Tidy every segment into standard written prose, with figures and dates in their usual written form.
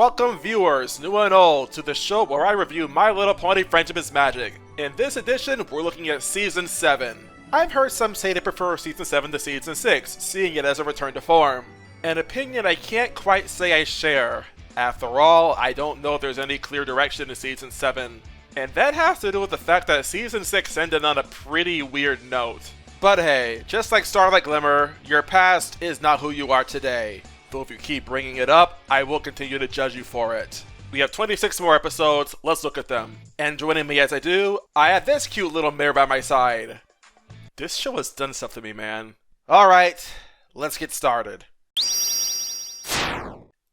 Welcome viewers, new and old, to the show where I review My Little Pony Friendship is Magic. In this edition, we're looking at Season 7. I've heard some say they prefer Season 7 to Season 6, seeing it as a return to form. An opinion I can't quite say I share. After all, I don't know if there's any clear direction to Season 7. And that has to do with the fact that Season 6 ended on a pretty weird note. But hey, just like Starlight Glimmer, your past is not who you are today. Though if you keep bringing it up, I will continue to judge you for it. We have 26 more episodes, let's look at them. And joining me as I do, I have this cute little mare by my side. This show has done stuff to me, man. Alright, let's get started.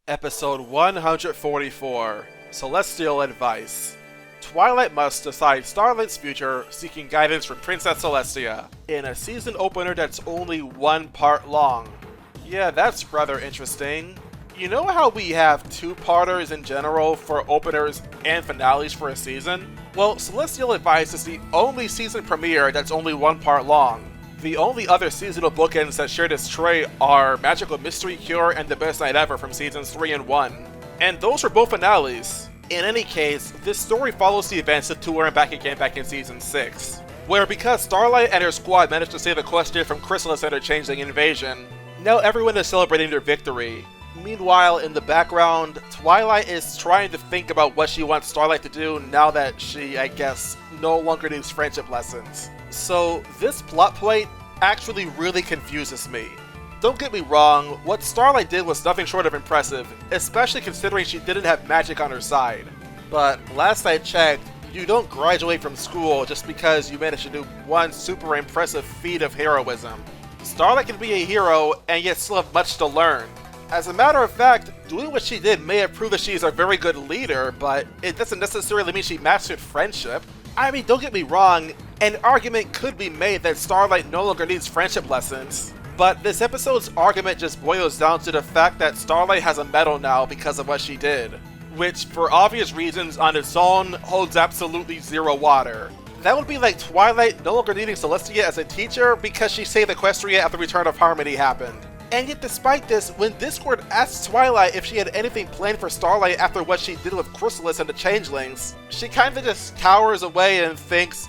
Episode 144, Celestial Advice. Twilight must decide Starlight's future, seeking guidance from Princess Celestia, in a season opener that's only one part long. Yeah, that's rather interesting. You know how we have two-parters in general for openers and finales for a season? Well, Celestial Advice is the only season premiere that's only one part long. The only other seasonal bookends that share this trait are Magical Mystery Cure and The Best Night Ever from seasons 3 and 1. And those are both finales. In any case, this story follows the events of Tour and Back Again back in season 6, where because Starlight and her squad managed to save Equestria from Chrysalis and her Changeling invasion, now everyone is celebrating their victory. Meanwhile, in the background, Twilight is trying to think about what she wants Starlight to do now that she, I guess, no longer needs friendship lessons. So this plot point actually really confuses me. Don't get me wrong, what Starlight did was nothing short of impressive, especially considering she didn't have magic on her side. But last I checked, you don't graduate from school just because you managed to do one super impressive feat of heroism. Starlight can be a hero and yet still have much to learn. As a matter of fact, doing what she did may have proved that she's a very good leader, but it doesn't necessarily mean she mastered friendship. I mean, don't get me wrong, an argument could be made that Starlight no longer needs friendship lessons. But this episode's argument just boils down to the fact that Starlight has a medal now because of what she did, which for obvious reasons on its own holds absolutely zero water. That would be like Twilight no longer needing Celestia as a teacher because she saved Equestria after Return of Harmony happened. And yet despite this, when Discord asks Twilight if she had anything planned for Starlight after what she did with Chrysalis and the Changelings, she kinda just cowers away and thinks,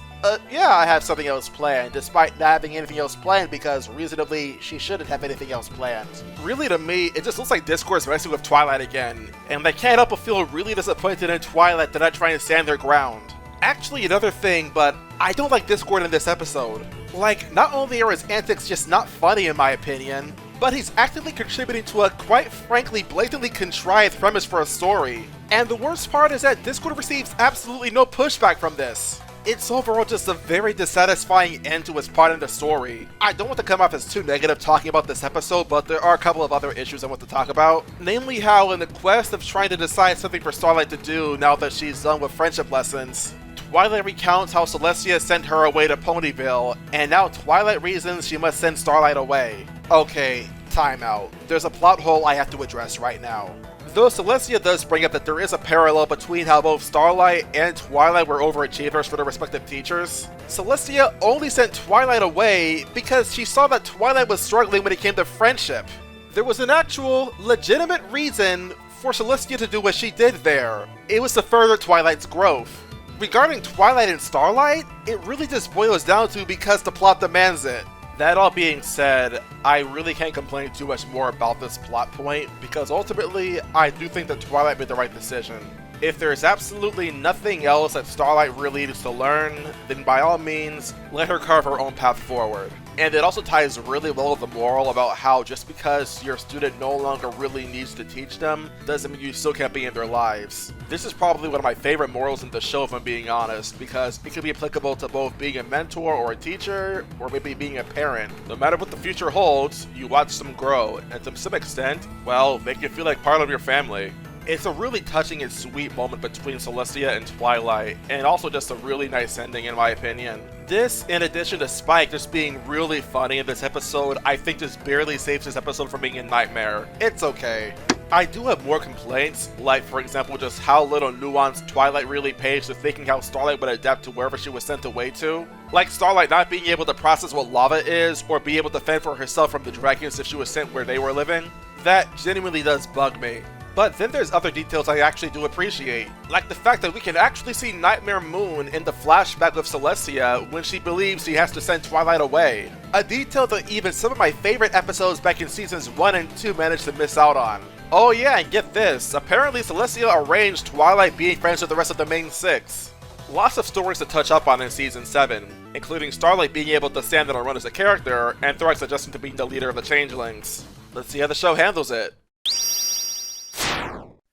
yeah, I have something else planned, despite not having anything else planned because reasonably she shouldn't have anything else planned. Really, to me, it just looks like Discord's messing with Twilight again, and I can't help but feel really disappointed in Twilight that not trying to stand their ground. Actually, another thing, but I don't like Discord in this episode. Like, not only are his antics just not funny in my opinion, but he's actively contributing to a, quite frankly, blatantly contrived premise for a story. And the worst part is that Discord receives absolutely no pushback from this. It's overall just a very dissatisfying end to his part in the story. I don't want to come off as too negative talking about this episode, but there are a couple of other issues I want to talk about. Namely how in the quest of trying to decide something for Starlight to do now that she's done with friendship lessons, Twilight recounts how Celestia sent her away to Ponyville, and now Twilight reasons she must send Starlight away. Okay, time out. There's a plot hole I have to address right now. Though Celestia does bring up that there is a parallel between how both Starlight and Twilight were overachievers for their respective teachers, Celestia only sent Twilight away because she saw that Twilight was struggling when it came to friendship. There was an actual, legitimate reason for Celestia to do what she did there. It was to further Twilight's growth. Regarding Twilight and Starlight, it really just boils down to because the plot demands it. That all being said, I really can't complain too much more about this plot point, because ultimately, I do think that Twilight made the right decision. If there's absolutely nothing else that Starlight really needs to learn, then by all means, let her carve her own path forward. And it also ties really well with the moral about how just because your student no longer really needs to teach them, doesn't mean you still can't be in their lives. This is probably one of my favorite morals in the show if I'm being honest, because it can be applicable to both being a mentor or a teacher, or maybe being a parent. No matter what the future holds, you watch them grow, and to some extent, well, they can feel like part of your family. It's a really touching and sweet moment between Celestia and Twilight, and also just a really nice ending in my opinion. This, in addition to Spike just being really funny in this episode, I think just barely saves this episode from being a nightmare. It's okay. I do have more complaints, like for example just how little nuance Twilight really pays to thinking how Starlight would adapt to wherever she was sent away to. Like Starlight not being able to process what lava is, or be able to fend for herself from the dragons if she was sent where they were living. That genuinely does bug me. But then there's other details I actually do appreciate, like the fact that we can actually see Nightmare Moon in the flashback of Celestia when she believes she has to send Twilight away. A detail that even some of my favorite episodes back in seasons 1 and 2 managed to miss out on. Oh yeah, and get this, apparently Celestia arranged Twilight being friends with the rest of the main 6. Lots of stories to touch up on in season 7, including Starlight being able to stand on a run as a character, and Thrax adjusting to being the leader of the Changelings. Let's see how the show handles it.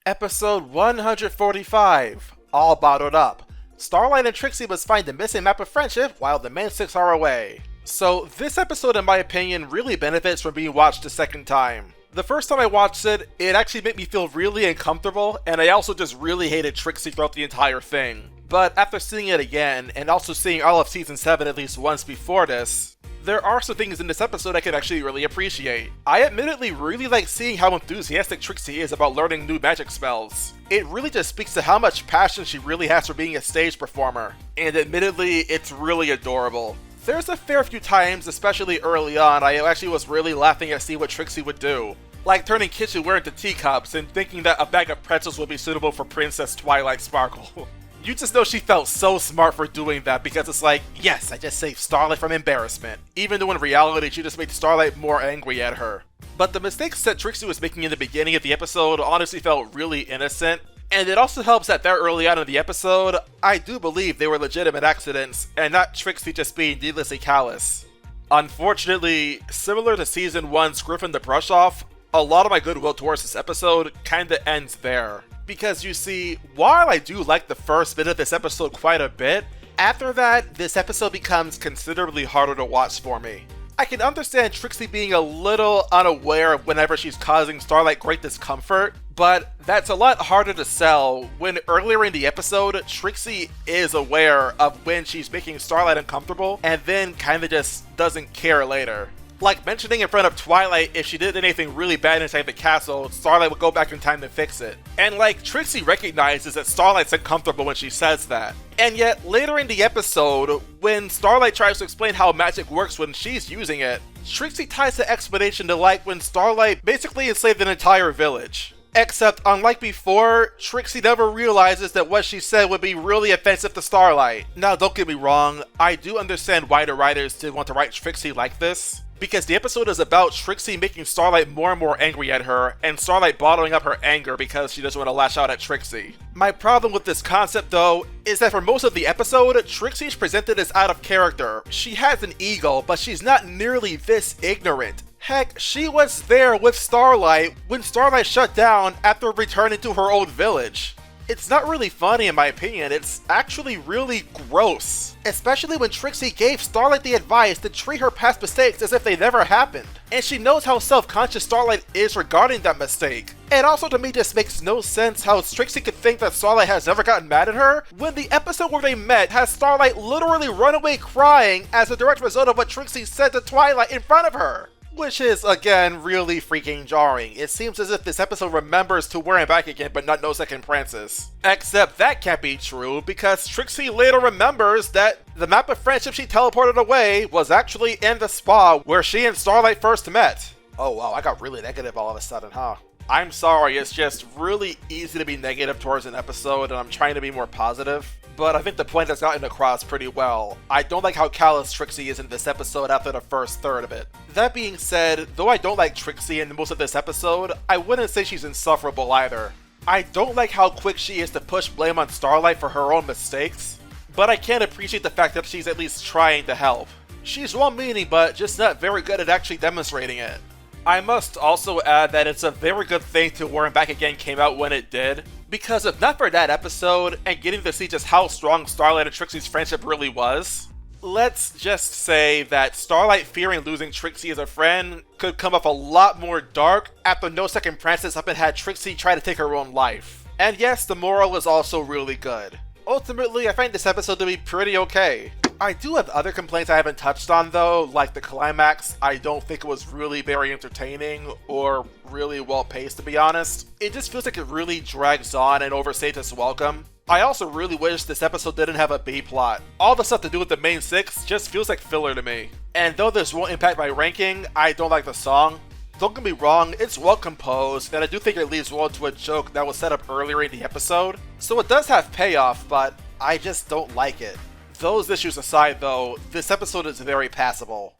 Episode 145, All Bottled Up. Starlight and Trixie must find the missing map of friendship while the main 6 are away. So this episode in my opinion really benefits from being watched a second time. The first time I watched it, it actually made me feel really uncomfortable, and I also just really hated Trixie throughout the entire thing. But after seeing it again, and also seeing all of season 7 at least once before this, there are some things in this episode I can actually really appreciate. I admittedly really like seeing how enthusiastic Trixie is about learning new magic spells. It really just speaks to how much passion she really has for being a stage performer, and admittedly, it's really adorable. There's a fair few times, especially early on, I actually was really laughing at seeing what Trixie would do. Like turning kitchenware into teacups and thinking that a bag of pretzels would be suitable for Princess Twilight Sparkle. You just know she felt so smart for doing that because it's like, yes, I just saved Starlight from embarrassment. Even though in reality, she just made Starlight more angry at her. But the mistakes that Trixie was making in the beginning of the episode honestly felt really innocent. And it also helps that there early on in the episode, I do believe they were legitimate accidents and not Trixie just being needlessly callous. Unfortunately, similar to season 1's Griffin the Brush Off, a lot of my goodwill towards this episode kinda ends there. Because you see, while I do like the first bit of this episode quite a bit, after that, this episode becomes considerably harder to watch for me. I can understand Trixie being a little unaware of whenever she's causing Starlight great discomfort, but that's a lot harder to sell when earlier in the episode, Trixie is aware of when she's making Starlight uncomfortable and then kinda just doesn't care later. Like mentioning in front of Twilight if she did anything really bad inside the castle, Starlight would go back in time to fix it. And like, Trixie recognizes that Starlight's uncomfortable when she says that. And yet, later in the episode, when Starlight tries to explain how magic works when she's using it, Trixie ties the explanation to like when Starlight basically enslaved an entire village. Except, unlike before, Trixie never realizes that what she said would be really offensive to Starlight. Now, don't get me wrong, I do understand why the writers did want to write Trixie like this, because the episode is about Trixie making Starlight more and more angry at her, and Starlight bottling up her anger because she doesn't want to lash out at Trixie. My problem with this concept, though, is that for most of the episode, Trixie's presented as out of character. She has an ego, but she's not nearly this ignorant. Heck, she was there with Starlight when Starlight shut down after returning to her old village. It's not really funny in my opinion, it's actually really gross. Especially when Trixie gave Starlight the advice to treat her past mistakes as if they never happened. And she knows how self-conscious Starlight is regarding that mistake. And also to me just makes no sense how Trixie could think that Starlight has never gotten mad at her, when the episode where they met has Starlight literally run away crying as a direct result of what Trixie said to Twilight in front of her. Which is, again, really freaking jarring. It seems as if this episode remembers to wear him back again, but not No Second Princess. Except that can't be true, because Trixie later remembers that the map of friendship she teleported away was actually in the spa where she and Starlight first met. Oh wow, I got really negative all of a sudden, huh? I'm sorry, it's just really easy to be negative towards an episode, and I'm trying to be more positive. But I think the point has gotten across pretty well. I don't like how callous Trixie is in this episode after the first third of it. That being said, though I don't like Trixie in most of this episode, I wouldn't say she's insufferable either. I don't like how quick she is to push blame on Starlight for her own mistakes, but I can appreciate the fact that she's at least trying to help. She's well-meaning, but just not very good at actually demonstrating it. I must also add that it's a very good thing to We're Back Again came out when it did, because if not for that episode, and getting to see just how strong Starlight and Trixie's friendship really was, let's just say that Starlight fearing losing Trixie as a friend could come off a lot more dark after No Second Princess up and had Trixie try to take her own life. And yes, the moral is also really good. Ultimately, I find this episode to be pretty okay. I do have other complaints I haven't touched on though, like the climax. I don't think it was really very entertaining or really well paced, to be honest. It just feels like it really drags on and overstays its welcome. I also really wish this episode didn't have a B-plot. All the stuff to do with the main 6 just feels like filler to me. And though this won't impact my ranking, I don't like the song. Don't get me wrong, it's well composed, and I do think it leads well into a joke that was set up earlier in the episode, so it does have payoff, but I just don't like it. Those issues aside though, this episode is very passable.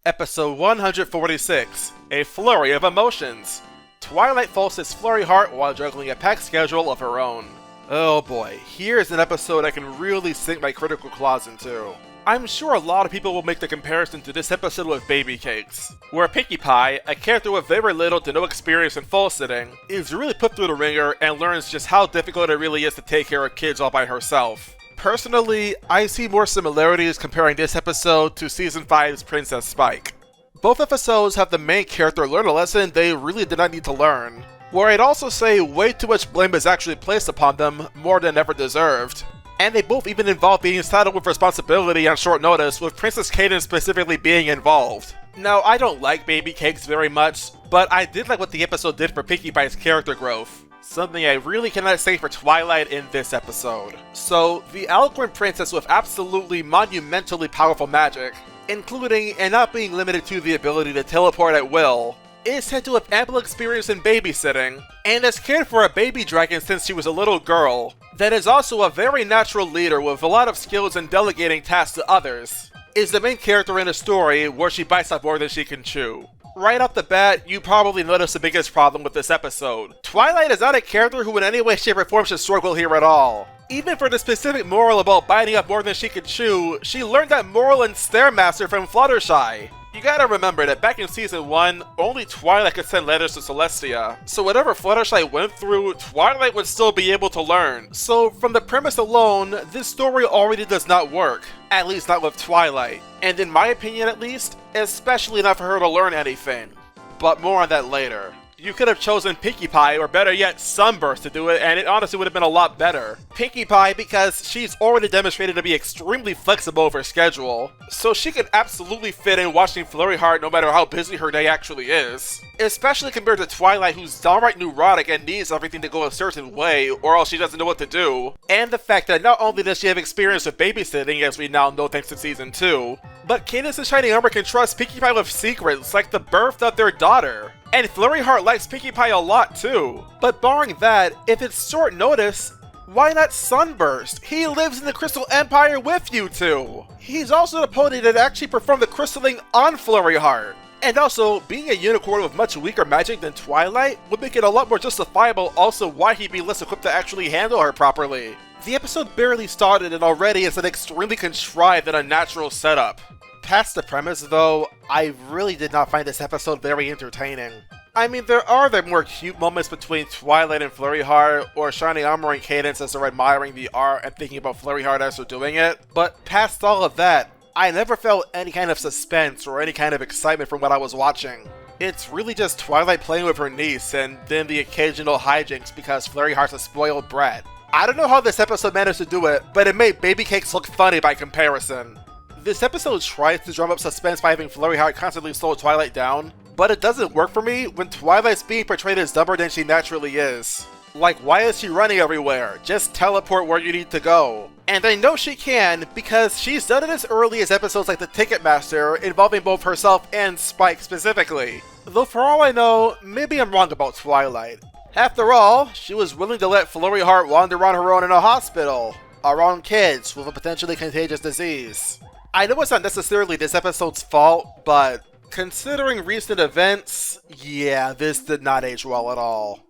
Episode 146, A Flurry of Emotions. Twilight falls Flurry Heart while juggling a packed schedule of her own. Oh boy, here's an episode I can really sink my critical claws into. I'm sure a lot of people will make the comparison to this episode with Baby Cakes, where Pinkie Pie, a character with very little to no experience in false sitting, is really put through the ringer and learns just how difficult it really is to take care of kids all by herself. Personally, I see more similarities comparing this episode to Season 5's Princess Spike. Both episodes have the main character learn a lesson they really did not need to learn, where I'd also say way too much blame is actually placed upon them, more than ever deserved. And they both even involve being saddled with responsibility on short notice, with Princess Cadance specifically being involved. Now, I don't like Baby Cakes very much, but I did like what the episode did for Pinkie Pie's character growth. Something I really cannot say for Twilight in this episode. So, the eloquent princess with absolutely monumentally powerful magic, including and not being limited to the ability to teleport at will, is said to have ample experience in babysitting, and has cared for a baby dragon since she was a little girl, that is also a very natural leader with a lot of skills in delegating tasks to others, is the main character in a story where she bites off more than she can chew. Right off the bat, you probably notice the biggest problem with this episode. Twilight is not a character who in any way, shape, or form should struggle here at all. Even for the specific moral about biting off more than she can chew, she learned that moral in Stairmaster from Fluttershy. You gotta remember that back in Season 1, only Twilight could send letters to Celestia, so whatever Fluttershy went through, Twilight would still be able to learn. So from the premise alone, this story already does not work. At least not with Twilight. And in my opinion at least, especially not for her to learn anything. But more on that later. You could have chosen Pinkie Pie, or better yet, Sunburst to do it, and it honestly would have been a lot better. Pinkie Pie because she's already demonstrated to be extremely flexible with her schedule, so she could absolutely fit in watching Flurry Heart no matter how busy her day actually is. Especially compared to Twilight, who's downright neurotic and needs everything to go a certain way, or else she doesn't know what to do. And the fact that not only does she have experience with babysitting, as we now know thanks to Season 2, but Cadance and Shining Armor can trust Pinkie Pie with secrets like the birth of their daughter. And Flurry Heart likes Pinkie Pie a lot too. But barring that, if it's short notice, why not Sunburst? He lives in the Crystal Empire with you two. He's also the pony that actually performed the crystaling on Flurry Heart. And also, being a unicorn with much weaker magic than Twilight would make it a lot more justifiable also why he'd be less equipped to actually handle her properly. The episode barely started and already it's an extremely contrived and unnatural setup. Past the premise though, I really did not find this episode very entertaining. I mean, there are the more cute moments between Twilight and Flurry Heart, or Shining Armor and Cadance as they're admiring the art and thinking about Flurry Heart as they're doing it, but past all of that, I never felt any kind of suspense or any kind of excitement from what I was watching. It's really just Twilight playing with her niece and then the occasional hijinks because Flurry Heart's a spoiled brat. I don't know how this episode managed to do it, but it made Baby Cakes look funny by comparison. This episode tries to drum up suspense by having Flurry Heart constantly slow Twilight down, but it doesn't work for me when Twilight's being portrayed as dumber than she naturally is. Like, why is she running everywhere? Just teleport where you need to go. And I know she can, because she's done it as early as episodes like the Ticketmaster, involving both herself and Spike specifically. Though for all I know, maybe I'm wrong about Twilight. After all, she was willing to let Flurry Heart wander on her own in a hospital, around kids with a potentially contagious disease. I know it's not necessarily this episode's fault, but considering recent events, yeah, this did not age well at all.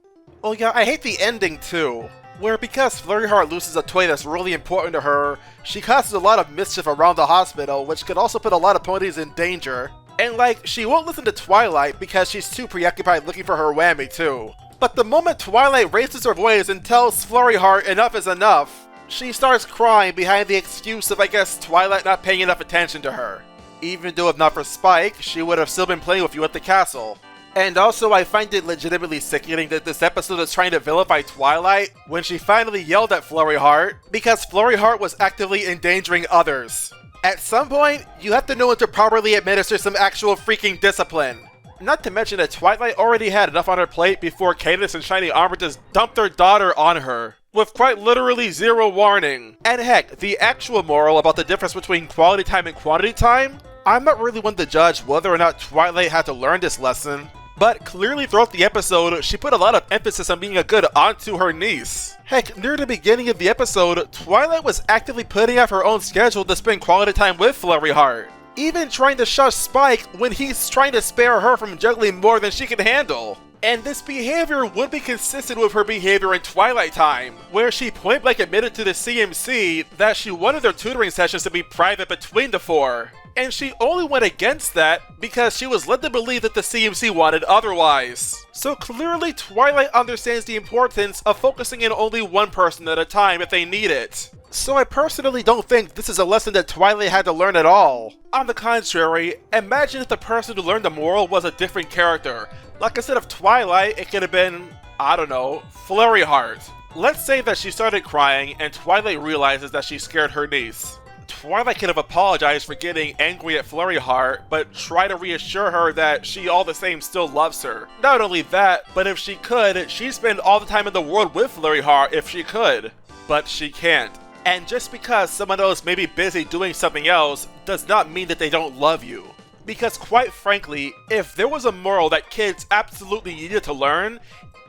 Oh yeah, I hate the ending too, where because Flurry Heart loses a toy that's really important to her, she causes a lot of mischief around the hospital, which could also put a lot of ponies in danger. And like, she won't listen to Twilight because she's too preoccupied looking for her whammy too. But the moment Twilight raises her voice and tells Flurry Heart enough is enough, she starts crying behind the excuse of, I guess, Twilight not paying enough attention to her. Even though if not for Spike, she would have still been playing with you at the castle. And also, I find it legitimately sickening that this episode is trying to vilify Twilight when she finally yelled at Flurry Heart because Flurry Heart was actively endangering others. At some point, you have to know when to properly administer some actual freaking discipline. Not to mention that Twilight already had enough on her plate before Cadance and Shining Armor just dumped their daughter on her, with quite literally zero warning. And heck, the actual moral about the difference between quality time and quantity time I'm not really one to judge whether or not Twilight had to learn this lesson, but clearly throughout the episode, she put a lot of emphasis on being a good aunt to her niece. Heck, near the beginning of the episode, Twilight was actively putting out her own schedule to spend quality time with Flurry Heart, even trying to shush Spike when he's trying to spare her from juggling more than she can handle. And this behavior would be consistent with her behavior in Twilight Time, where she point blank admitted to the CMC that she wanted their tutoring sessions to be private between the four. And she only went against that because she was led to believe that the CMC wanted otherwise. So clearly Twilight understands the importance of focusing in only one person at a time if they need it. So I personally don't think this is a lesson that Twilight had to learn at all. On the contrary, imagine if the person who learned the moral was a different character. Like instead of Twilight, it could have been, I don't know, Flurry Heart. Let's say that she started crying and Twilight realizes that she scared her niece. Twilight could have apologized for getting angry at Flurry Heart, but try to reassure her that she all the same still loves her. Not only that, but if she could, she'd spend all the time in the world with Flurry Heart if she could. But she can't. And just because someone else may be busy doing something else does not mean that they don't love you. Because quite frankly, if there was a moral that kids absolutely needed to learn,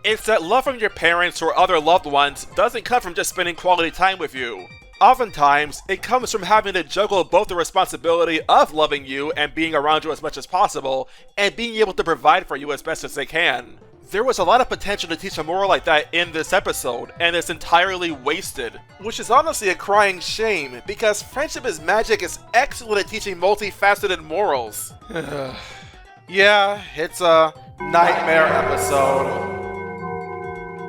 it's that love from your parents or other loved ones doesn't come from just spending quality time with you. Oftentimes, it comes from having to juggle both the responsibility of loving you and being around you as much as possible, and being able to provide for you as best as they can. There was a lot of potential to teach a moral like that in this episode, and it's entirely wasted. Which is honestly a crying shame, because Friendship is Magic is excellent at teaching multifaceted morals. Yeah, it's a nightmare episode.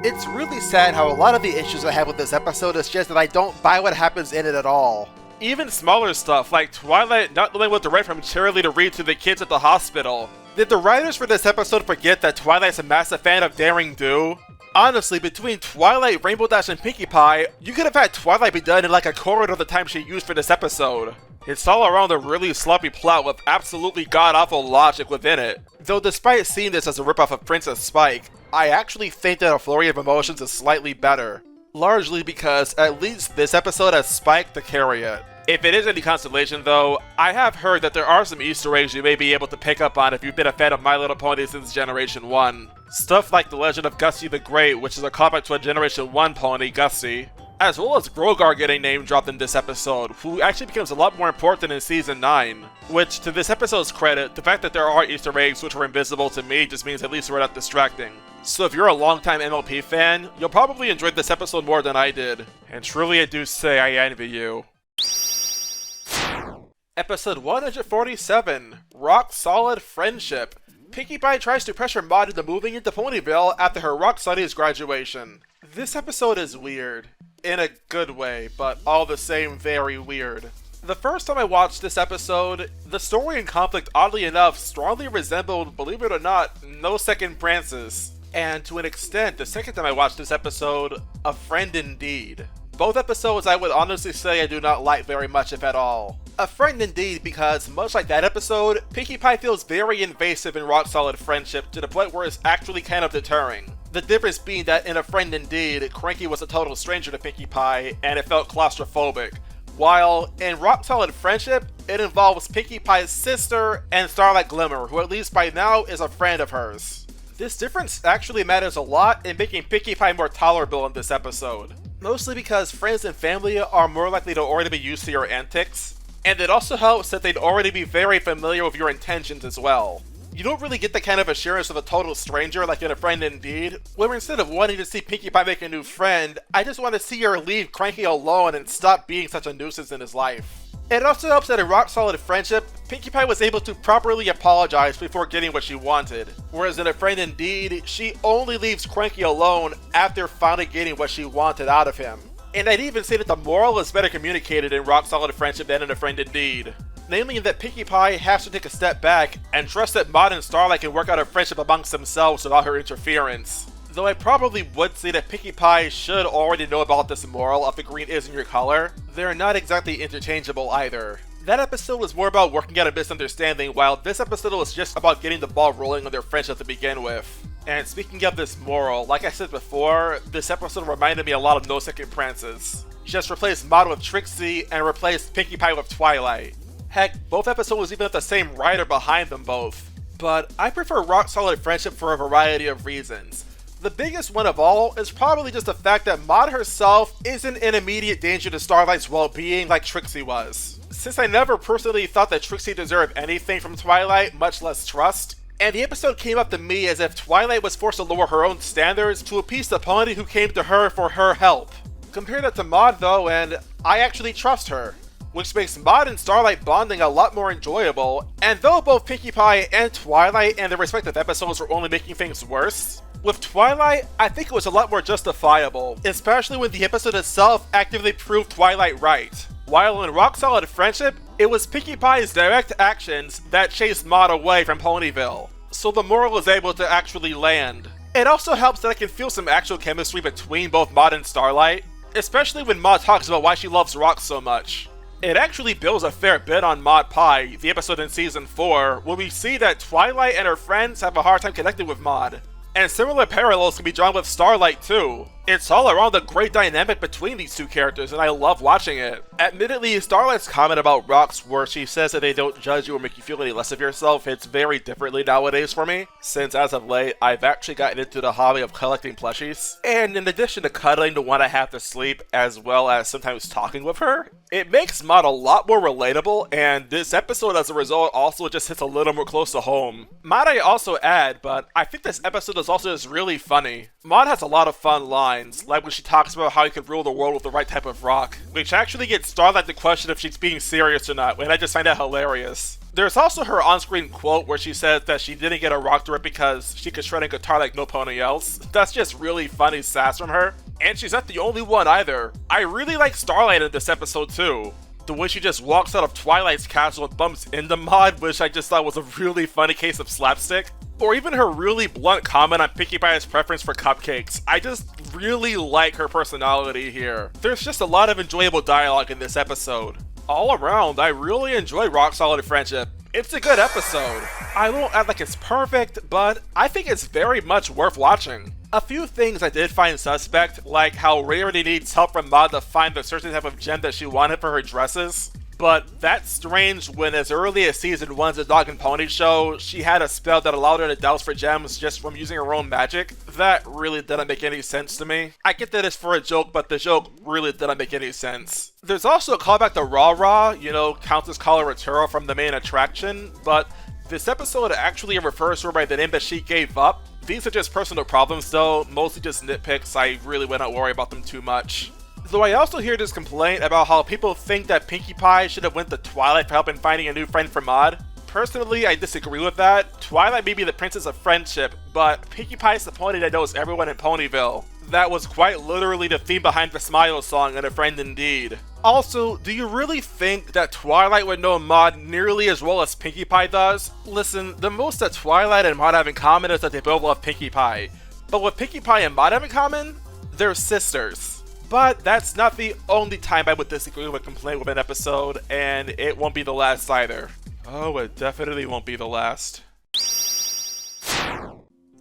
It's really sad how a lot of the issues I have with this episode is just that I don't buy what happens in it at all. Even smaller stuff, like Twilight not knowing what to write from Cheerily to read to the kids at the hospital. Did the writers for this episode forget that Twilight's a massive fan of Daring Do? Honestly, between Twilight, Rainbow Dash, and Pinkie Pie, you could have had Twilight be done in like a quarter of the time she used for this episode. It's all around a really sloppy plot with absolutely god-awful logic within it. Though despite seeing this as a ripoff of Princess Spike, I actually think that A Flurry of Emotions is slightly better. Largely because at least this episode has Spike to carry it. If it is any consolation though, I have heard that there are some Easter eggs you may be able to pick up on if you've been a fan of My Little Pony since Generation 1. Stuff like the legend of Gusty the Great, which is a callback to a Generation 1 pony, Gusty. As well as Grogar getting name dropped in this episode, who actually becomes a lot more important in Season 9. Which, to this episode's credit, the fact that there are Easter eggs which were invisible to me just means at least we're not distracting. So if you're a longtime MLP fan, you'll probably enjoy this episode more than I did. And truly I do say I envy you. Episode 147, Rock Solid Friendship. Pinkie Pie tries to pressure Maud into moving into Ponyville after her Rock Studies graduation. This episode is weird. In a good way, but all the same very weird. The first time I watched this episode, the story and conflict oddly enough strongly resembled, believe it or not, No Second Chances. And to an extent, the second time I watched this episode, A Friend Indeed. Both episodes I would honestly say I do not like very much if at all. A Friend Indeed because, much like that episode, Pinkie Pie feels very invasive in Rock Solid Friendship to the point where it's actually kind of deterring. The difference being that in A Friend Indeed, Cranky was a total stranger to Pinkie Pie and it felt claustrophobic. While in Rock Solid Friendship, it involves Pinkie Pie's sister and Starlight Glimmer, who at least by now is a friend of hers. This difference actually matters a lot in making Pinkie Pie more tolerable in this episode. Mostly because friends and family are more likely to already be used to your antics, and it also helps that they'd already be very familiar with your intentions as well. You don't really get the kind of assurance of a total stranger like in A Friend Indeed, where instead of wanting to see Pinkie Pie make a new friend, I just want to see her leave Cranky alone and stop being such a nuisance in his life. It also helps that in Rock Solid Friendship, Pinkie Pie was able to properly apologize before getting what she wanted, whereas in A Friend Indeed, she only leaves Cranky alone after finally getting what she wanted out of him. And I'd even say that the moral is better communicated in Rock Solid Friendship than in A Friend Indeed. Namely that Pinkie Pie has to take a step back and trust that Maud and Starlight can work out a friendship amongst themselves without her interference. Though I probably would say that Pinkie Pie should already know about this moral of the green isn't your color, they're not exactly interchangeable either. That episode was more about working out a misunderstanding, while this episode was just about getting the ball rolling on their friendship to begin with. And speaking of this moral, like I said before, this episode reminded me a lot of No Second Chances. Just replace Maud with Trixie and replace Pinkie Pie with Twilight. Heck, both episodes even have the same writer behind them both. But I prefer Rock Solid Friendship for a variety of reasons. The biggest one of all is probably just the fact that Maud herself isn't in immediate danger to Starlight's well-being like Trixie was. Since I never personally thought that Trixie deserved anything from Twilight, much less trust, and the episode came up to me as if Twilight was forced to lower her own standards to appease the pony who came to her for her help. Compare that to Maud though, and I actually trust her, which makes Maud and Starlight bonding a lot more enjoyable, and though both Pinkie Pie and Twilight and their respective episodes were only making things worse, with Twilight, I think it was a lot more justifiable, especially when the episode itself actively proved Twilight right. While in Rock Solid Friendship, it was Pinkie Pie's direct actions that chased Maud away from Ponyville, so the moral is able to actually land. It also helps that I can feel some actual chemistry between both Maud and Starlight, especially when Maud talks about why she loves Rock so much. It actually builds a fair bit on Maud Pie, the episode in Season 4, where we see that Twilight and her friends have a hard time connecting with Maud. And similar parallels can be drawn with Starlight too. It's all around a great dynamic between these two characters and I love watching it. Admittedly, Starlight's comment about Rock's where she says that they don't judge you or make you feel any less of yourself hits very differently nowadays for me, since as of late, I've actually gotten into the hobby of collecting plushies. And in addition to cuddling the one I have to sleep, as well as sometimes talking with her, it makes Maud a lot more relatable, and this episode as a result also just hits a little more close to home. Might I also add, but I think this episode is also just really funny. Maud has a lot of fun lines, like when she talks about how you can rule the world with the right type of rock, which actually gets Starlight to question if she's being serious or not, and I just find that hilarious. There's also her on-screen quote where she says that she didn't get a rock to it because she could shred a guitar like no pony else. That's just really funny sass from her. And she's not the only one either. I really like Starlight in this episode too. The way she just walks out of Twilight's castle and bumps into Maud, which I just thought was a really funny case of slapstick. Or even her really blunt comment on Pinkie Pie's preference for cupcakes. I just really like her personality here. There's just a lot of enjoyable dialogue in this episode. All around, I really enjoy Rock Solid Friendship. It's a good episode. I won't act like it's perfect, but I think it's very much worth watching. A few things I did find suspect, like how Rarity needs help from Maud to find the certain type of gem that she wanted for her dresses. But that's strange when as early as Season 1's The Dog and Pony Show, she had a spell that allowed her to douse for gems just from using her own magic. That really didn't make any sense to me. I get that it's for a joke, but the joke really didn't make any sense. There's also a callback to Rah Rah, Countess Coloratura from the main attraction, but this episode actually refers to her by the name that she gave up. These are just personal problems though, mostly just nitpicks. I really would not worry about them too much. Though I also hear this complaint about how people think that Pinkie Pie should have went to Twilight for help in finding a new friend for Maud. Personally, I disagree with that. Twilight may be the princess of friendship, but Pinkie Pie is the pony that knows everyone in Ponyville. That was quite literally the theme behind the Smile song and A Friend Indeed. Also, do you really think that Twilight would know Maud nearly as well as Pinkie Pie does? Listen, the most that Twilight and Maud have in common is that they both love Pinkie Pie. But what Pinkie Pie and Maud have in common? They're sisters. But that's not the only time I would disagree with a complaint with an episode, and it won't be the last either. Oh, it definitely won't be the last.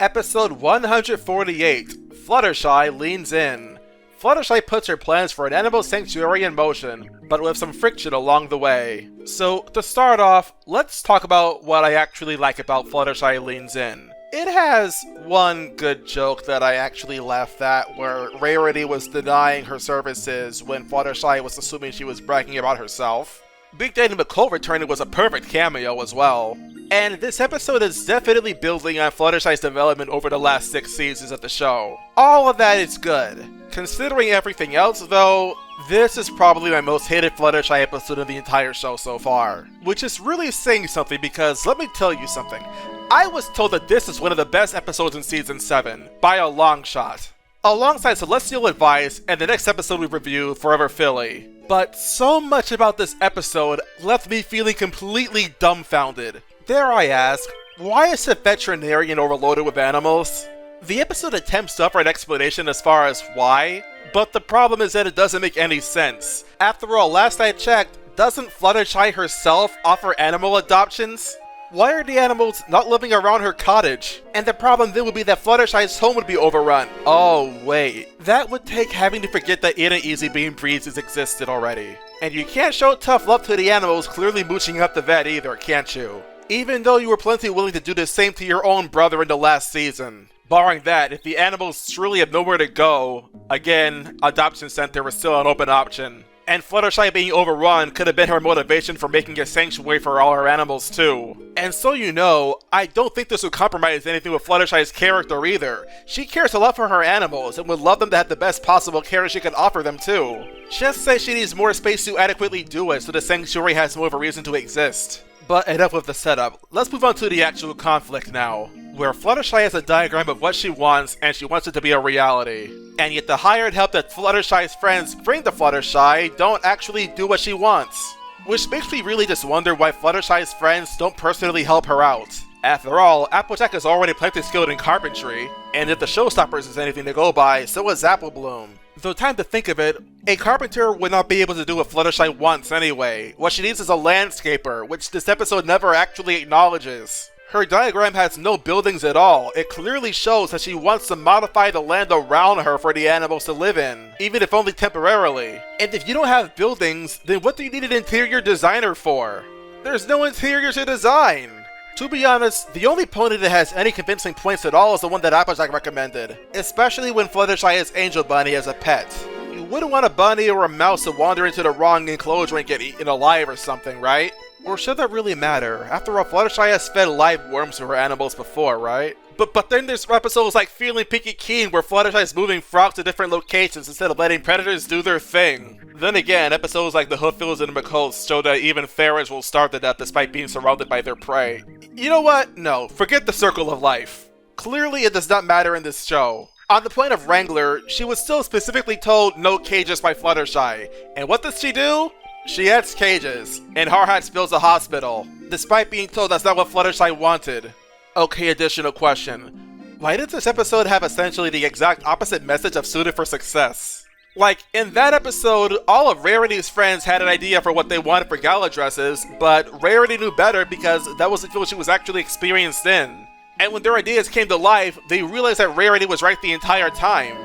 Episode 148, Fluttershy Leans In. Fluttershy puts her plans for an animal sanctuary in motion, but with some friction along the way. So, to start off, let's talk about what I actually like about Fluttershy Leans In. It has one good joke that I actually laughed at, where Rarity was denying her services when Fluttershy was assuming she was bragging about herself. Big Daddy McCole returning was a perfect cameo as well. And this episode is definitely building on Fluttershy's development over the last 6 seasons of the show. All of that is good. Considering everything else though, this is probably my most hated Fluttershy episode of the entire show so far. Which is really saying something because let me tell you something. I was told that this is one of the best episodes in Season 7, by a long shot. Alongside Celestial Advice and the next episode we review, Forever Philly. But so much about this episode left me feeling completely dumbfounded. Dare I ask, why is a veterinarian overloaded with animals? The episode attempts to offer an explanation as far as why, but the problem is that it doesn't make any sense. After all, last I checked, doesn't Fluttershy herself offer animal adoptions? Why are the animals not living around her cottage? And the problem then would be that Fluttershy's home would be overrun. Oh wait, that would take having to forget that In and Easy Bean Breezes existed already. And you can't show tough love to the animals clearly mooching up the vet either, can't you? Even though you were plenty willing to do the same to your own brother in the last season. Barring that, if the animals truly have nowhere to go, again, adoption center was still an open option. And Fluttershy being overrun could have been her motivation for making a sanctuary for all her animals too. And so you know, I don't think this would compromise anything with Fluttershy's character either. She cares a lot for her animals and would love them to have the best possible care she can offer them too. Just say she needs more space to adequately do it so the sanctuary has more of a reason to exist. But enough with the setup, let's move on to the actual conflict now, where Fluttershy has a diagram of what she wants and she wants it to be a reality. And yet the hired help that Fluttershy's friends bring to Fluttershy don't actually do what she wants. Which makes me really just wonder why Fluttershy's friends don't personally help her out. After all, Applejack is already plenty skilled in carpentry, and if the Showstoppers is anything to go by, so is Applebloom. Though time to think of it, a carpenter would not be able to do what Fluttershy wants anyway. What she needs is a landscaper, which this episode never actually acknowledges. Her diagram has no buildings at all. It clearly shows that she wants to modify the land around her for the animals to live in, even if only temporarily. And if you don't have buildings, then what do you need an interior designer for? There's no interior to design! To be honest, the only pony that has any convincing points at all is the one that Applejack recommended, especially when Fluttershy has Angel Bunny as a pet. You wouldn't want a bunny or a mouse to wander into the wrong enclosure and get eaten alive or something, right? Or should that really matter? After all, Fluttershy has fed live worms to her animals before, right? But then there's episodes like Feeling Pinky Keen where Fluttershy is moving frogs to different locations instead of letting predators do their thing. Then again, episodes like the Hoofills and the McColts show that even ferrets will starve to death despite being surrounded by their prey. You know what? No, forget the circle of life. Clearly it does not matter in this show. On the point of Wrangler, she was still specifically told no cages by Fluttershy. And what does she do? She adds cages, and Hardhats builds a hospital, despite being told that's not what Fluttershy wanted. Okay, additional question. Why did this episode have essentially the exact opposite message of Suited for Success? Like, in that episode, all of Rarity's friends had an idea for what they wanted for gala dresses, but Rarity knew better because that wasn't what she was actually experienced in. And when their ideas came to life, they realized that Rarity was right the entire time.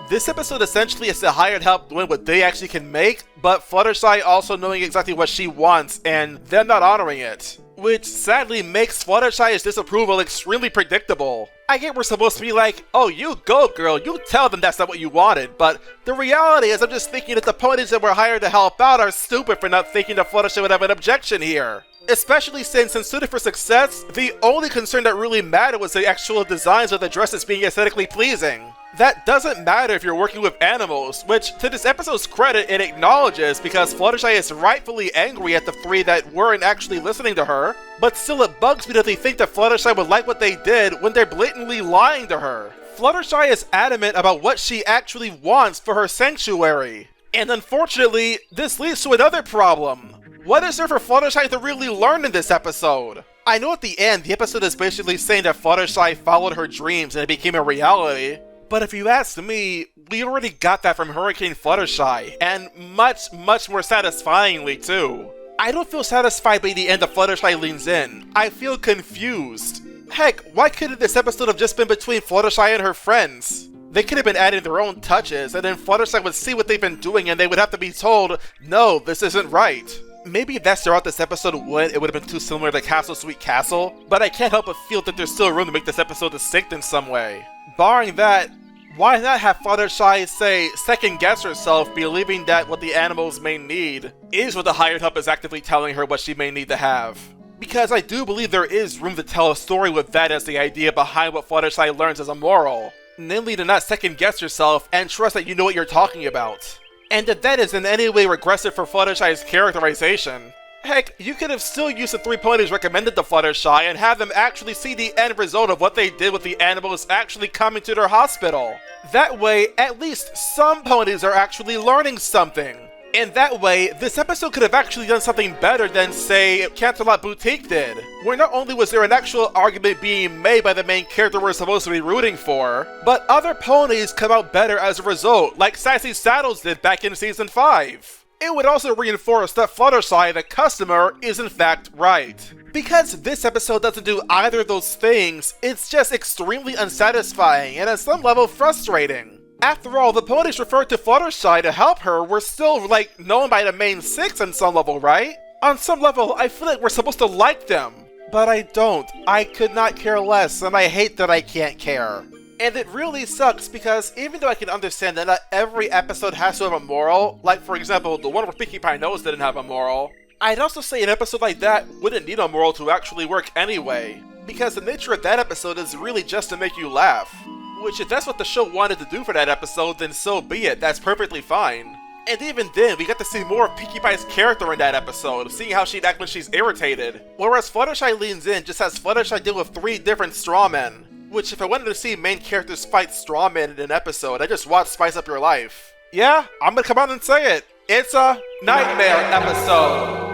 This episode essentially is the hired help doing what they actually can make, but Fluttershy also knowing exactly what she wants and them not honoring it. Which sadly makes Fluttershy's disapproval extremely predictable. I get we're supposed to be like, oh you go girl, you tell them that's not what you wanted, but the reality is I'm just thinking that the ponies that were hired to help out are stupid for not thinking that Fluttershy would have an objection here. Especially since in Suited for Success, the only concern that really mattered was the actual designs of the dresses being aesthetically pleasing. That doesn't matter if you're working with animals, which to this episode's credit it acknowledges because Fluttershy is rightfully angry at the three that weren't actually listening to her, but still it bugs me that they think that Fluttershy would like what they did when they're blatantly lying to her. Fluttershy is adamant about what she actually wants for her sanctuary. And unfortunately, this leads to another problem. What is there for Fluttershy to really learn in this episode? I know at the end, the episode is basically saying that Fluttershy followed her dreams and it became a reality. But if you ask me, we already got that from Hurricane Fluttershy, and much more satisfyingly too. I don't feel satisfied by the end of Fluttershy Leans In. I feel confused. Heck, why couldn't this episode have just been between Fluttershy and her friends? They could have been adding their own touches, and then Fluttershy would see what they've been doing and they would have to be told, no, this isn't right. Maybe if that's throughout this episode it would have been too similar to Castle Sweet Castle, but I can't help but feel that there's still room to make this episode distinct in some way. Barring that, why not have Fluttershy, say, second-guess herself, believing that what the animals may need is what the hired help is actively telling her what she may need to have? Because I do believe there is room to tell a story with that as the idea behind what Fluttershy learns as a moral. Namely to not second-guess yourself and trust that you know what you're talking about. And if that is in any way regressive for Fluttershy's characterization, heck, you could have still used the 3 ponies recommended to Fluttershy and have them actually see the end result of what they did with the animals actually coming to their hospital. That way, at least some ponies are actually learning something. And that way, this episode could have actually done something better than, say, Canterlot Boutique did, where not only was there an actual argument being made by the main character we're supposed to be rooting for, but other ponies come out better as a result, like Sassy Saddles did back in Season 5. It would also reinforce that Fluttershy, the customer, is in fact right. Because this episode doesn't do either of those things, it's just extremely unsatisfying and at some level frustrating. After all, the ponies referred to Fluttershy to help her were still, like, known by the main six on some level, right? On some level, I feel like we're supposed to like them. But I don't. I could not care less, and I hate that I can't care. And it really sucks because even though I can understand that not every episode has to have a moral, like for example, the one where Pinkie Pie Nose didn't have a moral, I'd also say an episode like that wouldn't need a moral to actually work anyway. Because the nature of that episode is really just to make you laugh. Which, if that's what the show wanted to do for that episode, then so be it, that's perfectly fine. And even then, we got to see more of Pinkie Pie's character in that episode, seeing how she'd act when she's irritated. Whereas Fluttershy Leans In just has Fluttershy deal with 3 different strawmen. Which, if I wanted to see main characters fight strawmen in an episode, I'd just watch Spice Up Your Life. Yeah, I'm gonna come out and say it. It's a nightmare episode.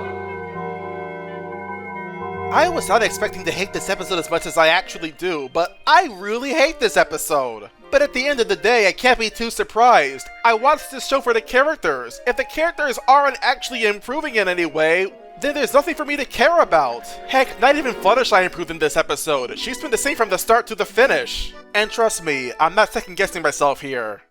I was not expecting to hate this episode as much as I actually do, but I really hate this episode. But at the end of the day, I can't be too surprised. I watched this show for the characters. If the characters aren't actually improving in any way, then there's nothing for me to care about. Heck, not even Fluttershy improved in this episode. She's been the same from the start to the finish. And trust me, I'm not second guessing myself here.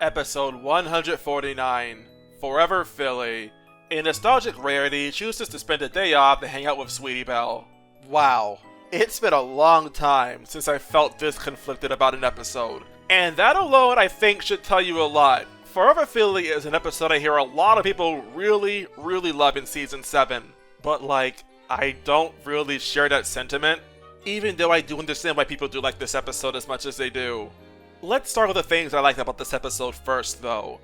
Episode 149, Forever Philly. A nostalgic rarity chooses to spend a day off to hang out with Sweetie Belle. Wow. It's been a long time since I felt this conflicted about an episode. And that alone I think should tell you a lot. Forever Philly is an episode I hear a lot of people really love in Season 7. But like, I don't really share that sentiment, even though I do understand why people do like this episode as much as they do. Let's start with the things I liked about this episode first though.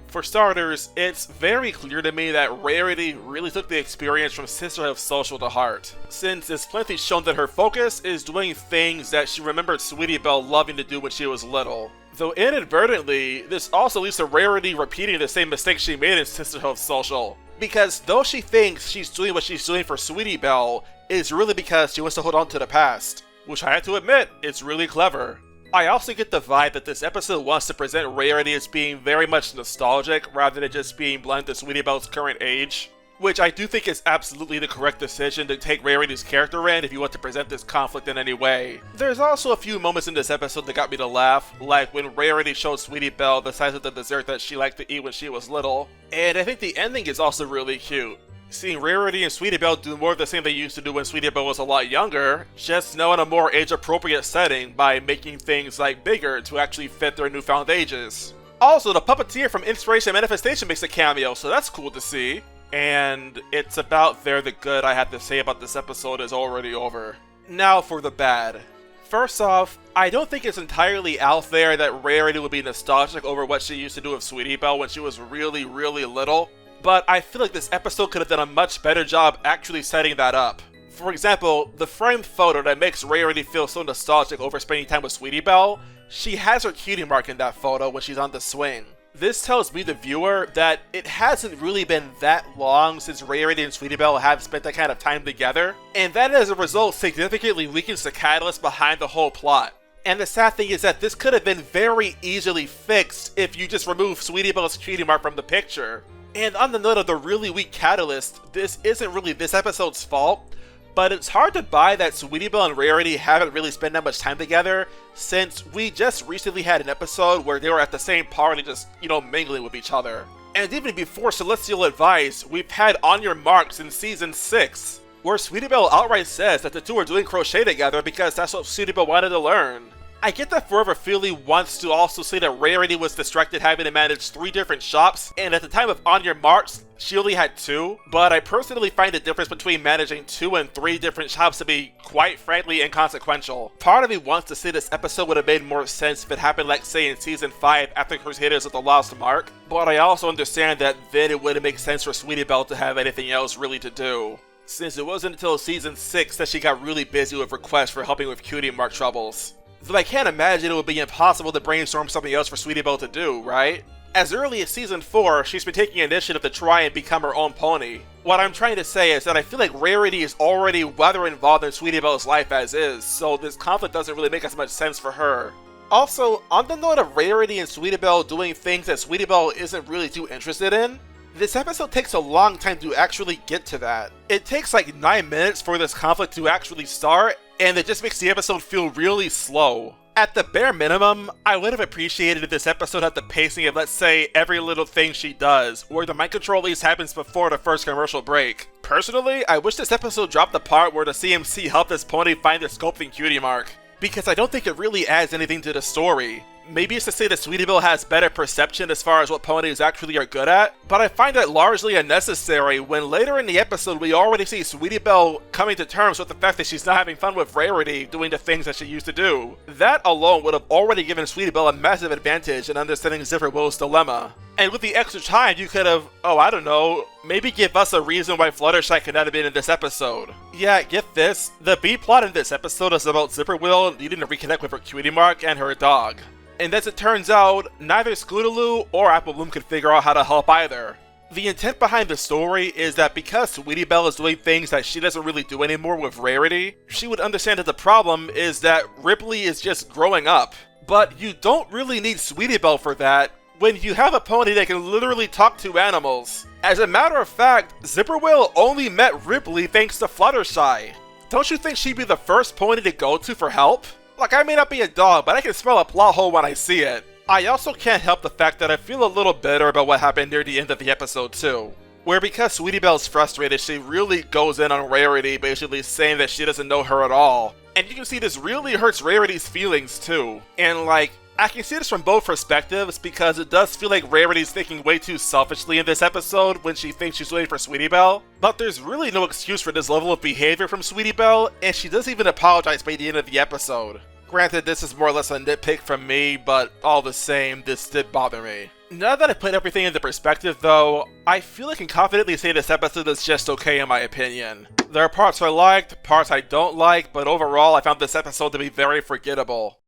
For starters, it's very clear to me that Rarity really took the experience from Sisterhood of Social to heart, since it's plenty shown that her focus is doing things that she remembered Sweetie Belle loving to do when she was little. Though inadvertently, this also leads to Rarity repeating the same mistake she made in Sisterhood of Social. Because though she thinks she's doing what she's doing for Sweetie Belle, it's really because she wants to hold on to the past. Which I have to admit, it's really clever. I also get the vibe that this episode wants to present Rarity as being very much nostalgic rather than just being blind to Sweetie Belle's current age. Which I do think is absolutely the correct decision to take Rarity's character in if you want to present this conflict in any way. There's also a few moments in this episode that got me to laugh, like when Rarity showed Sweetie Belle the size of the dessert that she liked to eat when she was little. And I think the ending is also really cute. Seeing Rarity and Sweetie Belle do more of the same they used to do when Sweetie Belle was a lot younger, just now in a more age-appropriate setting by making things like bigger to actually fit their newfound ages. Also, the puppeteer from Inspiration Manifestation makes a cameo, so that's cool to see. And it's about there the good I have to say about this episode is already over. Now for the bad. First off, I don't think it's entirely out there that Rarity would be nostalgic over what she used to do with Sweetie Belle when she was really little. But I feel like this episode could have done a much better job actually setting that up. For example, the framed photo that makes Rarity feel so nostalgic over spending time with Sweetie Belle, she has her cutie mark in that photo when she's on the swing. This tells me, the viewer, that it hasn't really been that long since Rarity and Sweetie Belle have spent that kind of time together, and that as a result significantly weakens the catalyst behind the whole plot. And the sad thing is that this could have been very easily fixed if you just remove Sweetie Belle's cutie mark from the picture. And on the note of the really weak catalyst, this isn't really this episode's fault, but it's hard to buy that Sweetie Belle and Rarity haven't really spent that much time together, since we just recently had an episode where they were at the same party just, mingling with each other. And even before Celestial Advice, we've had On Your Marks in Season 6, where Sweetie Belle outright says that the two are doing crochet together because that's what Sweetie Belle wanted to learn. I get that Forever Philly wants to also say that Rarity was distracted having to manage 3 different shops, and at the time of On Your Marks, she only had 2, but I personally find the difference between managing 2 and 3 different shops to be, quite frankly, inconsequential. Part of me wants to say this episode would have made more sense if it happened, like say in Season 5 after Crusaders of the Lost Mark, but I also understand that then it wouldn't make sense for Sweetie Belle to have anything else really to do, since it wasn't until Season 6 that she got really busy with requests for helping with cutie mark troubles. Though I can't imagine it would be impossible to brainstorm something else for Sweetie Belle to do, right? As early as Season 4, she's been taking initiative to try and become her own pony. What I'm trying to say is that I feel like Rarity is already rather involved in Sweetie Belle's life as is, so this conflict doesn't really make as much sense for her. Also, on the note of Rarity and Sweetie Belle doing things that Sweetie Belle isn't really too interested in, This episode takes a long time to actually get to that. It takes like 9 minutes for this conflict to actually start, and it just makes the episode feel really slow. At the bare minimum, I would have appreciated if this episode had the pacing of, let's say, every little thing she does, where the mind control at least happens before the first commercial break. Personally, I wish this episode dropped the part where the CMC helped this pony find the sculpting cutie mark, because I don't think it really adds anything to the story. Maybe it's to say that Sweetie Belle has better perception as far as what ponies actually are good at, but I find that largely unnecessary when later in the episode we already see Sweetie Belle coming to terms with the fact that she's not having fun with Rarity doing the things that she used to do. That alone would have already given Sweetie Belle a massive advantage in understanding Zipperwill's dilemma. And with the extra time, you could have, I don't know, maybe give us a reason why Fluttershy could not have been in this episode. Yeah, get this, the B-plot in this episode is about Zipperwill needing to reconnect with her cutie mark and her dog. And as it turns out, neither Scootaloo or Apple Bloom could figure out how to help either. The intent behind the story is that because Sweetie Belle is doing things that she doesn't really do anymore with Rarity, she would understand that the problem is that Ripley is just growing up. But you don't really need Sweetie Belle for that when you have a pony that can literally talk to animals. As a matter of fact, Zipperwill only met Ripley thanks to Fluttershy. Don't you think she'd be the first pony to go to for help? Look, I may not be a dog, but I can smell a plot hole when I see it. I also can't help the fact that I feel a little bitter about what happened near the end of the episode too. Where because Sweetie Belle's frustrated, she really goes in on Rarity, basically saying that she doesn't know her at all. And you can see this really hurts Rarity's feelings too. And like, I can see this from both perspectives because it does feel like Rarity's thinking way too selfishly in this episode when she thinks she's waiting for Sweetie Belle. But there's really no excuse for this level of behavior from Sweetie Belle, and she doesn't even apologize by the end of the episode. Granted, this is more or less a nitpick from me, but all the same, this did bother me. Now that I put everything into perspective though, I feel I can confidently say this episode is just okay in my opinion. There are parts I liked, parts I don't like, but overall I found this episode to be very forgettable.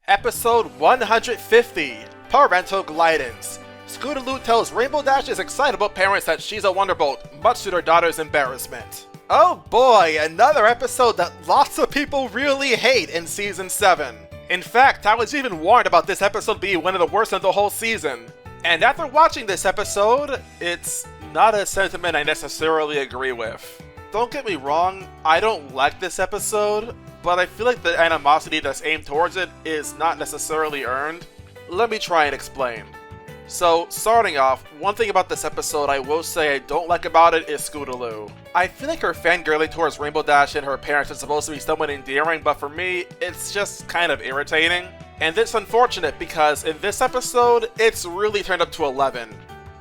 Episode 150, Parental Glidance. Scootaloo tells Rainbow Dash's excitable parents that she's a Wonderbolt, much to their daughter's embarrassment. Oh boy, another episode that lots of people really hate in Season 7. In fact, I was even warned about this episode being one of the worst of the whole season. And after watching this episode, it's not a sentiment I necessarily agree with. Don't get me wrong, I don't like this episode, but I feel like the animosity that's aimed towards it is not necessarily earned. Let me try and explain. So, starting off, one thing about this episode I will say I don't like about it is Scootaloo. I feel like her fangirling towards Rainbow Dash and her parents is supposed to be somewhat endearing, but for me, it's just kind of irritating. And it's unfortunate because in this episode, it's really turned up to 11.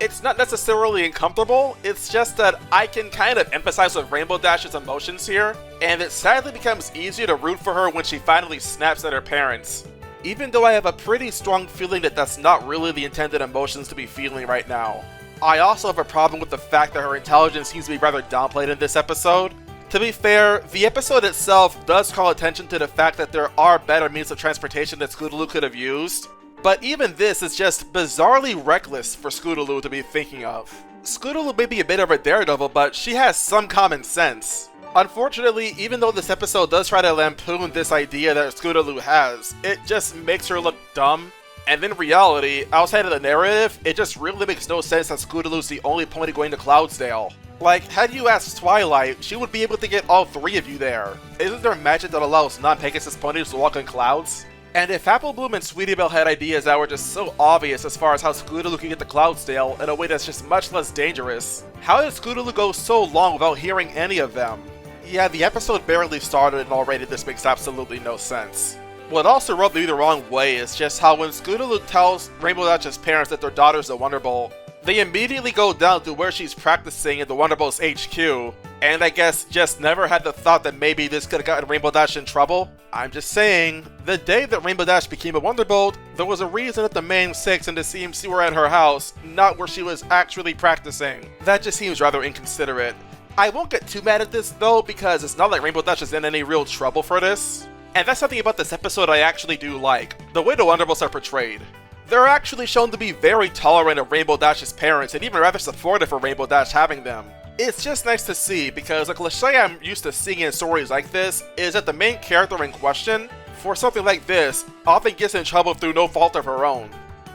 It's not necessarily uncomfortable, it's just that I can kind of empathize with Rainbow Dash's emotions here, and it sadly becomes easier to root for her when she finally snaps at her parents. Even though I have a pretty strong feeling that that's not really the intended emotions to be feeling right now. I also have a problem with the fact that her intelligence seems to be rather downplayed in this episode. To be fair, the episode itself does call attention to the fact that there are better means of transportation that Scootaloo could have used, but even this is just bizarrely reckless for Scootaloo to be thinking of. Scootaloo may be a bit of a daredevil, but she has some common sense. Unfortunately, even though this episode does try to lampoon this idea that Scootaloo has, it just makes her look dumb. And in reality, outside of the narrative, it just really makes no sense that Scootaloo's the only pony going to Cloudsdale. Like, had you asked Twilight, she would be able to get all three of you there. Isn't there magic that allows non-Pegasus ponies to walk on clouds? And if Apple Bloom and Sweetie Belle had ideas that were just so obvious as far as how Scootaloo can get to Cloudsdale in a way that's just much less dangerous, how did Scootaloo go so long without hearing any of them? Yeah, the episode barely started and already this makes absolutely no sense. What also rubbed me the wrong way is just how when Scootaloo tells Rainbow Dash's parents that their daughter's a Wonderbolt, they immediately go down to where she's practicing in the Wonderbolt's HQ, and I guess just never had the thought that maybe this could have gotten Rainbow Dash in trouble. I'm just saying, the day that Rainbow Dash became a Wonderbolt, there was a reason that the main 6 and the CMC were at her house, not where she was actually practicing. That just seems rather inconsiderate. I won't get too mad at this though, because it's not like Rainbow Dash is in any real trouble for this. And that's something about this episode I actually do like, the way the Wonderbolts are portrayed. They're actually shown to be very tolerant of Rainbow Dash's parents and even rather supportive for Rainbow Dash having them. It's just nice to see because a cliche I'm used to seeing in stories like this is that the main character in question, for something like this, often gets in trouble through no fault of her own.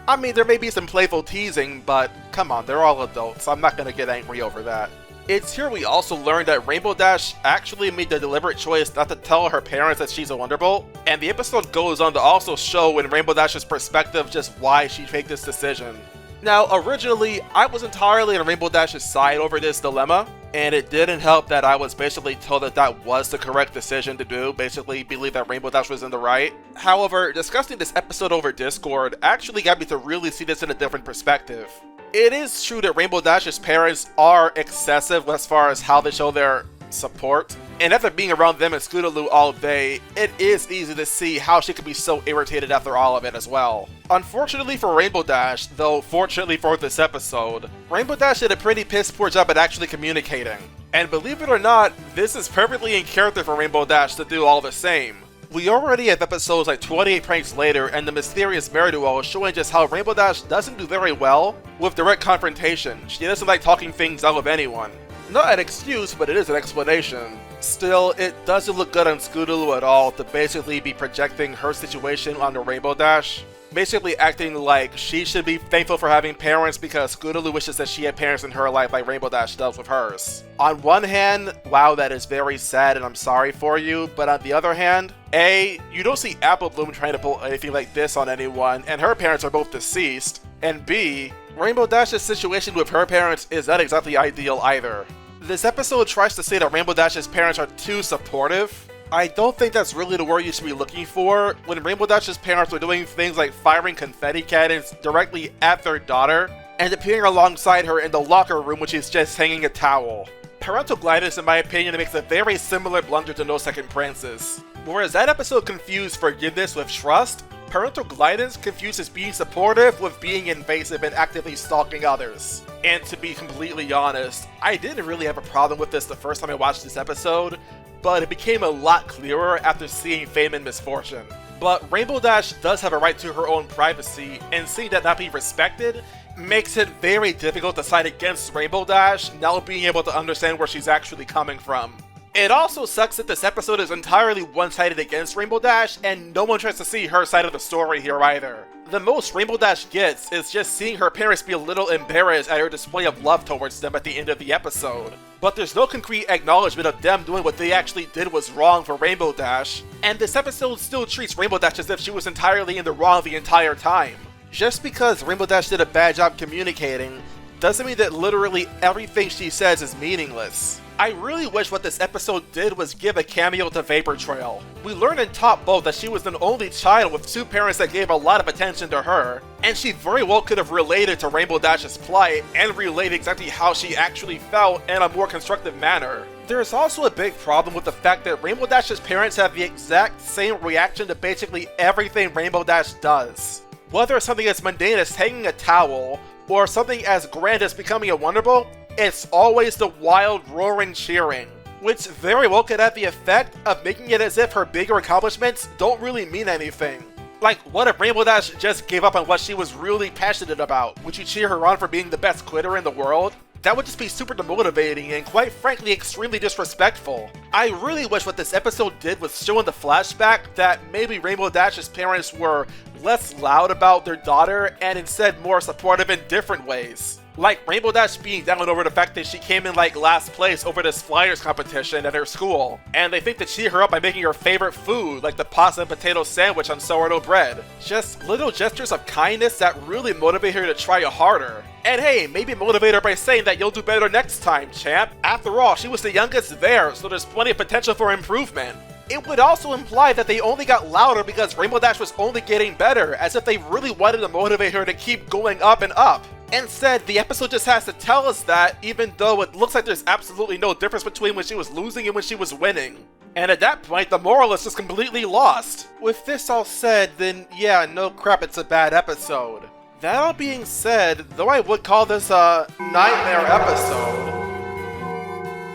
I mean, there may be some playful teasing, but come on, they're all adults. I'm not gonna get angry over that. It's here we also learn that Rainbow Dash actually made the deliberate choice not to tell her parents that she's a Wonderbolt, and the episode goes on to also show in Rainbow Dash's perspective just why she made this decision. Now, originally, I was entirely on Rainbow Dash's side over this dilemma, and it didn't help that I was basically told that that was the correct decision to do, basically believe that Rainbow Dash was in the right. However, discussing this episode over Discord actually got me to really see this in a different perspective. It is true that Rainbow Dash's parents are excessive as far as how they show their support, and after being around them and Scootaloo all day, it is easy to see how she could be so irritated after all of it as well. Unfortunately for Rainbow Dash, though fortunately for this episode, Rainbow Dash did a pretty piss poor job at actually communicating. And believe it or not, this is perfectly in character for Rainbow Dash to do all the same. We already have episodes like 28 Pranks Later and the Mysterious Mirror Duel showing just how Rainbow Dash doesn't do very well with direct confrontation. She doesn't like talking things out of anyone. Not an excuse, but it is an explanation. Still, it doesn't look good on Scootaloo at all to basically be projecting her situation onto Rainbow Dash. Basically acting like she should be thankful for having parents because Scootaloo wishes that she had parents in her life like Rainbow Dash does with hers. On one hand, wow, that is very sad and I'm sorry for you, but on the other hand, A, you don't see Apple Bloom trying to pull anything like this on anyone, and her parents are both deceased, and B, Rainbow Dash's situation with her parents is not exactly ideal either. This episode tries to say that Rainbow Dash's parents are too supportive. I don't think that's really the word you should be looking for when Rainbow Dash's parents are doing things like firing confetti cannons directly at their daughter and appearing alongside her in the locker room when she's just hanging a towel. Parental Glidance, in my opinion, makes a very similar blunder to No Second Prances. Whereas that episode confused forgiveness with trust, Parental Glidance confuses being supportive with being invasive and actively stalking others. And to be completely honest, I didn't really have a problem with this the first time I watched this episode, but it became a lot clearer after seeing Fame and Misfortune. But Rainbow Dash does have a right to her own privacy, and seeing that not be respected makes it very difficult to side against Rainbow Dash, now being able to understand where she's actually coming from. It also sucks that this episode is entirely one-sided against Rainbow Dash, and no one tries to see her side of the story here either. The most Rainbow Dash gets is just seeing her parents be a little embarrassed at her display of love towards them at the end of the episode. But there's no concrete acknowledgement of them doing what they actually did was wrong for Rainbow Dash, and this episode still treats Rainbow Dash as if she was entirely in the wrong the entire time. Just because Rainbow Dash did a bad job communicating, doesn't mean that literally everything she says is meaningless. I really wish what this episode did was give a cameo to Vapor Trail. We learn in Top Boat that she was an only child with two parents that gave a lot of attention to her, and she very well could have related to Rainbow Dash's plight and related exactly how she actually felt in a more constructive manner. There's also a big problem with the fact that Rainbow Dash's parents have the exact same reaction to basically everything Rainbow Dash does. Whether it's something as mundane as hanging a towel, or something as grand as becoming a Wonderbolt, it's always the wild, roaring cheering, which very well could have the effect of making it as if her bigger accomplishments don't really mean anything. Like, what if Rainbow Dash just gave up on what she was really passionate about? Would you cheer her on for being the best quitter in the world? That would just be super demotivating and quite frankly extremely disrespectful. I really wish what this episode did was show in the flashback that maybe Rainbow Dash's parents were less loud about their daughter and instead more supportive in different ways. Like Rainbow Dash being down over the fact that she came in like last place over this Flyers competition at her school, and they think to cheer her up by making her favorite food, like the pasta and potato sandwich on sourdough bread. Just little gestures of kindness that really motivate her to try harder. And hey, maybe motivate her by saying that you'll do better next time, champ. After all, she was the youngest there, so there's plenty of potential for improvement. It would also imply that they only got louder because Rainbow Dash was only getting better, as if they really wanted to motivate her to keep going up and up. Instead, the episode just has to tell us that, even though it looks like there's absolutely no difference between when she was losing and when she was winning. And at that point, the moral is just completely lost. With this all said, then yeah, no crap, it's a bad episode. That all being said, though I would call this a nightmare episode,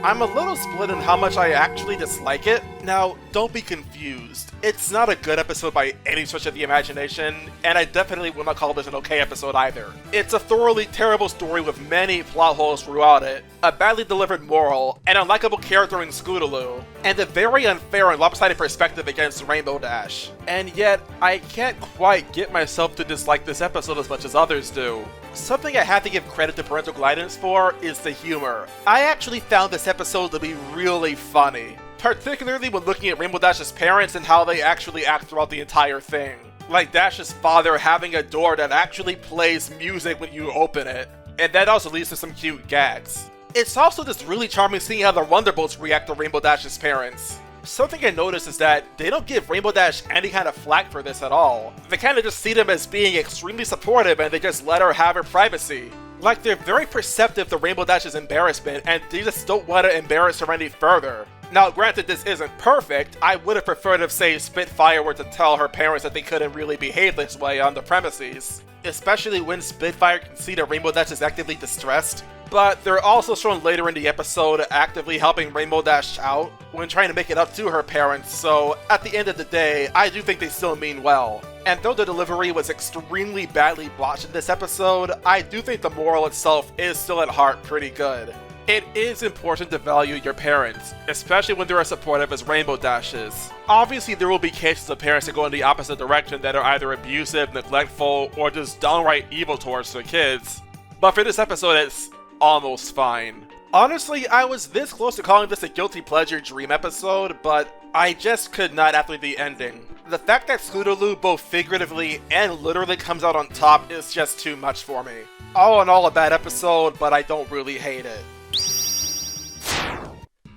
I'm a little split on how much I actually dislike it. Now, don't be confused. It's not a good episode by any stretch of the imagination, and I definitely will not call this an okay episode either. It's a thoroughly terrible story with many plot holes throughout it, a badly delivered moral, an unlikable character in Scootaloo, and a very unfair and lopsided perspective against Rainbow Dash. And yet, I can't quite get myself to dislike this episode as much as others do. Something I have to give credit to Parental Glidance for is the humor. I actually found this episode to be really funny, particularly when looking at Rainbow Dash's parents and how they actually act throughout the entire thing. Like Dash's father having a door that actually plays music when you open it, and that also leads to some cute gags. It's also just really charming seeing how the Wonderbolts react to Rainbow Dash's parents. Something I noticed is that they don't give Rainbow Dash any kind of flack for this at all. They kind of just see them as being extremely supportive and they just let her have her privacy. Like, they're very perceptive to Rainbow Dash's embarrassment and they just don't want to embarrass her any further. Now, granted, this isn't perfect. I would have preferred if, say, Spitfire were to tell her parents that they couldn't really behave this way on the premises, especially when Spitfire can see that Rainbow Dash is actively distressed. But they're also shown later in the episode actively helping Rainbow Dash out when trying to make it up to her parents, so at the end of the day, I do think they still mean well. And though the delivery was extremely badly botched in this episode, I do think the moral itself is still at heart pretty good. It is important to value your parents, especially when they're as supportive as Rainbow Dash is. Obviously, there will be cases of parents that go in the opposite direction that are either abusive, neglectful, or just downright evil towards their kids. But for this episode, it's almost fine. Honestly, I was this close to calling this a guilty pleasure dream episode, but I just could not after the ending. The fact that Scootaloo both figuratively and literally comes out on top is just too much for me. All in all, a bad episode, but I don't really hate it.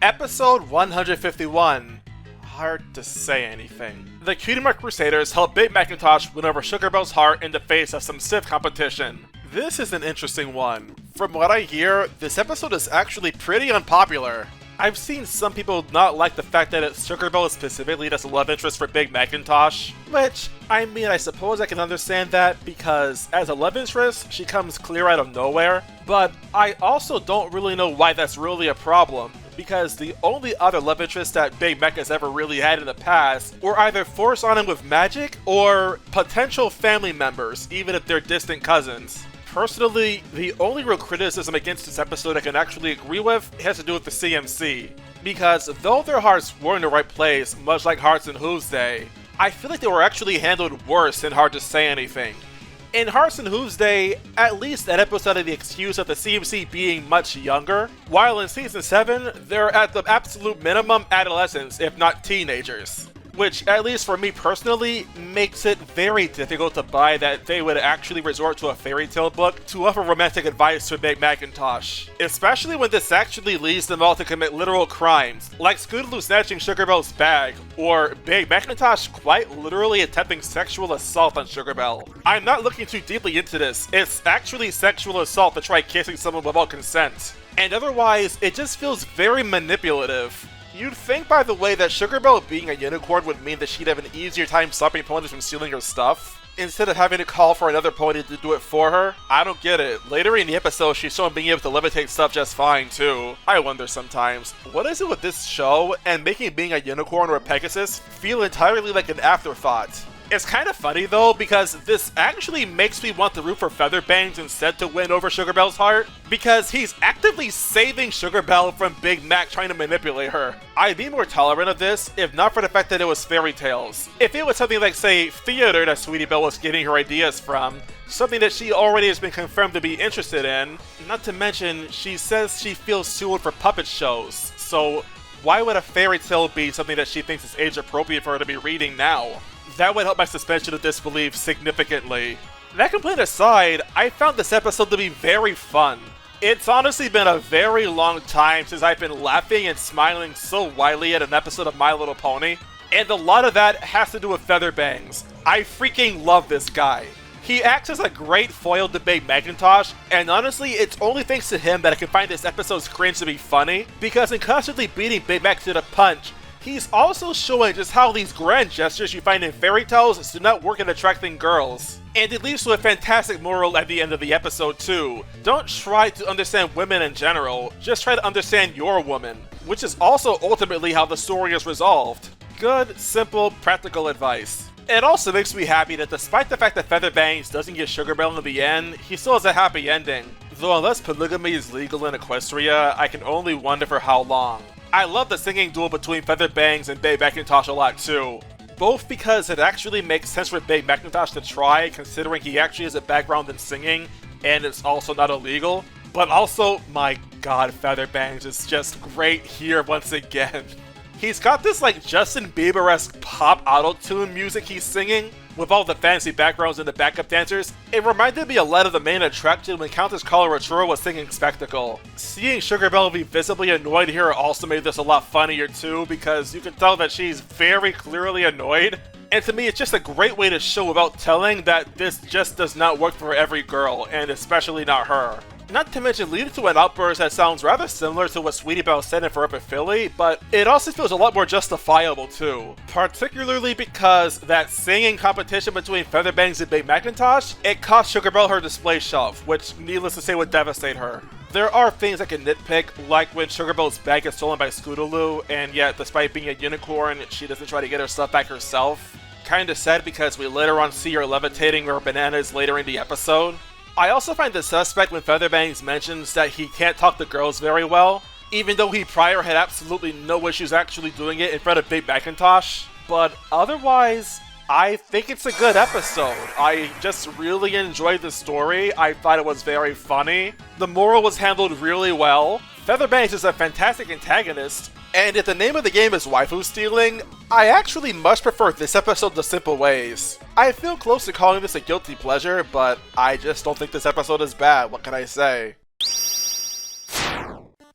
Episode 151. Hard to say anything. The Cutie Mark Crusaders help Big Macintosh win over Sugar Bell's heart in the face of some stiff competition. This is an interesting one. From what I hear, this episode is actually pretty unpopular. I've seen some people not like the fact that it's Sugar Bell specifically that's a love interest for Big Macintosh, which, I mean, I suppose I can understand that because as a love interest, she comes clear out of nowhere, but I also don't really know why that's really a problem, because the only other love interest that Big Mech has ever really had in the past were either forced on him with magic or potential family members, even if they're distant cousins. Personally, the only real criticism against this episode I can actually agree with has to do with the CMC. Because though their hearts were in the right place, much like Hearts and Hooves Day, I feel like they were actually handled worse than Hard to Say Anything. In Hearts and Hooves Day, at least that episode had the excuse of the CMC being much younger, while in Season 7, they're at the absolute minimum adolescents, if not teenagers. Which, at least for me personally, makes it very difficult to buy that they would actually resort to a fairy tale book to offer romantic advice to Big Macintosh. Especially when this actually leads them all to commit literal crimes, like Scootaloo snatching Sugar Bell's bag, or Big Macintosh quite literally attempting sexual assault on Sugar Bell. I'm not looking too deeply into this, it's actually sexual assault to try kissing someone without consent. And otherwise, it just feels very manipulative. You'd think, by the way, that Sugar Bell being a unicorn would mean that she'd have an easier time stopping ponies from stealing her stuff, instead of having to call for another pony to do it for her. I don't get it. Later in the episode, she's shown being able to levitate stuff just fine, too. I wonder sometimes, what is it with this show and making being a unicorn or a Pegasus feel entirely like an afterthought? It's kind of funny though, because this actually makes me want to root for Featherbangs instead to win over Sugar Bell's heart, because he's actively saving Sugar Bell from Big Mac trying to manipulate her. I'd be more tolerant of this if not for the fact that it was fairy tales. If it was something like, say, theater that Sweetie Belle was getting her ideas from, something that she already has been confirmed to be interested in, not to mention she says she feels too old for puppet shows, so why would a fairy tale be something that she thinks is age appropriate for her to be reading now? That would help my suspension of disbelief significantly. That complaint aside, I found this episode to be very fun. It's honestly been a very long time since I've been laughing and smiling so widely at an episode of My Little Pony, and a lot of that has to do with Featherbangs. I freaking love this guy. He acts as a great foil to Big Macintosh, and honestly, it's only thanks to him that I can find this episode's cringe to be funny, because in constantly beating Big Mac to the punch, He's also showing just how these grand gestures you find in fairy tales do not work in attracting girls. And it leads to a fantastic moral at the end of the episode too. Don't try to understand women in general, just try to understand your woman. Which is also ultimately how the story is resolved. Good, simple, practical advice. It also makes me happy that despite the fact that Featherbangs doesn't get Sugar Belle in the end, he still has a happy ending. Though unless polygamy is legal in Equestria, I can only wonder for how long. I love the singing duel between Featherbangs and Babe Macintosh a lot too. Both because it actually makes sense for Babe Macintosh to try, considering he actually has a background in singing, and it's also not illegal. But also, my god, Featherbangs is just great here once again. He's got this like Justin Bieber-esque pop auto-tune music he's singing, with all the fancy backgrounds and the backup dancers. It reminded me a lot of the main attraction when Countess Coloratura was singing Spectacle. Seeing Sugar Belle be visibly annoyed here also made this a lot funnier too, because you can tell that she's very clearly annoyed. And to me, it's just a great way to show without telling that this just does not work for every girl, and especially not her. Not to mention leading to an outburst that sounds rather similar to what Sweetie Belle said in Forever Philly, but it also feels a lot more justifiable too. Particularly because that singing competition between Featherbangs and Babe Macintosh, it cost Sugar Belle her display shelf, which needless to say would devastate her. There are things I can nitpick, like when Sugar Belle's bag is stolen by Scootaloo, and yet despite being a unicorn, she doesn't try to get her stuff back herself. Kinda sad because we later on see her levitating her bananas later in the episode. I also find it suspect when Featherbangs mentions that he can't talk to girls very well, even though he prior had absolutely no issues actually doing it in front of Babe Macintosh. But otherwise, I think it's a good episode. I just really enjoyed the story. I thought it was very funny. The moral was handled really well. Featherbangs is a fantastic antagonist, and if the name of the game is waifu stealing, I actually much prefer this episode to Simple Ways. I feel close to calling this a guilty pleasure, but I just don't think this episode is bad, what can I say?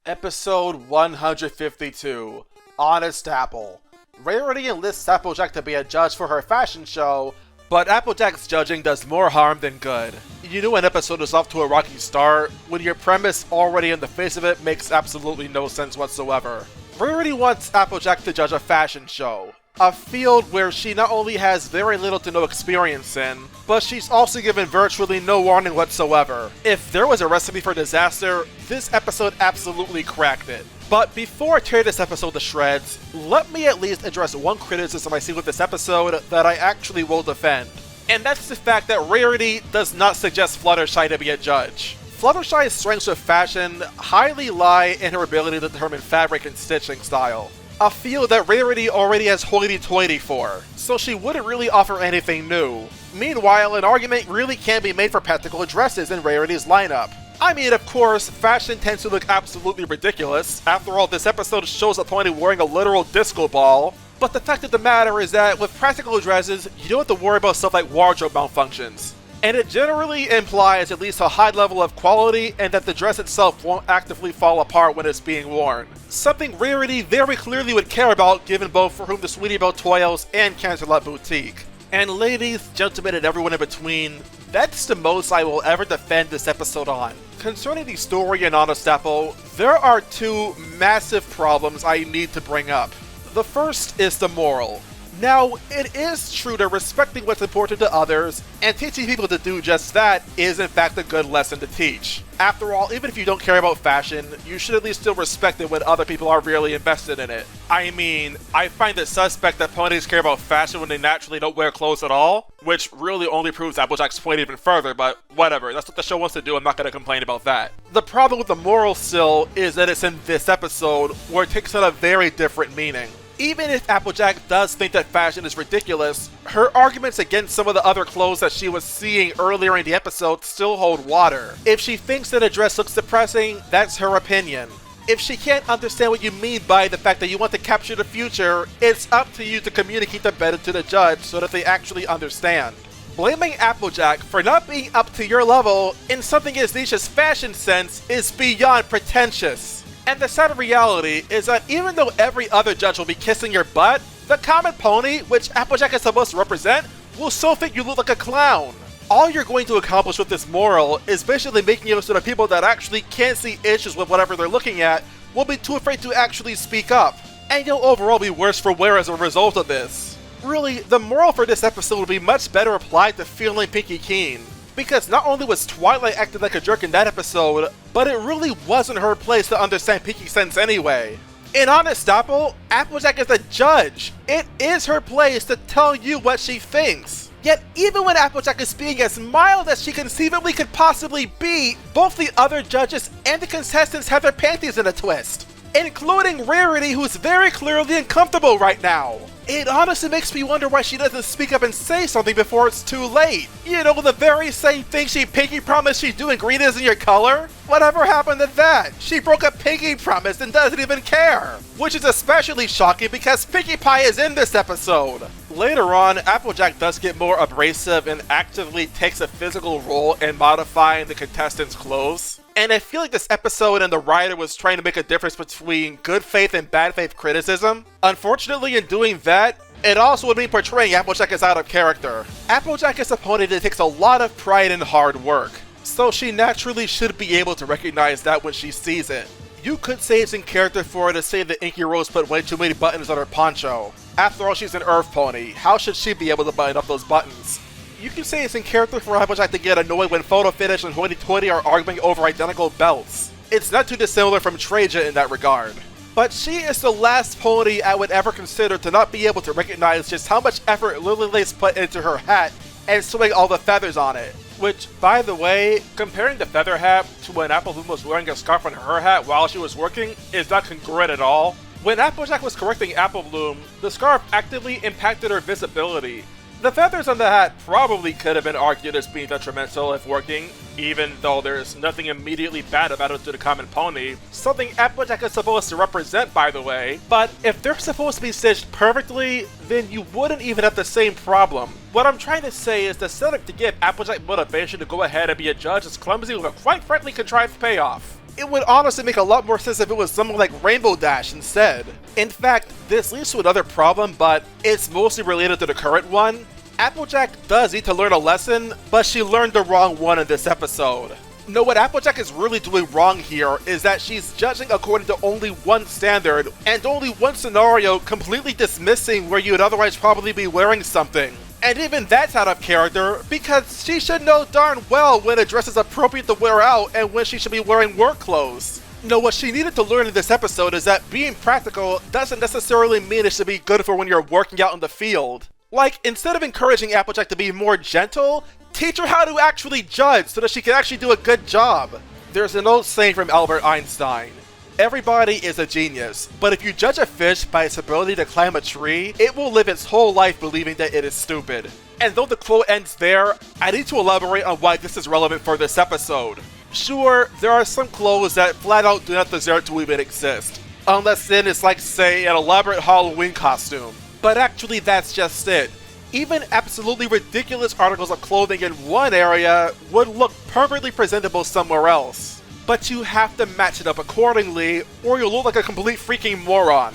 Episode 152, Honest Apple. Rarity enlists Applejack to be a judge for her fashion show, but Applejack's judging does more harm than good. You know an episode is off to a rocky start when your premise already in the face of it makes absolutely no sense whatsoever. Rarity wants Applejack to judge a fashion show, a field where she not only has very little to no experience in, but she's also given virtually no warning whatsoever. If there was a recipe for disaster, this episode absolutely cracked it. But before I tear this episode to shreds, let me at least address one criticism I see with this episode that I actually will defend. And that's the fact that Rarity does not suggest Fluttershy to be a judge. Fluttershy's strengths with fashion highly lie in her ability to determine fabric and stitching style, a field that Rarity already has hoity-toity for, so she wouldn't really offer anything new. Meanwhile, an argument really can be made for practical dresses in Rarity's lineup. I mean, of course, fashion tends to look absolutely ridiculous. After all, this episode shows a pony wearing a literal disco ball. But the fact of the matter is that with practical dresses, you don't have to worry about stuff like wardrobe malfunctions. And it generally implies at least a high level of quality and that the dress itself won't actively fall apart when it's being worn. Something Rarity very clearly would care about given both for whom the Sweetie Belle toils and Canterlot Boutique. And ladies, gentlemen, and everyone in between, that's the most I will ever defend this episode on. Concerning the story in Honest Apple, there are two massive problems I need to bring up. The first is the moral. Now, it is true that respecting what's important to others and teaching people to do just that is in fact a good lesson to teach. After all, even if you don't care about fashion, you should at least still respect it when other people are really invested in it. I mean, I find it suspect that ponies care about fashion when they naturally don't wear clothes at all, which really only proves Applejack's point even further, but whatever, that's what the show wants to do, I'm not going to complain about that. The problem with the moral still is that it's in this episode where it takes on a very different meaning. Even if Applejack does think that fashion is ridiculous, her arguments against some of the other clothes that she was seeing earlier in the episode still hold water. If she thinks that a dress looks depressing, that's her opinion. If she can't understand what you mean by the fact that you want to capture the future, it's up to you to communicate that better to the judge so that they actually understand. Blaming Applejack for not being up to your level in something as niche as fashion sense is beyond pretentious. And the sad reality is that even though every other judge will be kissing your butt, the common pony, which Applejack is supposed to represent, will still think you look like a clown. All you're going to accomplish with this moral is basically making it so that people that actually can't see issues with whatever they're looking at will be too afraid to actually speak up. and you'll overall be worse for wear as a result of this. Really, the moral for this episode would be much better applied to feeling Pinky keen. Because not only was Twilight acting like a jerk in that episode, but it really wasn't her place to understand Pinky's sense anyway. In Honest Apple, Applejack is a judge. It is her place to tell you what she thinks. Yet even when Applejack is being as mild as she conceivably could possibly be, both the other judges and the contestants have their panties in a twist. Including Rarity, who's very clearly uncomfortable right now. It honestly makes me wonder why she doesn't speak up and say something before it's too late. You know, the very same thing she pinky promised she'd do in Green Isn't Your Color? Whatever happened to that? She broke a pinky promise and doesn't even care. Which is especially shocking because Pinkie Pie is in this episode. Later on, Applejack does get more abrasive and actively takes a physical role in modifying the contestants' clothes. And I feel like this episode and the writer was trying to make a difference between good faith and bad faith criticism. Unfortunately, in doing that, it also would mean portraying Applejack as out of character. Applejack is a pony that takes a lot of pride in hard work, so she naturally should be able to recognize that when she sees it. You could say it's in character for her to say that Inky Rose put way too many buttons on her poncho. After all, she's an Earth pony. How should she be able to button up those buttons? You can say it's in character for Applejack to get annoyed when Photo Finish and Hoity Toity are arguing over identical belts. It's not too dissimilar from Traja in that regard. But she is the last pony I would ever consider to not be able to recognize just how much effort Lily Lace put into her hat and sewing all the feathers on it. Which, by the way, comparing the feather hat to when Apple Bloom was wearing a scarf on her hat while she was working is not congruent at all. When Applejack was correcting Apple Bloom, the scarf actively impacted her visibility. The feathers on the hat probably could have been argued as being detrimental if working, even though there's nothing immediately bad about it to the common pony, something Applejack is supposed to represent, by the way. But if they're supposed to be stitched perfectly, then you wouldn't even have the same problem. What I'm trying to say is the setup to give Applejack motivation to go ahead and be a judge is clumsy with a quite frankly contrived payoff. It would honestly make a lot more sense if it was something like Rainbow Dash instead. In fact, this leads to another problem, but it's mostly related to the current one. Applejack does need to learn a lesson, but she learned the wrong one in this episode. No, what Applejack is really doing wrong here is that she's judging according to only one standard, and only one scenario, completely dismissing where you would otherwise probably be wearing something. And even that's out of character, because she should know darn well when a dress is appropriate to wear out and when she should be wearing work clothes. No, what she needed to learn in this episode is that being practical doesn't necessarily mean it should be good for when you're working out in the field. Like, instead of encouraging Applejack to be more gentle, teach her how to actually judge so that she can actually do a good job. There's an old saying from Albert Einstein. Everybody is a genius, but if you judge a fish by its ability to climb a tree, it will live its whole life believing that it is stupid. And though the quote ends there, I need to elaborate on why this is relevant for this episode. Sure, there are some clothes that flat out do not deserve to even exist. Unless then it's like, say, an elaborate Halloween costume. But actually that's just it. Even absolutely ridiculous articles of clothing in one area would look perfectly presentable somewhere else. But you have to match it up accordingly, or you'll look like a complete freaking moron.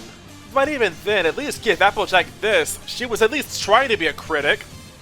But even then, at least give Applejack this, she was at least trying to be a critic.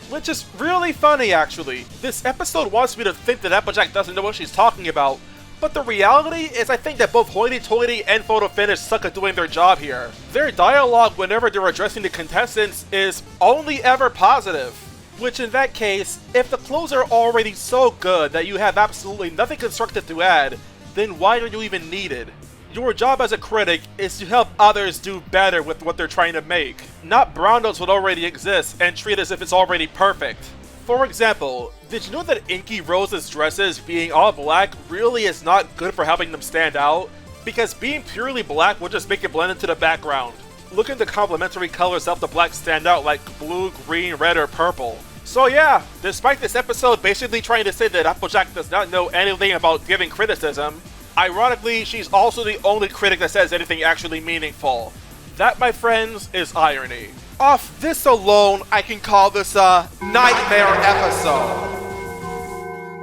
Which is really funny actually. This episode wants me to think that Applejack doesn't know what she's talking about, but the reality is I think that both Hoity Toity and Photo Finish suck at doing their job here. Their dialogue whenever they're addressing the contestants is only ever positive. Which in that case, if the clothes are already so good that you have absolutely nothing constructive to add, then why are you even needed? Your job as a critic is to help others do better with what they're trying to make, not brown notes what already exists and treat it as if it's already perfect. For example, did you know that Inky Rose's dresses being all black really is not good for helping them stand out? Because being purely black will just make it blend into the background. Look at the complementary colors help the black stand out like blue, green, red, or purple. So yeah, despite this episode basically trying to say that Applejack does not know anything about giving criticism, ironically, she's also the only critic that says anything actually meaningful. That, my friends, is irony. Off this alone, I can call this a nightmare episode.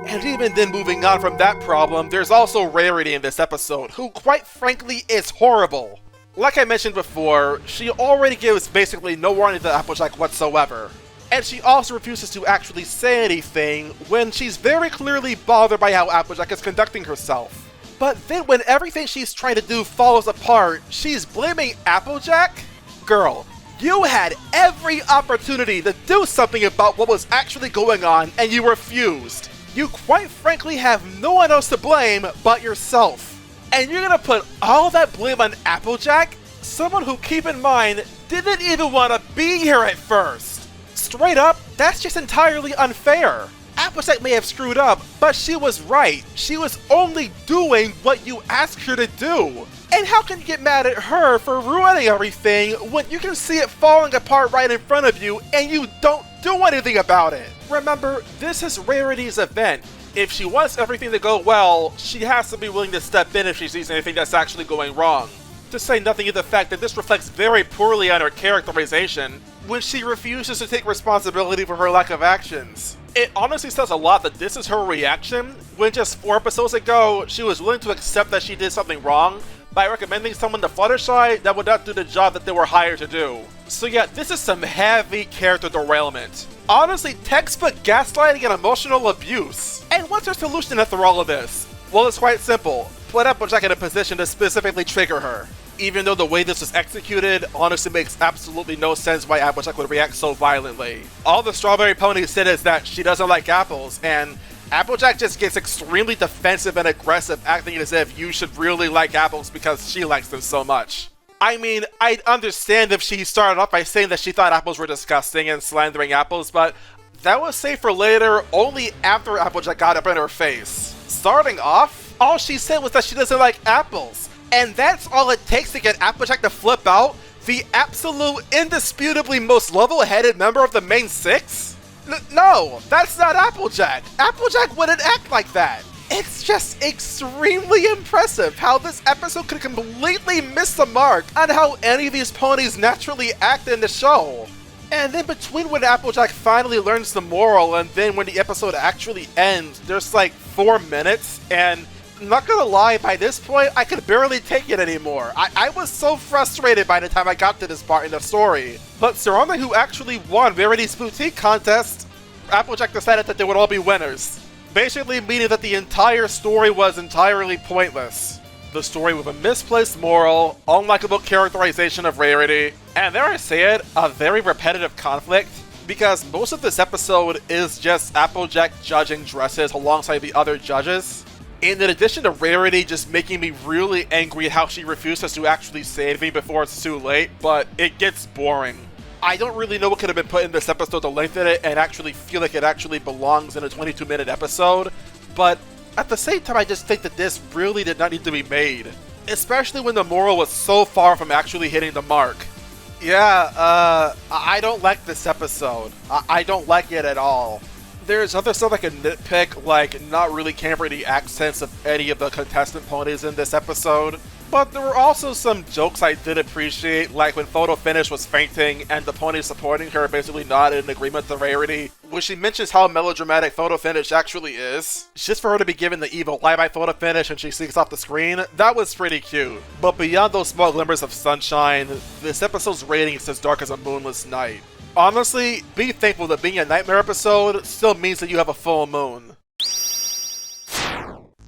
And even then, moving on from that problem, there's also Rarity in this episode, who quite frankly is horrible. Like I mentioned before, she already gives basically no warning to Applejack whatsoever. And she also refuses to actually say anything when she's very clearly bothered by how Applejack is conducting herself. But then when everything she's trying to do falls apart, she's blaming Applejack? Girl, you had every opportunity to do something about what was actually going on, and you refused. You quite frankly have no one else to blame but yourself. And you're gonna put all that blame on Applejack? Someone who, keep in mind, didn't even want to be here at first. Straight up, that's just entirely unfair. Applejack may have screwed up, but she was right. She was only doing what you asked her to do. And how can you get mad at her for ruining everything when you can see it falling apart right in front of you and you don't do anything about it? Remember, this is Rarity's event. If she wants everything to go well, she has to be willing to step in if she sees anything that's actually going wrong. To say nothing of the fact that this reflects very poorly on her characterization when she refuses to take responsibility for her lack of actions. It honestly says a lot that this is her reaction, when just 4 episodes ago, she was willing to accept that she did something wrong by recommending someone to Fluttershy that would not do the job that they were hired to do. So yeah, this is some heavy character derailment. Honestly, textbook gaslighting and emotional abuse. And what's her solution after all of this? Well, it's quite simple. Put Applejack in a position to specifically trigger her. Even though the way this was executed honestly makes absolutely no sense why Applejack would react so violently. All the Strawberry Pony said is that she doesn't like apples, and Applejack just gets extremely defensive and aggressive, acting as if you should really like apples because she likes them so much. I mean, I'd understand if she started off by saying that she thought apples were disgusting and slandering apples, but that was saved for later only after Applejack got up in her face. Starting off, all she said was that she doesn't like apples. And that's all it takes to get Applejack to flip out? The absolute, indisputably most level-headed member of the main 6? No, that's not Applejack. Applejack wouldn't act like that. It's just extremely impressive how this episode could completely miss the mark on how any of these ponies naturally act in the show. And then between when Applejack finally learns the moral and then when the episode actually ends, there's like 4 minutes, and not gonna lie, by this point, I could barely take it anymore. I was so frustrated by the time I got to this part in the story. But surrounding who actually won Rarity's Boutique contest, Applejack decided that they would all be winners. Basically meaning that the entire story was entirely pointless. The story with a misplaced moral, unlikable characterization of Rarity, and dare I say it, a very repetitive conflict, because most of this episode is just Applejack judging dresses alongside the other judges. And in addition to Rarity just making me really angry at how she refuses to actually save me before it's too late, but it gets boring. I don't really know what could have been put in this episode to lengthen it and actually feel like it actually belongs in a 22-minute episode, but at the same time I just think that this really did not need to be made, especially when the moral was so far from actually hitting the mark. Yeah, I don't like this episode. I don't like it at all. There's other stuff I can nitpick, like not really camping the accents of any of the contestant ponies in this episode. But there were also some jokes I did appreciate, like when Photo Finish was fainting and the ponies supporting her basically nodded in agreement to Rarity, when she mentions how melodramatic Photo Finish actually is. Just for her to be given the evil lie by Photo Finish and she sneaks off the screen, that was pretty cute. But beyond those small glimmers of sunshine, this episode's rating is as dark as a moonless night. Honestly, be thankful that being a nightmare episode still means that you have a full moon.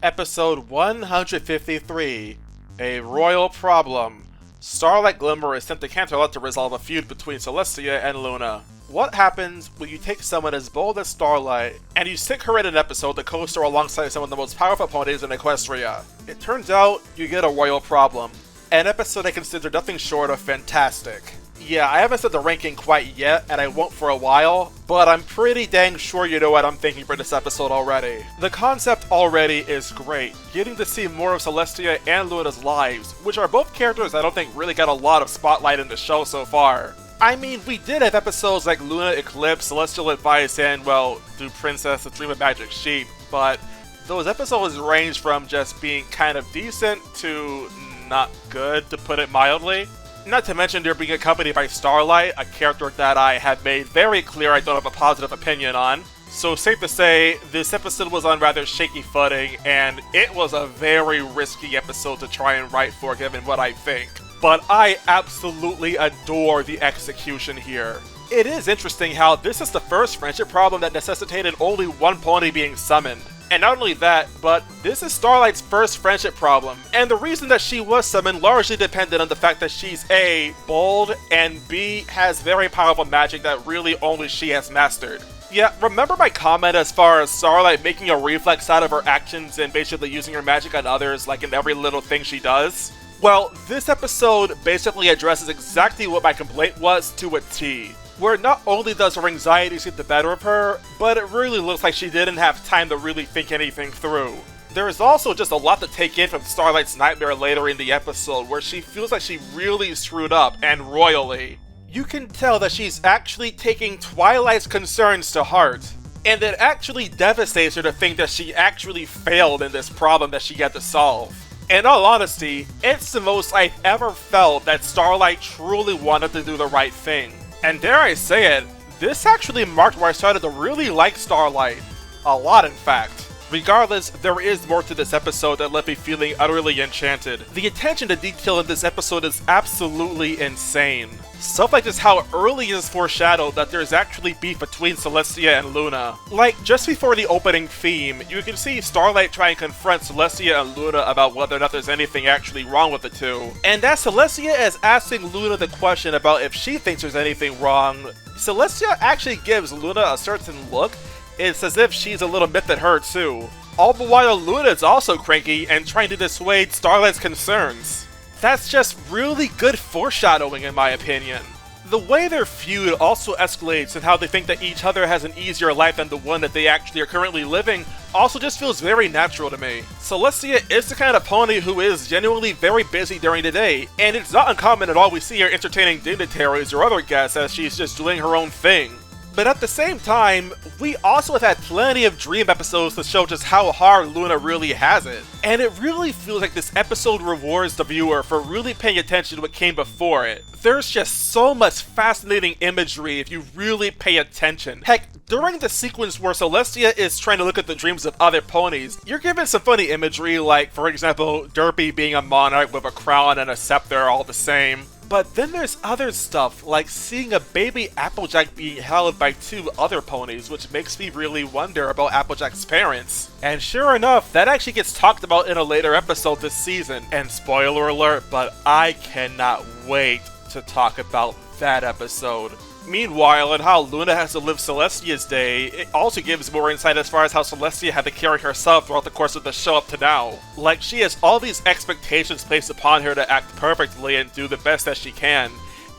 Episode 153, A Royal Problem. Starlight Glimmer is sent to Canterlot to resolve a feud between Celestia and Luna. What happens when you take someone as bold as Starlight and you stick her in an episode to co-star alongside some of the most powerful ponies in Equestria? It turns out you get a royal problem. An episode I consider nothing short of fantastic. Yeah, I haven't set the ranking quite yet, and I won't for a while, but I'm pretty dang sure you know what I'm thinking for this episode already. The concept already is great, getting to see more of Celestia and Luna's lives, which are both characters I don't think really got a lot of spotlight in the show so far. I mean, we did have episodes like Luna Eclipse, Celestial Advice, and, well, Do Princess, The Dream of Magic Sheep, but those episodes range from just being kind of decent to not good, to put it mildly. Not to mention they're being accompanied by Starlight, a character that I have made very clear I don't have a positive opinion on. So safe to say, this episode was on rather shaky footing, and it was a very risky episode to try and write for given what I think. But I absolutely adore the execution here. It is interesting how this is the first friendship problem that necessitated only one pony being summoned. And not only that, but this is Starlight's first friendship problem, and the reason that she was summoned largely depended on the fact that she's A, bold, and B, has very powerful magic that really only she has mastered. Yeah, remember my comment as far as Starlight making a reflex out of her actions and basically using her magic on others like in every little thing she does? Well, this episode basically addresses exactly what my complaint was to a T, where not only does her anxiety get the better of her, but it really looks like she didn't have time to really think anything through. There is also just a lot to take in from Starlight's nightmare later in the episode, where she feels like she really screwed up, and royally. You can tell that she's actually taking Twilight's concerns to heart, and it actually devastates her to think that she actually failed in this problem that she had to solve. In all honesty, it's the most I've ever felt that Starlight truly wanted to do the right thing. And dare I say it, this actually marked where I started to really like Starlight. A lot, in fact. Regardless, there is more to this episode that left me feeling utterly enchanted. The attention to detail in this episode is absolutely insane. Stuff like this, how early it is foreshadowed that there's actually beef between Celestia and Luna. Like, just before the opening theme, you can see Starlight try and confront Celestia and Luna about whether or not there's anything actually wrong with the two. And as Celestia is asking Luna the question about if she thinks there's anything wrong, Celestia actually gives Luna a certain look. It's as if she's a little bit at her too. All the while Luna is also cranky and trying to dissuade Starlight's concerns. That's just really good foreshadowing in my opinion. The way their feud also escalates and how they think that each other has an easier life than the one that they actually are currently living also just feels very natural to me. Celestia is the kind of pony who is genuinely very busy during the day, and it's not uncommon at all we see her entertaining dignitaries or other guests as she's just doing her own thing. But at the same time, we also have had plenty of dream episodes to show just how hard Luna really has it. And it really feels like this episode rewards the viewer for really paying attention to what came before it. There's just so much fascinating imagery if you really pay attention. Heck, during the sequence where Celestia is trying to look at the dreams of other ponies, you're given some funny imagery like, for example, Derpy being a monarch with a crown and a scepter all the same. But then there's other stuff, like seeing a baby Applejack being held by two other ponies, which makes me really wonder about Applejack's parents. And sure enough, that actually gets talked about in a later episode this season. And spoiler alert, but I cannot wait to talk about that episode. Meanwhile, in how Luna has to live Celestia's day, it also gives more insight as far as how Celestia had to carry herself throughout the course of the show up to now. Like, she has all these expectations placed upon her to act perfectly and do the best that she can.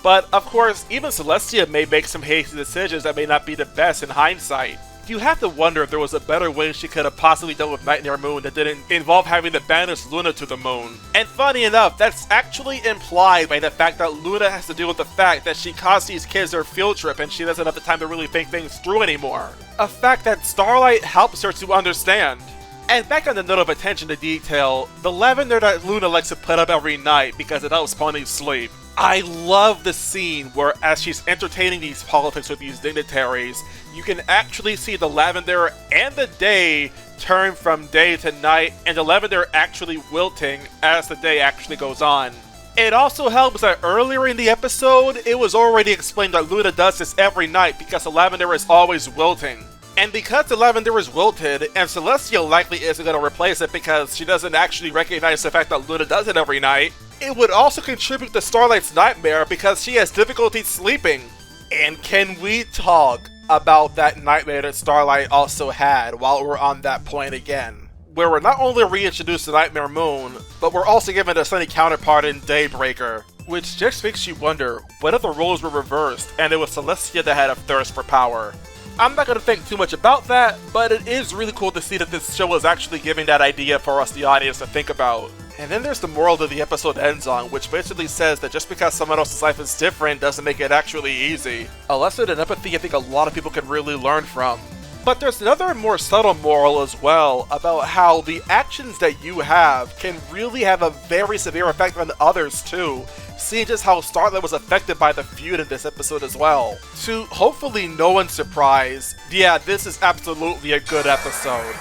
But, of course, even Celestia may make some hasty decisions that may not be the best in hindsight. You have to wonder if there was a better way she could have possibly dealt with Nightmare Moon that didn't involve having to banish Luna to the moon. And funny enough, that's actually implied by the fact that Luna has to deal with the fact that she caused these kids their field trip and she doesn't have the time to really think things through anymore. A fact that Starlight helps her to understand. And back on the note of attention to detail, the lavender that Luna likes to put up every night because it helps ponies sleep. I love the scene where, as she's entertaining these politics with these dignitaries, you can actually see the lavender and the day turn from day to night, and the lavender actually wilting as the day actually goes on. It also helps that earlier in the episode, it was already explained that Luna does this every night because the lavender is always wilting. And because the lavender is wilted, and Celestia likely isn't going to replace it because she doesn't actually recognize the fact that Luna does it every night, it would also contribute to Starlight's nightmare because she has difficulty sleeping. And can we talk about that nightmare that Starlight also had while we're on that point again? Where we're not only reintroduced to Nightmare Moon, but we're also given a sunny counterpart in Daybreaker. Which just makes you wonder, what if the roles were reversed and it was Celestia that had a thirst for power? I'm not going to think too much about that, but it is really cool to see that this show is actually giving that idea for us, the audience, to think about. And then there's the moral that the episode ends on, which basically says that just because someone else's life is different doesn't make it actually easy. A lesson in empathy I think a lot of people can really learn from. But there's another more subtle moral as well about how the actions that you have can really have a very severe effect on others too. Seeing just how Starlight was affected by the feud in this episode as well. To hopefully no one's surprise, yeah, this is absolutely a good episode.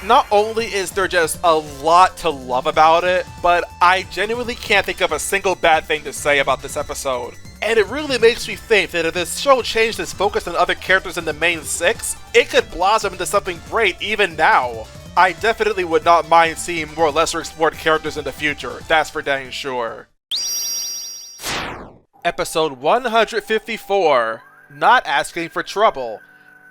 Not only is there just a lot to love about it, but I genuinely can't think of a single bad thing to say about this episode. And it really makes me think that if this show changed its focus on other characters in the main six, it could blossom into something great even now. I definitely would not mind seeing more lesser explored characters in the future, that's for dang sure. Episode 154, Not Asking for Trouble.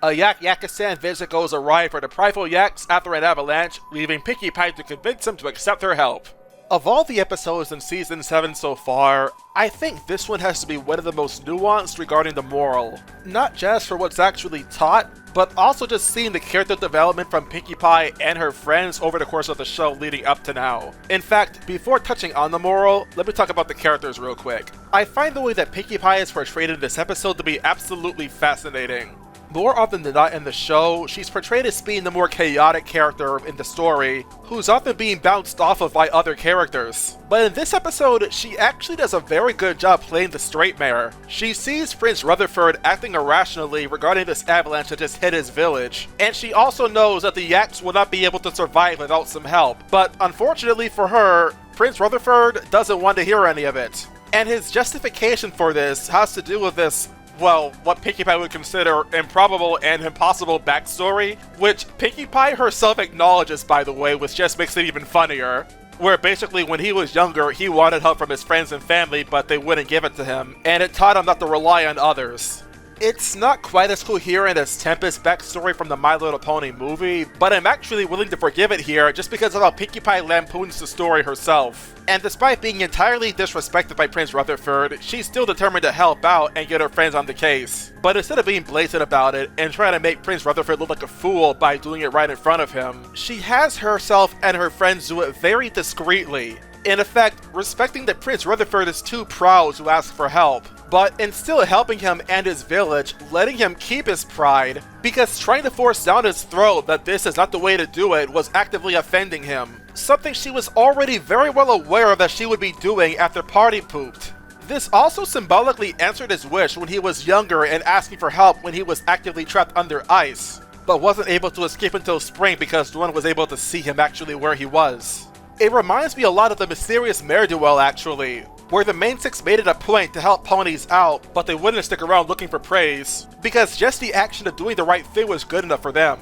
A Yak-Yakistan visit goes awry for the prideful Yaks after an avalanche, leaving Pinkie Pie to convince him to accept her help. Of all the episodes in Season 7 so far, I think this one has to be one of the most nuanced regarding the moral. Not just for what's actually taught, but also just seeing the character development from Pinkie Pie and her friends over the course of the show leading up to now. In fact, before touching on the moral, let me talk about the characters real quick. I find the way that Pinkie Pie is portrayed in this episode to be absolutely fascinating. More often than not in the show, she's portrayed as being the more chaotic character in the story, who's often being bounced off of by other characters. But in this episode, she actually does a very good job playing the straight mare. She sees Prince Rutherford acting irrationally regarding this avalanche that just hit his village, and she also knows that the Yaks will not be able to survive without some help. But unfortunately for her, Prince Rutherford doesn't want to hear any of it. And his justification for this has to do with this, well, what Pinkie Pie would consider improbable and impossible backstory, which Pinkie Pie herself acknowledges, by the way, which just makes it even funnier. Where basically when he was younger, he wanted help from his friends and family, but they wouldn't give it to him, and it taught him not to rely on others. It's not quite as coherent as Tempest's backstory from the My Little Pony movie, but I'm actually willing to forgive it here just because of how Pinkie Pie lampoons the story herself. And despite being entirely disrespected by Prince Rutherford, she's still determined to help out and get her friends on the case. But instead of being blatant about it and trying to make Prince Rutherford look like a fool by doing it right in front of him, she has herself and her friends do it very discreetly. In effect, respecting that Prince Rutherford is too proud to ask for help, but in still helping him and his village, letting him keep his pride, because trying to force down his throat that this is not the way to do it was actively offending him. Something she was already very well aware of that she would be doing after Party Pooped. This also symbolically answered his wish when he was younger and asking for help when he was actively trapped under ice, but wasn't able to escape until spring because no one was able to see him actually where he was. It reminds me a lot of the mysterious Mare Duel actually, where the main six made it a point to help ponies out, but they wouldn't stick around looking for praise, because just the action of doing the right thing was good enough for them.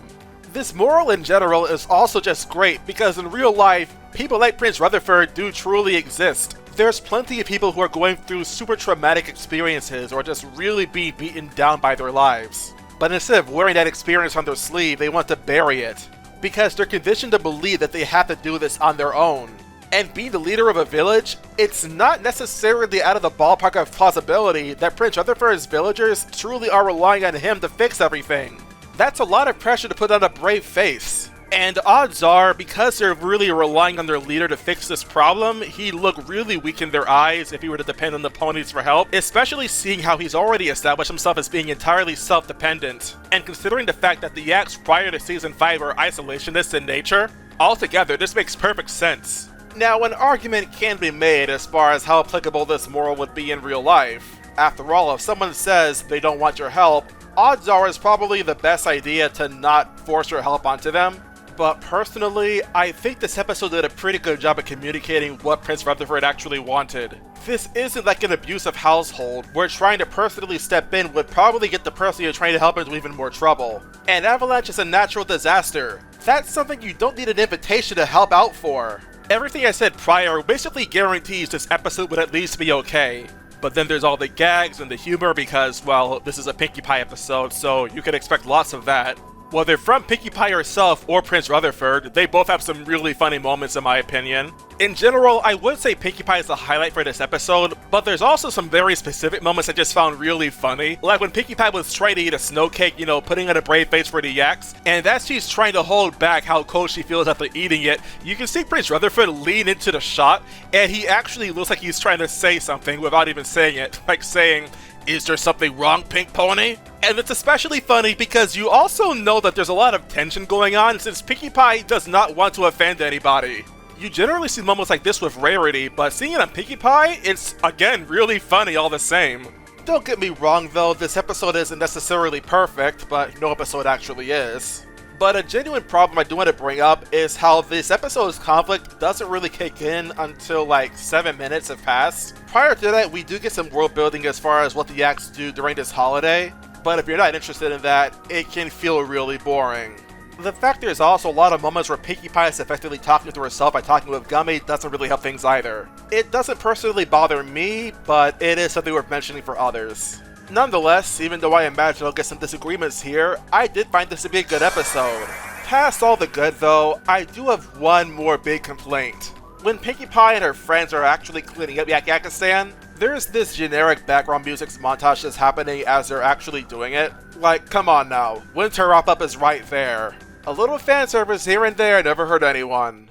This moral in general is also just great because in real life, people like Prince Rutherford do truly exist. There's plenty of people who are going through super traumatic experiences or just really being beaten down by their lives. But instead of wearing that experience on their sleeve, they want to bury it, because they're conditioned to believe that they have to do this on their own. And being the leader of a village, it's not necessarily out of the ballpark of plausibility that Prince Rutherford's villagers truly are relying on him to fix everything. That's a lot of pressure to put on a brave face. And odds are, because they're really relying on their leader to fix this problem, he'd look really weak in their eyes if he were to depend on the ponies for help, especially seeing how he's already established himself as being entirely self-dependent. And considering the fact that the Yaks prior to Season 5 are isolationists in nature, altogether this makes perfect sense. Now, an argument can be made as far as how applicable this moral would be in real life. After all, if someone says they don't want your help, odds are it's probably the best idea to not force your help onto them. But personally, I think this episode did a pretty good job of communicating what Prince Rutherford actually wanted. This isn't like an abusive household, where trying to personally step in would probably get the person you're trying to help into even more trouble. An avalanche is a natural disaster. That's something you don't need an invitation to help out for. Everything I said prior basically guarantees this episode would at least be okay. But then there's all the gags and the humor because, well, this is a Pinkie Pie episode, so you can expect lots of that. Whether from Pinkie Pie herself or Prince Rutherford, they both have some really funny moments in my opinion. In general, I would say Pinkie Pie is the highlight for this episode, but there's also some very specific moments I just found really funny. Like when Pinkie Pie was trying to eat a snow cake, you know, putting on a brave face for the Yaks, and as she's trying to hold back how cold she feels after eating it, you can see Prince Rutherford lean into the shot, and he actually looks like he's trying to say something without even saying it, like saying, "Is there something wrong, Pink Pony?" And it's especially funny because you also know that there's a lot of tension going on since Pinkie Pie does not want to offend anybody. You generally see moments like this with rarity, but seeing it on Pinkie Pie, it's again really funny all the same. Don't get me wrong though, this episode isn't necessarily perfect, but no episode actually is. But a genuine problem I do want to bring up is how this episode's conflict doesn't really kick in until like 7 minutes have passed. Prior to that, we do get some world building as far as what the Yaks do during this holiday, but if you're not interested in that, it can feel really boring. The fact there's also a lot of moments where Pinkie Pie is effectively talking to herself by talking with Gummy doesn't really help things either. It doesn't personally bother me, but it is something worth mentioning for others. Nonetheless, even though I imagine I'll get some disagreements here, I did find this to be a good episode. Past all the good though, I do have one more big complaint. When Pinkie Pie and her friends are actually cleaning up Yak-Yakistan, there's this generic background music montage that's happening as they're actually doing it. Like, come on now, Winter Wrap-Up is right there. A little fan service here and there never hurt anyone.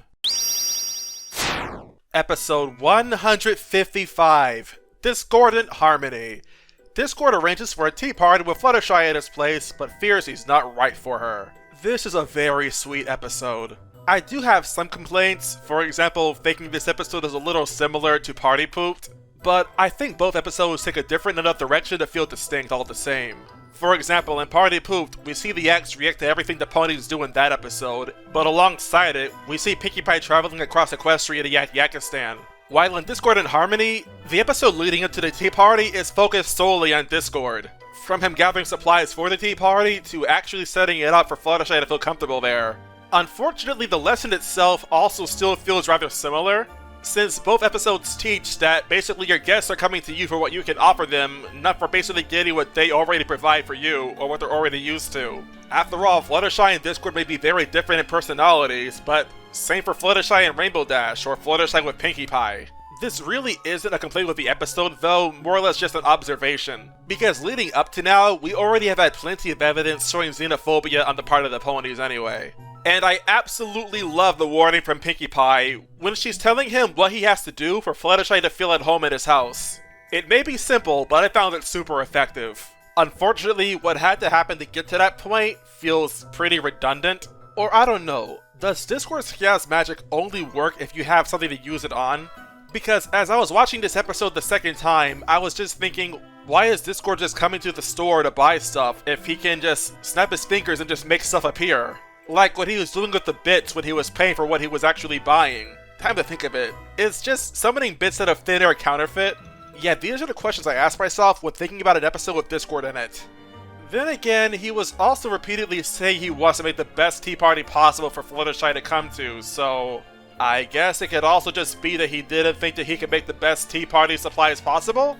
Episode 155, Discordant Harmony. Discord arranges for a tea party with Fluttershy at his place, but fears he's not right for her. This is a very sweet episode. I do have some complaints, for example, thinking this episode is a little similar to Party Pooped, but I think both episodes take a different enough direction to feel distinct all the same. For example, in Party Pooped, we see the X react to everything the ponies do in that episode, but alongside it, we see Pinkie Pie traveling across Equestria to Yak-Yakistan. While in Discordant Harmony, the episode leading up to the tea party is focused solely on Discord. From him gathering supplies for the tea party, to actually setting it up for Fluttershy to feel comfortable there. Unfortunately, the lesson itself also still feels rather similar, since both episodes teach that basically your guests are coming to you for what you can offer them, not for basically getting what they already provide for you, or what they're already used to. After all, Fluttershy and Discord may be very different in personalities, but same for Fluttershy and Rainbow Dash, or Fluttershy with Pinkie Pie. This really isn't a complaint with the episode though, more or less just an observation. Because leading up to now, we already have had plenty of evidence showing xenophobia on the part of the ponies anyway. And I absolutely love the warning from Pinkie Pie when she's telling him what he has to do for Fluttershy to feel at home in his house. It may be simple, but I found it super effective. Unfortunately, what had to happen to get to that point feels pretty redundant. Or I don't know, does Discord's chaos magic only work if you have something to use it on? Because as I was watching this episode the second time, I was just thinking, why is Discord just coming to the store to buy stuff if he can just snap his fingers and just make stuff appear? Like what he was doing with the bits when he was paying for what he was actually buying. Time to think of it, it's just summoning bits out of thin air counterfeit. Yeah, these are the questions I ask myself when thinking about an episode with Discord in it. Then again, he was also repeatedly saying he wants to make the best tea party possible for Fluttershy to come to, so I guess it could also just be that he didn't think that he could make the best tea party supplies possible?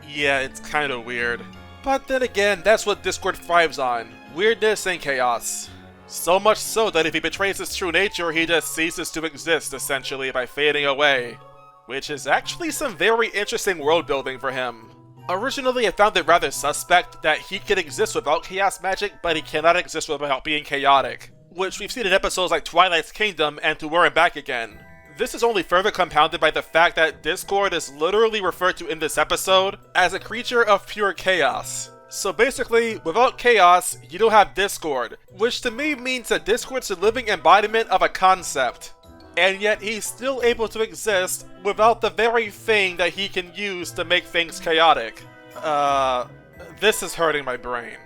Yeah, it's kinda weird. But then again, that's what Discord thrives on, weirdness and chaos. So much so that if he betrays his true nature, he just ceases to exist, essentially, by fading away. Which is actually some very interesting world building for him. Originally, I found it rather suspect that he can exist without chaos magic, but he cannot exist without being chaotic, which we've seen in episodes like Twilight's Kingdom and To Where and Back Again. This is only further compounded by the fact that Discord is literally referred to in this episode as a creature of pure chaos. So basically, without chaos, you don't have Discord, which to me means that Discord's a living embodiment of a concept. And yet he's still able to exist without the very thing that he can use to make things chaotic. This is hurting my brain.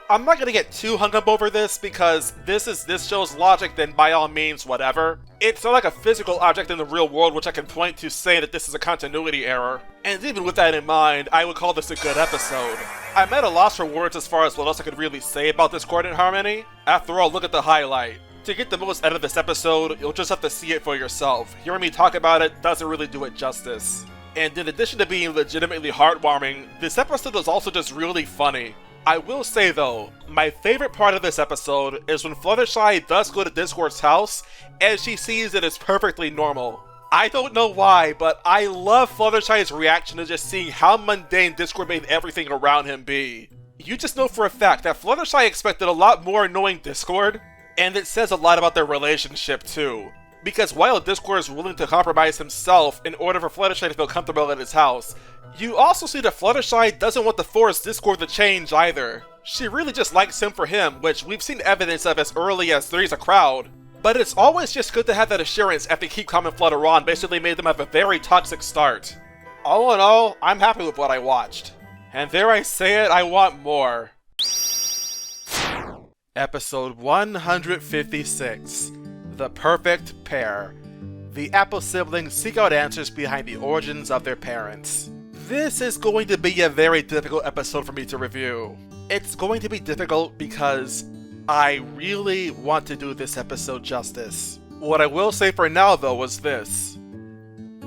I'm not gonna get too hung up over this because this is this show's logic, then by all means, whatever. It's not like a physical object in the real world which I can point to say that this is a continuity error. And even with that in mind, I would call this a good episode. I'm at a loss for words as far as what else I could really say about Discordant Harmony. After all, look at the highlight. To get the most out of this episode, you'll just have to see it for yourself. Hearing me talk about it doesn't really do it justice. And in addition to being legitimately heartwarming, this episode is also just really funny. I will say though, my favorite part of this episode is when Fluttershy does go to Discord's house, and she sees it as perfectly normal. I don't know why, but I love Fluttershy's reaction to just seeing how mundane Discord made everything around him be. You just know for a fact that Fluttershy expected a lot more knowing Discord, and it says a lot about their relationship too. Because while Discord is willing to compromise himself in order for Fluttershy to feel comfortable at his house, you also see that Fluttershy doesn't want to force Discord to change either. She really just likes him for him, which we've seen evidence of as early as Three's a Crowd. But it's always just good to have that assurance after Keep Calm and Flutter On basically made them have a very toxic start. All in all, I'm happy with what I watched. And there I say it, I want more. Episode 156, The Perfect Pear. The Apple siblings seek out answers behind the origins of their parents. This is going to be a very difficult episode for me to review. It's going to be difficult because I really want to do this episode justice. What I will say for now though was this.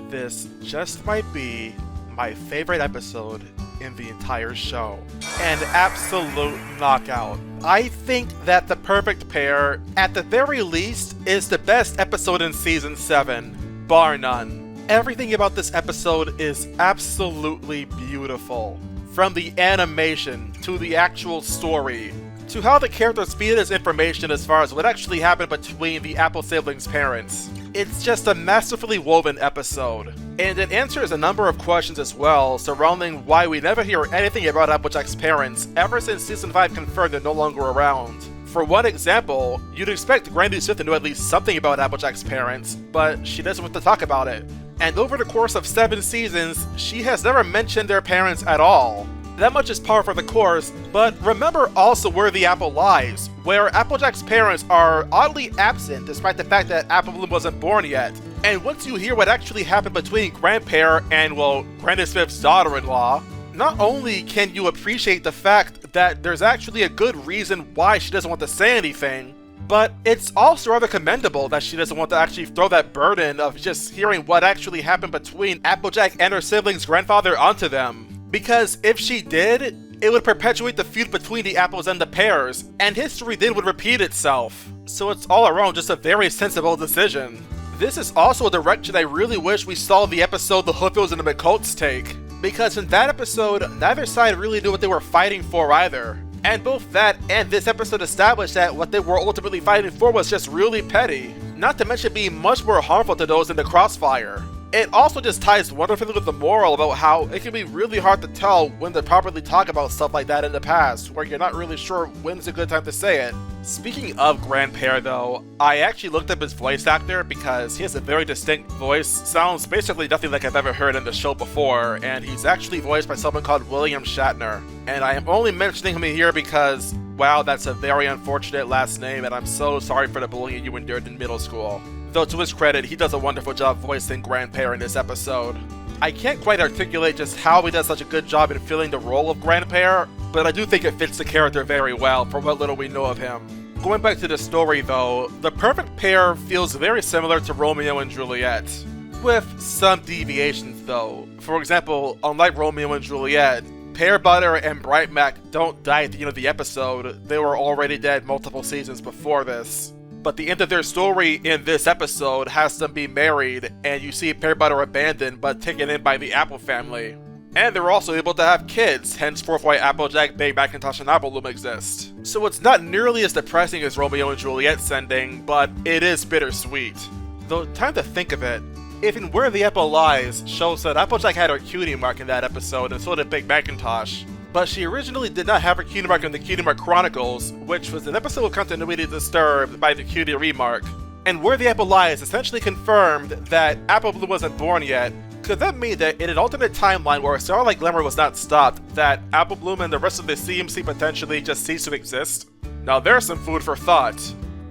This just might be my favorite episode in the entire show. An absolute knockout. I think that the Perfect Pear, at the very least, is the best episode in Season 7, bar none. Everything about this episode is absolutely beautiful. From the animation, to the actual story, to how the characters feed us information as far as what actually happened between the Apple siblings' parents. It's just a masterfully woven episode. And it answers a number of questions as well, surrounding why we never hear anything about Applejack's parents ever since Season 5 confirmed they're no longer around. For one example, you'd expect Granny Smith to know at least something about Applejack's parents, but she doesn't want to talk about it. And over the course of 7 seasons, she has never mentioned their parents at all. That much is par for the course, but remember also where the apple lies, where Applejack's parents are oddly absent despite the fact that Apple Bloom wasn't born yet. And once you hear what actually happened between Grandpear and, well, Granny Smith's daughter-in-law, not only can you appreciate the fact that there's actually a good reason why she doesn't want to say anything, but it's also rather commendable that she doesn't want to actually throw that burden of just hearing what actually happened between Applejack and her siblings' grandfather onto them. Because if she did, it would perpetuate the feud between the apples and the pears, and history then would repeat itself. So it's all around just a very sensible decision. This is also a direction I really wish we saw the episode the Hoofills and the McColts take, because in that episode, neither side really knew what they were fighting for either. And both that and this episode established that what they were ultimately fighting for was just really petty, not to mention being much more harmful to those in the crossfire. It also just ties wonderfully with the moral about how it can be really hard to tell when to properly talk about stuff like that in the past, where you're not really sure when's a good time to say it. Speaking of Grandpear though, I actually looked up his voice actor because he has a very distinct voice, sounds basically nothing like I've ever heard in the show before, and he's actually voiced by someone called William Shatner. And I am only mentioning him here because, wow, that's a very unfortunate last name, and I'm so sorry for the bullying you endured in middle school. Though to his credit, he does a wonderful job voicing Grandpear in this episode. I can't quite articulate just how he does such a good job in filling the role of Grandpear, but I do think it fits the character very well for what little we know of him. Going back to the story though, the Perfect Pear feels very similar to Romeo and Juliet, with some deviations though. For example, unlike Romeo and Juliet, Pear Butter and Bright Mac don't die at the end of the episode, they were already dead multiple seasons before this. But the end of their story in this episode has them be married, and you see Pear Butter abandoned but taken in by the Apple family. And they're also able to have kids, henceforth why Applejack, Big Macintosh, and Apple Bloom exist. So it's not nearly as depressing as Romeo and Juliet's ending, but it is bittersweet. Though, time to think of it, even Where the Apple Lies shows that Applejack had her cutie mark in that episode, and so did Big Macintosh. But she originally did not have her cutie mark in the Cutie Mark Chronicles, which was an episode of continuity disturbed by the cutie remark. And Where the Apple Lies essentially confirmed that Apple Bloom wasn't born yet. Could that mean that in an alternate timeline where Starlight Glimmer was not stopped, that Apple Bloom and the rest of the CMC potentially just ceased to exist? Now there's some food for thought.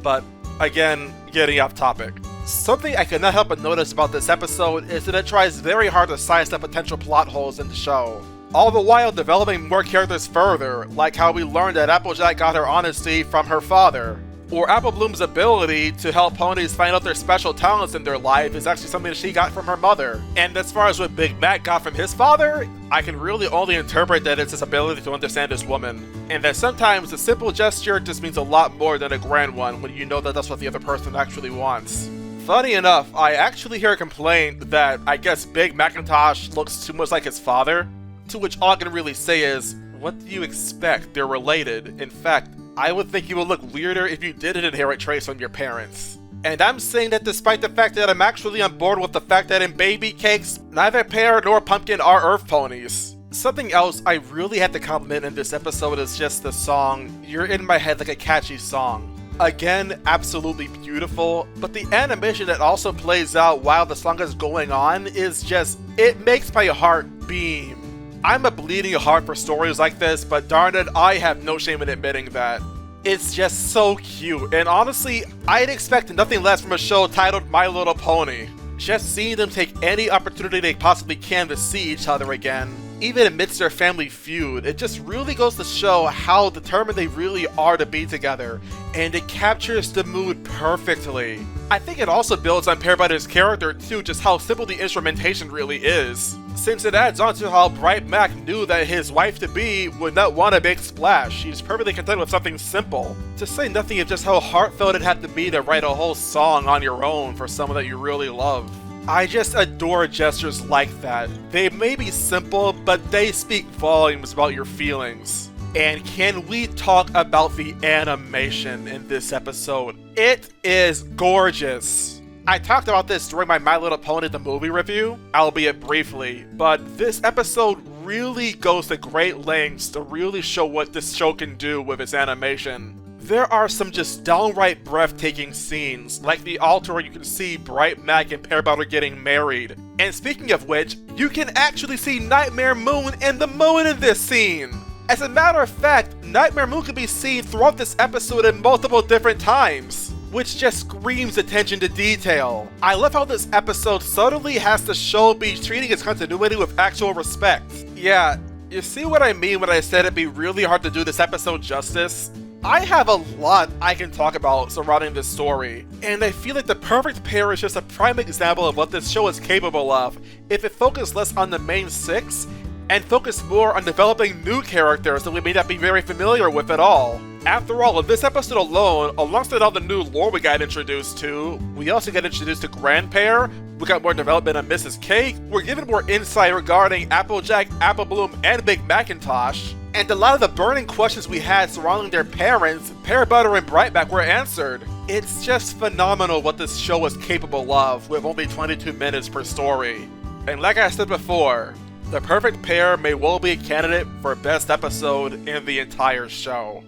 But, again, getting off topic. Something I could not help but notice about this episode is that it tries very hard to sidestep potential plot holes in the show, all the while developing more characters further, like how we learned that Applejack got her honesty from her father, or Apple Bloom's ability to help ponies find out their special talents in their life is actually something she got from her mother. And as far as what Big Mac got from his father, I can really only interpret that it's his ability to understand his woman, and that sometimes a simple gesture just means a lot more than a grand one when you know that that's what the other person actually wants. Funny enough, I actually hear a complaint that I guess Big Macintosh looks too much like his father. To which all I can really say is, what do you expect? They're related. In fact, I would think you would look weirder if you didn't inherit traits from your parents. And I'm saying that despite the fact that I'm actually on board with the fact that in baby cakes, neither Pear nor Pumpkin are Earth ponies. Something else I really had to compliment in this episode is just the song, You're in My Head Like a Catchy Song. Again, absolutely beautiful, but the animation that also plays out while the song is going on is just, it makes my heart beam. I'm a bleeding heart for stories like this, but darn it, I have no shame in admitting that. It's just so cute, and honestly, I'd expect nothing less from a show titled My Little Pony. Just seeing them take any opportunity they possibly can to see each other again, even amidst their family feud. It just really goes to show how determined they really are to be together, and it captures the mood perfectly. I think it also builds on Pear Butter's character too, just how simple the instrumentation really is, since it adds on to how Bright Mac knew that his wife-to-be would not want a big splash. She's perfectly content with something simple, to say nothing of just how heartfelt it had to be to write a whole song on your own for someone that you really love. I just adore gestures like that. They may be simple, but they speak volumes about your feelings. And can we talk about the animation in this episode? It is gorgeous. I talked about this during my My Little Pony the movie review, albeit briefly, but this episode really goes to great lengths to really show what this show can do with its animation. There are some just downright breathtaking scenes, like the altar where you can see Bright Mac and Pear Butter getting married. And speaking of which, you can actually see Nightmare Moon and the moon in this scene! As a matter of fact, Nightmare Moon can be seen throughout this episode at multiple different times, which just screams attention to detail. I love how this episode subtly has the show be treating its continuity with actual respect. Yeah, you see what I mean when I said it'd be really hard to do this episode justice? I have a lot I can talk about surrounding this story, and I feel like The Perfect Pear is just a prime example of what this show is capable of if it focused less on the main six and focused more on developing new characters that we may not be very familiar with at all. After all, in this episode alone, alongside all the new lore we got introduced to, we also got introduced to Grandpear, we got more development on Mrs. Cake, we're given more insight regarding Applejack, Apple Bloom, and Big Macintosh, and a lot of the burning questions we had surrounding their parents, Pear Butter and Bright Mac, were answered. It's just phenomenal what this show is capable of with only 22 minutes per story. And like I said before, The Perfect Pear may well be a candidate for best episode in the entire show.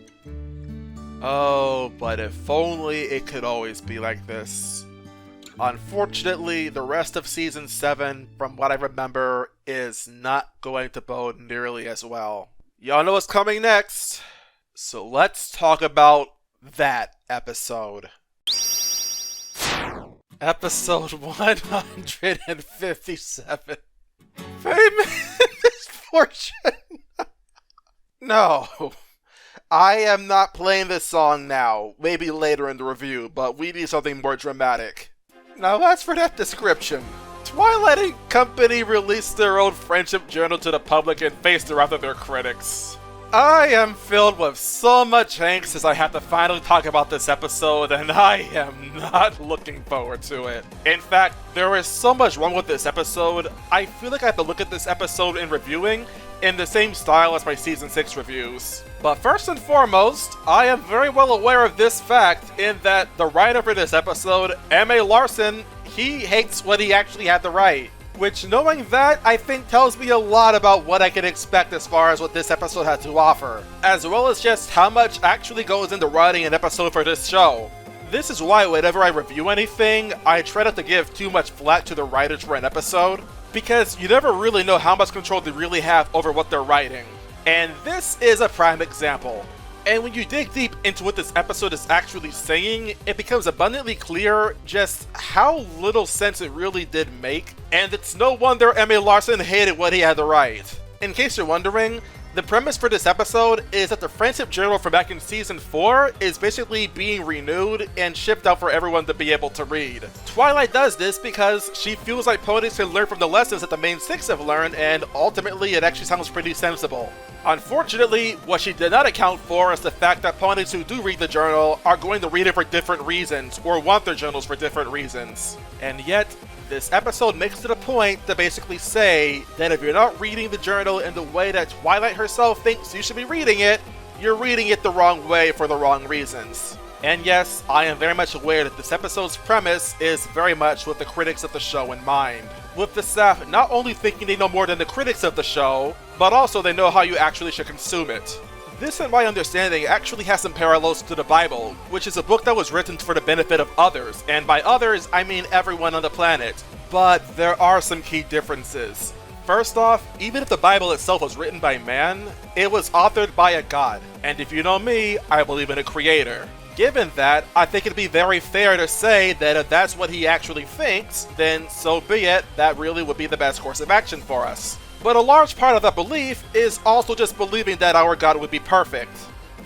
Oh, but if only it could always be like this. Unfortunately, the rest of Season 7, from what I remember, is not going to bode nearly as well. Y'all know what's coming next, so let's talk about that episode. Episode 157. Misfortune. No. I am not playing this song now, maybe later in the review, but we need something more dramatic. Now as for that description, Twilight and Company released their own friendship journal to the public and faced the wrath of their critics. I am filled with so much angst as I have to finally talk about this episode, and I am not looking forward to it. In fact, there is so much wrong with this episode, I feel like I have to look at this episode in reviewing in the same style as my Season 6 reviews. But first and foremost, I am very well aware of this fact in that the writer for this episode, M.A. Larson, he hates what he actually had to write. Which, knowing that, I think tells me a lot about what I can expect as far as what this episode had to offer, as well as just how much actually goes into writing an episode for this show. This is why whenever I review anything, I try not to give too much flack to the writers for an episode, because you never really know how much control they really have over what they're writing. And this is a prime example. And when you dig deep into what this episode is actually saying, it becomes abundantly clear just how little sense it really did make, and it's no wonder M.A. Larson hated what he had to write. In case you're wondering, the premise for this episode is that the friendship journal from back in Season 4 is basically being renewed and shipped out for everyone to be able to read. Twilight does this because she feels like ponies can learn from the lessons that the main six have learned, and ultimately it actually sounds pretty sensible. Unfortunately, what she did not account for is the fact that ponies who do read the journal are going to read it for different reasons, or want their journals for different reasons. And yet, this episode makes it a point to basically say that if you're not reading the journal in the way that Twilight herself thinks you should be reading it, you're reading it the wrong way for the wrong reasons. And yes, I am very much aware that this episode's premise is very much with the critics of the show in mind, with the staff not only thinking they know more than the critics of the show, but also they know how you actually should consume it. This, in my understanding, actually has some parallels to the Bible, which is a book that was written for the benefit of others, and by others, I mean everyone on the planet. But there are some key differences. First off, even if the Bible itself was written by man, it was authored by a god, and if you know me, I believe in a creator. Given that, I think it'd be very fair to say that if that's what he actually thinks, then so be it, that really would be the best course of action for us. But a large part of that belief is also just believing that our god would be perfect.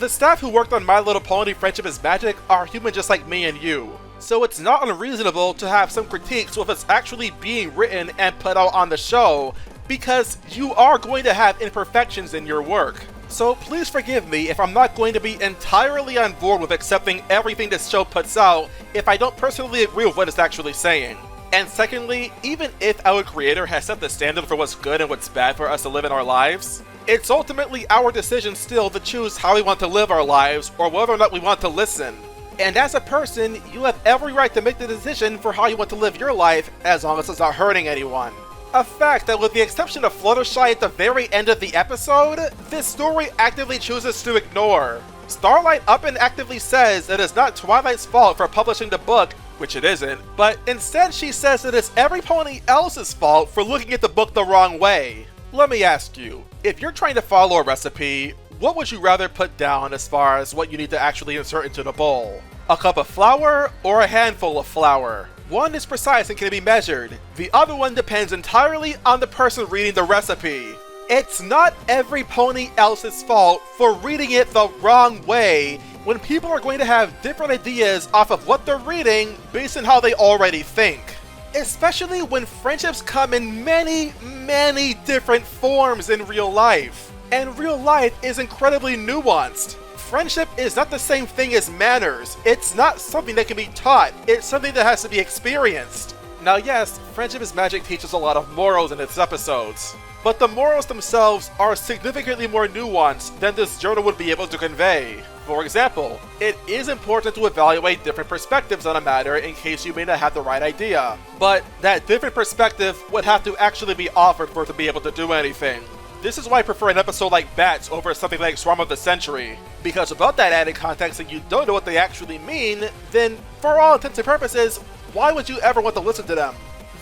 The staff who worked on My Little Pony Friendship is Magic are human just like me and you, so it's not unreasonable to have some critiques with what's actually being written and put out on the show, because you are going to have imperfections in your work. So please forgive me if I'm not going to be entirely on board with accepting everything this show puts out if I don't personally agree with what it's actually saying. And secondly, even if our creator has set the standard for what's good and what's bad for us to live in our lives, it's ultimately our decision still to choose how we want to live our lives or whether or not we want to listen. And as a person, you have every right to make the decision for how you want to live your life as long as it's not hurting anyone. A fact that with the exception of Fluttershy at the very end of the episode, this story actively chooses to ignore. Starlight up and actively says it is not Twilight's fault for publishing the book, which it isn't, but instead she says it is every pony else's fault for looking at the book the wrong way. Let me ask you, if you're trying to follow a recipe, what would you rather put down as far as what you need to actually insert into the bowl? A cup of flour or a handful of flour? One is precise and can be measured. The other one depends entirely on the person reading the recipe. It's not every pony else's fault for reading it the wrong way when people are going to have different ideas off of what they're reading based on how they already think. Especially when friendships come in many, many different forms in real life. And real life is incredibly nuanced. Friendship is not the same thing as manners. It's not something that can be taught. It's something that has to be experienced. Now yes, Friendship is Magic teaches a lot of morals in its episodes, but the morals themselves are significantly more nuanced than this journal would be able to convey. For example, it is important to evaluate different perspectives on a matter in case you may not have the right idea, but that different perspective would have to actually be offered for it to be able to do anything. This is why I prefer an episode like Bats over something like Swarm of the Century, because without that added context and you don't know what they actually mean, then for all intents and purposes, why would you ever want to listen to them?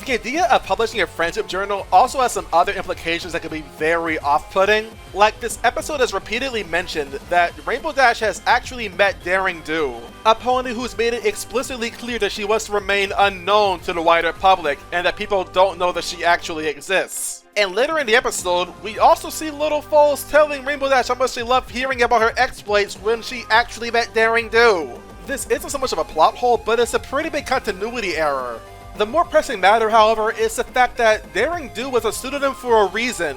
The idea of publishing a friendship journal also has some other implications that can be very off-putting. Like, this episode has repeatedly mentioned that Rainbow Dash has actually met Daring Do, a pony who's made it explicitly clear that she wants to remain unknown to the wider public and that people don't know that she actually exists. And later in the episode, we also see Little Foals telling Rainbow Dash how much they loved hearing about her exploits when she actually met Daring Do. This isn't so much of a plot hole, but it's a pretty big continuity error. The more pressing matter, however, is the fact that Daring Do was a pseudonym for a reason.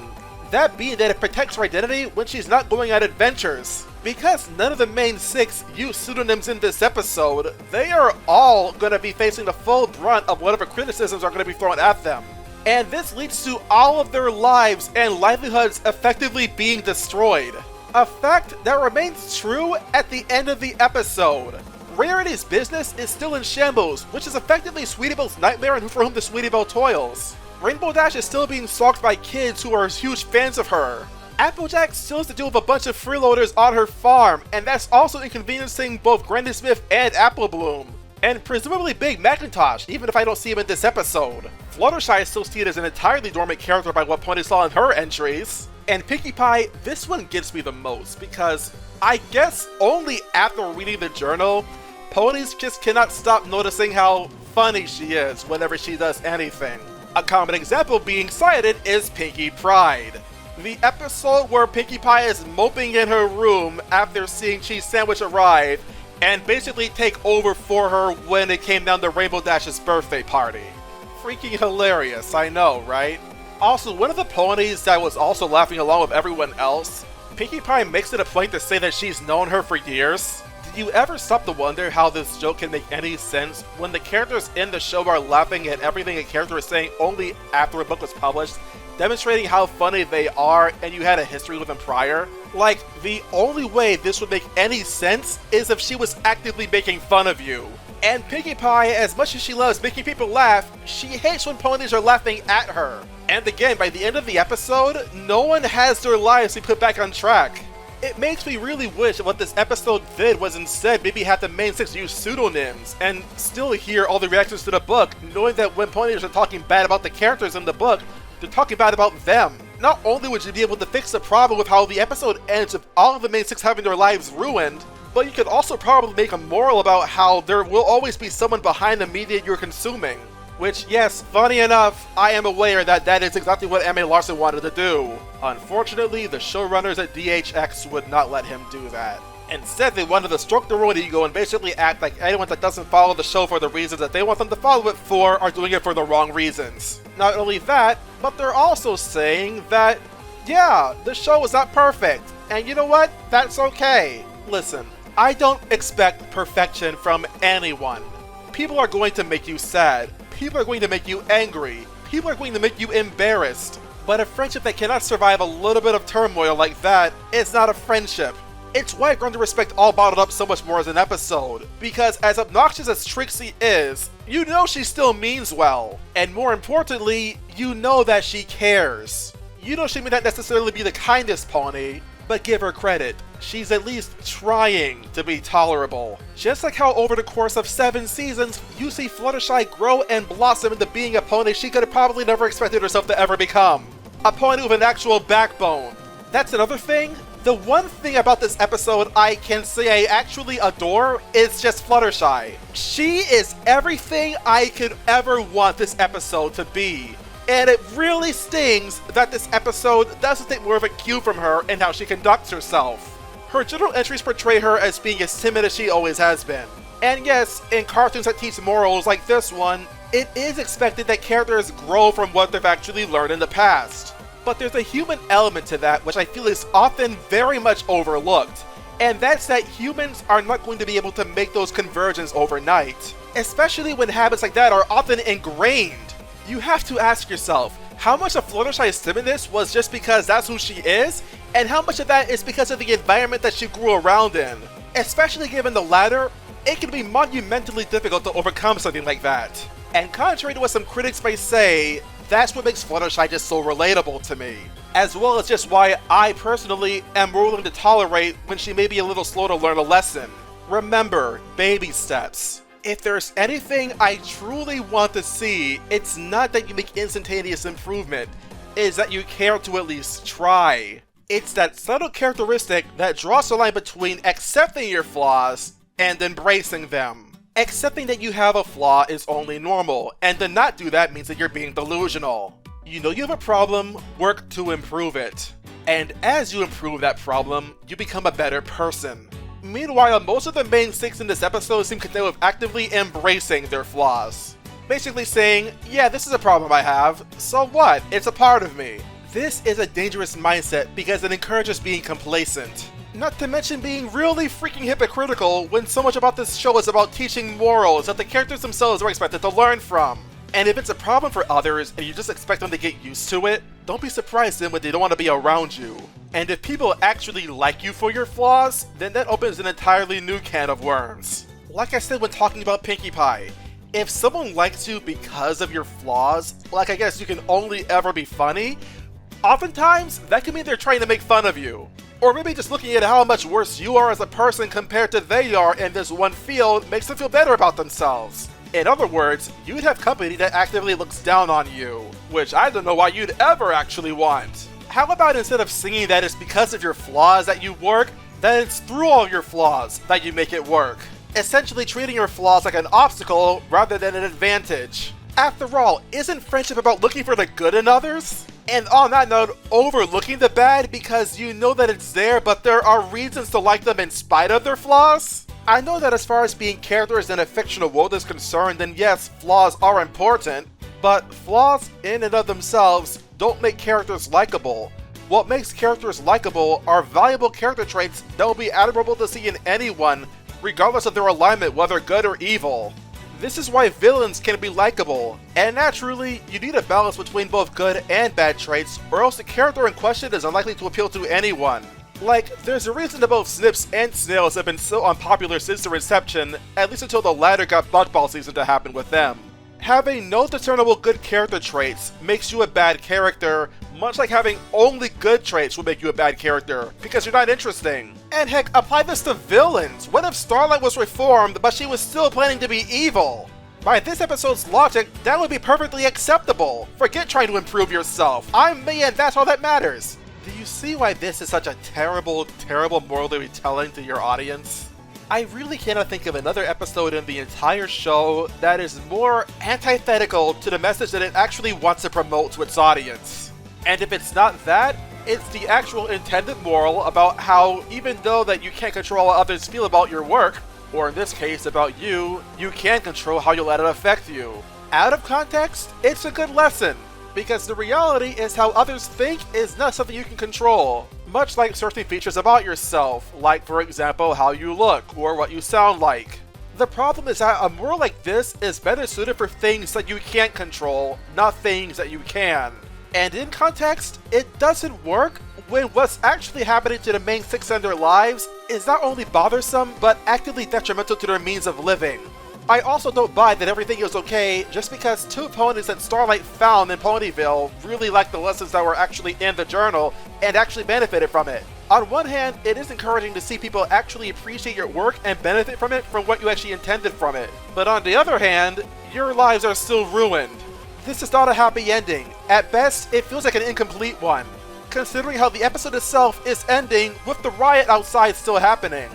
That being that it protects her identity when she's not going on adventures. Because none of the main 6 use pseudonyms in this episode, they are all going to be facing the full brunt of whatever criticisms are going to be thrown at them. And this leads to all of their lives and livelihoods effectively being destroyed. A fact that remains true at the end of the episode. Rarity's business is still in shambles, which is effectively Sweetie Belle's nightmare and for whom the Sweetie Belle toils. Rainbow Dash is still being stalked by kids who are huge fans of her. Applejack still has to deal with a bunch of freeloaders on her farm, and that's also inconveniencing both Granny Smith and Apple Bloom. And presumably Big Macintosh, even if I don't see him in this episode. Fluttershy is still seen as an entirely dormant character by what Pony saw in her entries. And Pinkie Pie, this one gets me the most, because I guess only after reading the journal, ponies just cannot stop noticing how funny she is whenever she does anything. A common example being cited is Pinkie Pride. The episode where Pinkie Pie is moping in her room after seeing Cheese Sandwich arrive and basically take over for her when it came down to Rainbow Dash's birthday party. Freaking hilarious, I know, right? Also, one of the ponies that was also laughing along with everyone else, Pinkie Pie makes it a point to say that she's known her for years. Did you ever stop to wonder how this joke can make any sense when the characters in the show are laughing at everything a character is saying only after a book was published, demonstrating how funny they are and you had a history with them prior? Like, the only way this would make any sense is if she was actively making fun of you. And Pinkie Pie, as much as she loves making people laugh, she hates when ponies are laughing at her. And again, by the end of the episode, no one has their lives to put back on track. It makes me really wish that what this episode did was instead maybe have the main 6 use pseudonyms and still hear all the reactions to the book, knowing that when ponies are talking bad about the characters in the book, they're talking bad about them. Not only would you be able to fix the problem with how the episode ends with all of the main 6 having their lives ruined, but you could also probably make a moral about how there will always be someone behind the media you're consuming. Which, yes, funny enough, I am aware that that is exactly what Emma Larson wanted to do. Unfortunately, the showrunners at DHX would not let him do that. Instead, they wanted to stroke their own ego and basically act like anyone that doesn't follow the show for the reasons that they want them to follow it for are doing it for the wrong reasons. Not only that, but they're also saying that, yeah, the show is not perfect, and you know what? That's okay. Listen, I don't expect perfection from anyone. People are going to make you sad. People are going to make you angry. People are going to make you embarrassed. But a friendship that cannot survive a little bit of turmoil like that is not a friendship. It's why I've grown to respect All Bottled Up so much more as an episode, because as obnoxious as Trixie is, you know she still means well. And more importantly, you know that she cares. You know she may not necessarily be the kindest pony, but give her credit. She's at least trying to be tolerable. Just like how over the course of 7 seasons, you see Fluttershy grow and blossom into being a pony she could have probably never expected herself to ever become. A pony with an actual backbone. That's another thing. The one thing about this episode I can say I actually adore is just Fluttershy. She is everything I could ever want this episode to be. And it really stings that this episode doesn't take more of a cue from her in how she conducts herself. Her journal entries portray her as being as timid as she always has been. And yes, in cartoons that teach morals like this one, it is expected that characters grow from what they've actually learned in the past. But there's a human element to that which I feel is often very much overlooked, and that's that humans are not going to be able to make those conversions overnight, especially when habits like that are often ingrained. You have to ask yourself, how much of Fluttershy's timidness was just because that's who she is, and how much of that is because of the environment that she grew around in? Especially given the latter, it can be monumentally difficult to overcome something like that. And contrary to what some critics may say, that's what makes Fluttershy just so relatable to me. As well as just why I personally am willing to tolerate when she may be a little slow to learn a lesson. Remember, baby steps. If there's anything I truly want to see, it's not that you make instantaneous improvement, it's that you care to at least try. It's that subtle characteristic that draws the line between accepting your flaws and embracing them. Accepting that you have a flaw is only normal, and to not do that means that you're being delusional. You know you have a problem, work to improve it. And as you improve that problem, you become a better person. Meanwhile, most of the main six in this episode seem content with actively embracing their flaws. Basically saying, yeah, this is a problem I have, so what? It's a part of me. This is a dangerous mindset because it encourages being complacent. Not to mention being really freaking hypocritical when so much about this show is about teaching morals that the characters themselves are expected to learn from. And if it's a problem for others and you just expect them to get used to it, don't be surprised then when they don't want to be around you. And if people actually like you for your flaws, then that opens an entirely new can of worms. Like I said when talking about Pinkie Pie, if someone likes you because of your flaws, like I guess you can only ever be funny, oftentimes that can mean they're trying to make fun of you. Or maybe just looking at how much worse you are as a person compared to they are in this one field makes them feel better about themselves. In other words, you'd have company that actively looks down on you, which I don't know why you'd ever actually want. How about instead of singing that it's because of your flaws that you work, that it's through all your flaws that you make it work? Essentially treating your flaws like an obstacle rather than an advantage. After all, isn't friendship about looking for the good in others? And on that note, overlooking the bad because you know that it's there but there are reasons to like them in spite of their flaws? I know that as far as being characters in a fictional world is concerned, then yes, flaws are important, but flaws in and of themselves don't make characters likable. What makes characters likable are valuable character traits that will be admirable to see in anyone, regardless of their alignment, whether good or evil. This is why villains can be likable, and naturally, you need a balance between both good and bad traits, or else the character in question is unlikely to appeal to anyone. Like, there's a reason that both Snips and Snails have been so unpopular since their inception, at least until the latter got Buckball season to happen with them. Having no discernible good character traits makes you a bad character, much like having only good traits will make you a bad character, because you're not interesting. And heck, apply this to villains. What if Starlight was reformed, but she was still planning to be evil? By this episode's logic, that would be perfectly acceptable. Forget trying to improve yourself. I'm me and that's all that matters. Do you see why this is such a terrible, terrible moral to be telling to your audience? I really cannot think of another episode in the entire show that is more antithetical to the message that it actually wants to promote to its audience. And if it's not that, it's the actual intended moral about how even though that you can't control how others feel about your work, or in this case about you can control how you let it affect you. Out of context, it's a good lesson, because the reality is how others think is not something you can control. Much like certain features about yourself, like for example how you look or what you sound like. The problem is that a moral like this is better suited for things that you can't control, not things that you can. And in context, it doesn't work when what's actually happening to the main six in their lives is not only bothersome, but actively detrimental to their means of living. I also don't buy that everything is okay just because two ponies that Starlight found in Ponyville really liked the lessons that were actually in the journal and actually benefited from it. On one hand, it is encouraging to see people actually appreciate your work and benefit from it from what you actually intended from it. But on the other hand, your lives are still ruined. This is not a happy ending. At best, it feels like an incomplete one, considering how the episode itself is ending with the riot outside still happening.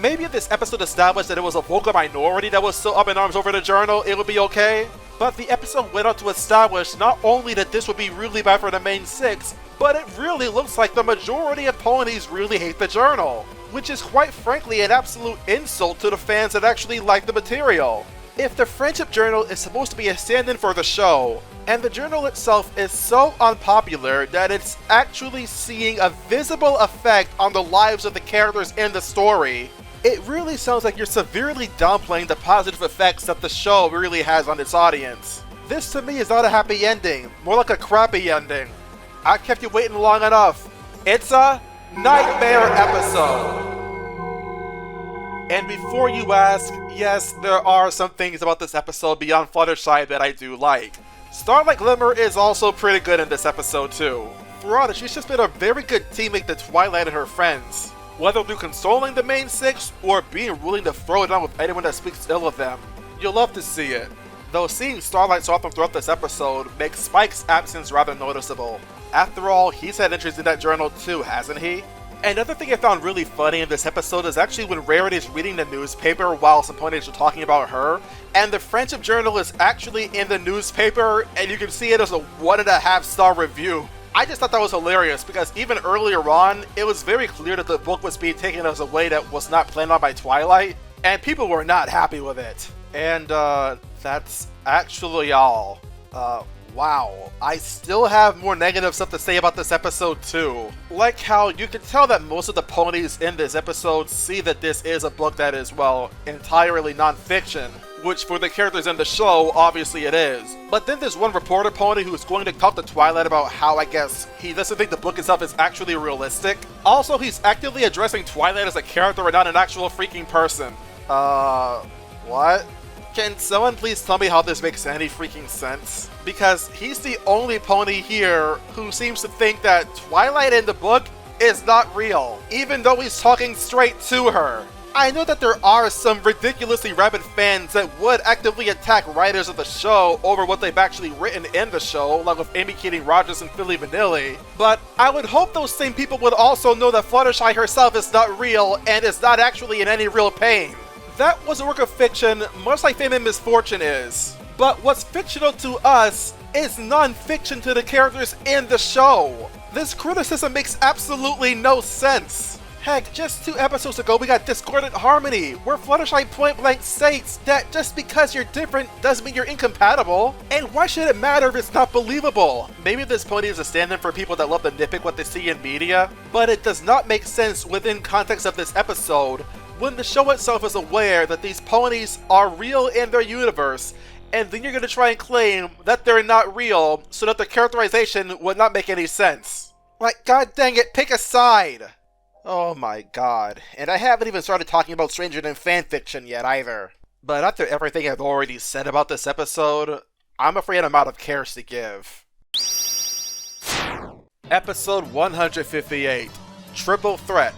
Maybe if this episode established that it was a vocal minority that was still up in arms over the journal, it would be okay. But the episode went on to establish not only that this would be really bad for the main six, but it really looks like the majority of ponies really hate the journal, which is quite frankly an absolute insult to the fans that actually like the material. If the Friendship Journal is supposed to be a stand-in for the show, and the journal itself is so unpopular that it's actually seeing a visible effect on the lives of the characters in the story, it really sounds like you're severely downplaying the positive effects that the show really has on its audience. This to me is not a happy ending, more like a crappy ending. I kept you waiting long enough. It's a nightmare episode. And before you ask, yes, there are some things about this episode beyond Fluttershy that I do like. Starlight Glimmer is also pretty good in this episode too. Throughout it, she's just been a very good teammate to Twilight and her friends, whether through consoling the main six or being willing to throw it down with anyone that speaks ill of them. You'll love to see it. Though seeing Starlight so often throughout this episode makes Spike's absence rather noticeable. After all, he's had interest in that journal too, hasn't he? Another thing I found really funny in this episode is actually when Rarity's reading the newspaper while some ponies are talking about her, and the Friendship Journal is actually in the newspaper, and you can see it as a 1.5-star review. I just thought that was hilarious because even earlier on, it was very clear that the book was being taken as a way that was not planned on by Twilight, and people were not happy with it. And that's actually all. Wow, I still have more negative stuff to say about this episode too. Like how you can tell that most of the ponies in this episode see that this is a book that is, well, entirely non-fiction, which for the characters in the show, obviously it is. But then there's one reporter pony who's going to talk to Twilight about how, I guess, he doesn't think the book itself is actually realistic. Also, he's actively addressing Twilight as a character and not an actual freaking person. What? Can someone please tell me how this makes any freaking sense? Because he's the only pony here who seems to think that Twilight in the book is not real, even though he's talking straight to her. I know that there are some ridiculously rabid fans that would actively attack writers of the show over what they've actually written in the show, like with Amy Keating Rogers and Philly Vanilli, but I would hope those same people would also know that Fluttershy herself is not real and is not actually in any real pain. That was a work of fiction, much like Fame and Misfortune is. But what's fictional to us is non-fiction to the characters in the show. This criticism makes absolutely no sense. Heck, just 2 episodes ago we got Discordant Harmony, where Fluttershy point blank states that just because you're different doesn't mean you're incompatible. And why should it matter if it's not believable? Maybe this pony is a stand-in for people that love to nitpick what they see in media, but it does not make sense within context of this episode when the show itself is aware that these ponies are real in their universe, and then you're going to try and claim that they're not real so that the characterization would not make any sense. Like, god dang it, pick a side! Oh my god, and I haven't even started talking about Stranger Than fanfiction yet either. But after everything I've already said about this episode, I'm afraid I'm out of cares to give. Episode 158, Triple Threat.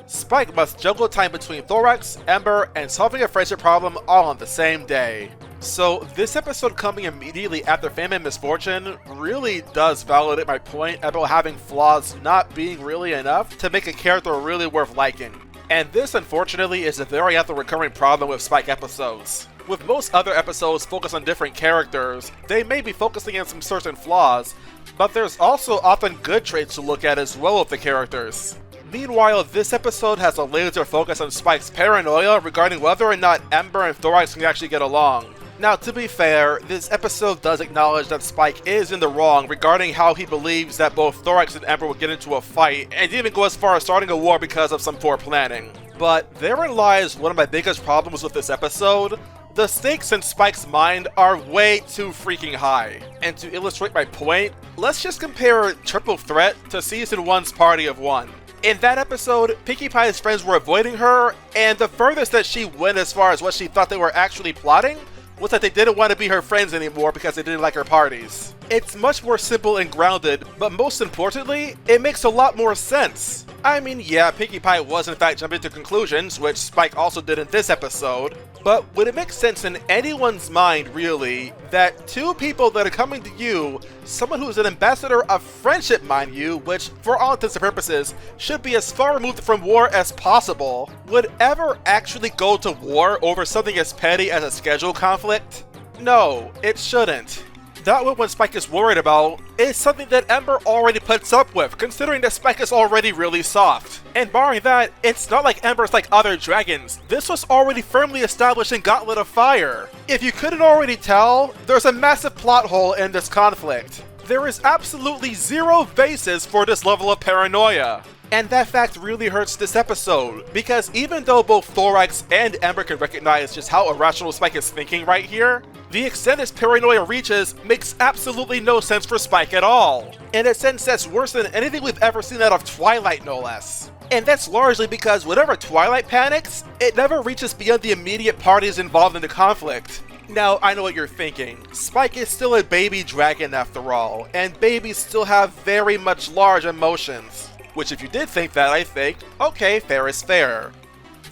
Spike must juggle time between Thorax, Ember, and solving a friendship problem all on the same day. So this episode coming immediately after Fame and Misfortune really does validate my point about having flaws not being really enough to make a character really worth liking. And this, unfortunately, is a very often recurring problem with Spike episodes. With most other episodes focused on different characters, they may be focusing on some certain flaws, but there's also often good traits to look at as well with the characters. Meanwhile, this episode has a laser focus on Spike's paranoia regarding whether or not Ember and Thorax can actually get along. Now, to be fair, this episode does acknowledge that Spike is in the wrong regarding how he believes that both Thorax and Ember will get into a fight, and even go as far as starting a war because of some poor planning. But therein lies one of my biggest problems with this episode. The stakes in Spike's mind are way too freaking high. And to illustrate my point, let's just compare Triple Threat to Season 1's Party of One. In that episode, Pinkie Pie's friends were avoiding her, and the furthest that she went as far as what she thought they were actually plotting was that they didn't want to be her friends anymore because they didn't like her parties. It's much more simple and grounded, but most importantly, it makes a lot more sense. I mean, yeah, Pinkie Pie was in fact jumping to conclusions, which Spike also did in this episode, but would it make sense in anyone's mind, really, that two people that are coming to you, someone who's an ambassador of friendship, mind you, which, for all intents and purposes, should be as far removed from war as possible, would ever actually go to war over something as petty as a schedule conflict? No, it shouldn't. That what Spike is worried about is something that Ember already puts up with, considering that Spike is already really soft. And barring that, it's not like Ember's like other dragons. This was already firmly established in Gauntlet of Fire. If you couldn't already tell, there's a massive plot hole in this conflict. There is absolutely zero basis for this level of paranoia. And that fact really hurts this episode, because even though both Thorax and Ember can recognize just how irrational Spike is thinking right here, the extent this paranoia reaches makes absolutely no sense for Spike at all. In a sense that's worse than anything we've ever seen out of Twilight, no less. And that's largely because whenever Twilight panics, it never reaches beyond the immediate parties involved in the conflict. Now, I know what you're thinking. Spike is still a baby dragon after all, and babies still have very much large emotions. Which if you did think that, I think, okay, fair is fair.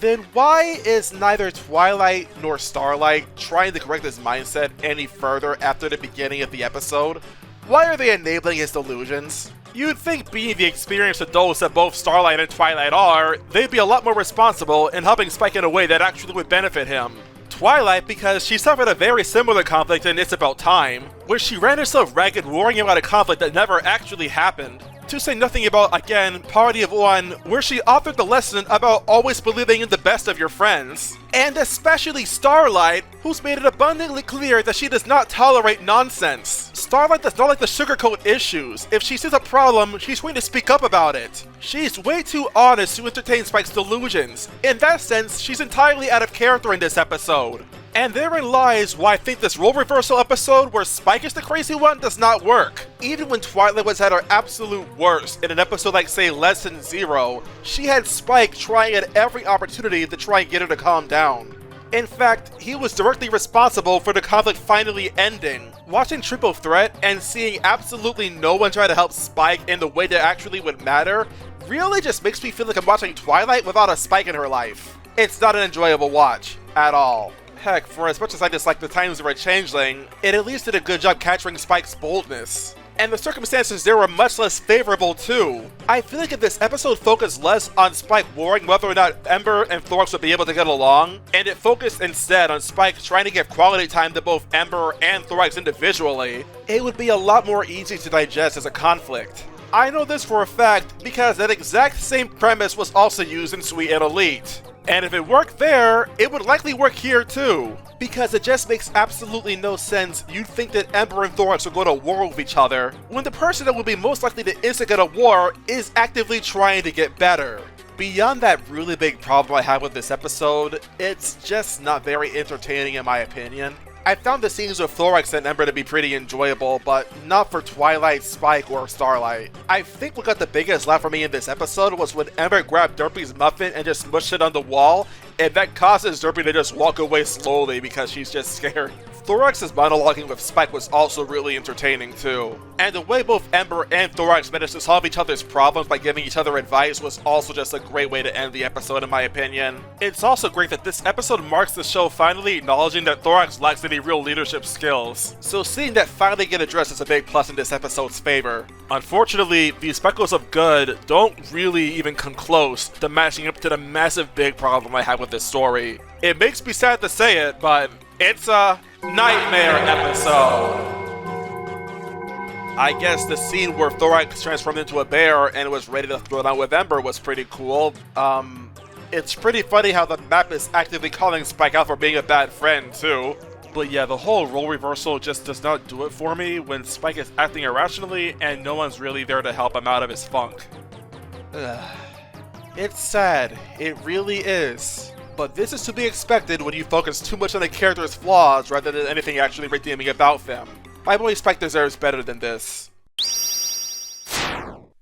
Then why is neither Twilight nor Starlight trying to correct his mindset any further after the beginning of the episode? Why are they enabling his delusions? You'd think, being the experienced adults that both Starlight and Twilight are, they'd be a lot more responsible in helping Spike in a way that actually would benefit him. Twilight because she suffered a very similar conflict in It's About Time, where she ran herself ragged worrying about a conflict that never actually happened. To say nothing about, again, Party of One, where she authored the lesson about always believing in the best of your friends. And especially Starlight, who's made it abundantly clear that she does not tolerate nonsense. Starlight does not like to sugarcoat issues. If she sees a problem, she's going to speak up about it. She's way too honest to entertain Spike's delusions. In that sense, she's entirely out of character in this episode. And therein lies why I think this role reversal episode where Spike is the crazy one does not work. Even when Twilight was at her absolute worst in an episode like, say, Lesson Zero, she had Spike trying at every opportunity to try and get her to calm down. In fact, he was directly responsible for the conflict finally ending. Watching Triple Threat and seeing absolutely no one try to help Spike in the way that actually would matter really just makes me feel like I'm watching Twilight without a Spike in her life. It's not an enjoyable watch, at all. Heck, for as much as I dislike the times of a Changeling, it at least did a good job capturing Spike's boldness. And the circumstances there were much less favorable too. I feel like if this episode focused less on Spike worrying whether or not Ember and Thorax would be able to get along, and it focused instead on Spike trying to give quality time to both Ember and Thorax individually, it would be a lot more easy to digest as a conflict. I know this for a fact because that exact same premise was also used in Sweet and Elite. And if it worked there, it would likely work here too. Because it just makes absolutely no sense you'd think that Ember and Thorax would go to war with each other, when the person that would be most likely to instigate a war is actively trying to get better. Beyond that really big problem I have with this episode, it's just not very entertaining in my opinion. I found the scenes with Thorax and Ember to be pretty enjoyable, but not for Twilight, Spike, or Starlight. I think what got the biggest laugh for me in this episode was when Ember grabbed Derpy's muffin and just smushed it on the wall, and that causes Derpy to just walk away slowly because she's just scared. Thorax's monologuing with Spike was also really entertaining too. And the way both Ember and Thorax managed to solve each other's problems by giving each other advice was also just a great way to end the episode in my opinion. It's also great that this episode marks the show finally acknowledging that Thorax lacks any real leadership skills. So seeing that finally get addressed is a big plus in this episode's favor. Unfortunately, these speckles of good don't really even come close to matching up to the massive big problem I have with this story. It makes me sad to say it, but it's a nightmare episode. I guess the scene where Thorax transformed into a bear and was ready to throw down with Ember was pretty cool. It's pretty funny how the map is actively calling Spike out for being a bad friend too. But yeah, the whole role reversal just does not do it for me when Spike is acting irrationally and no one's really there to help him out of his funk. It's sad, it really is. But this is to be expected when you focus too much on the character's flaws rather than anything actually redeeming about them. My boy Spike deserves better than this.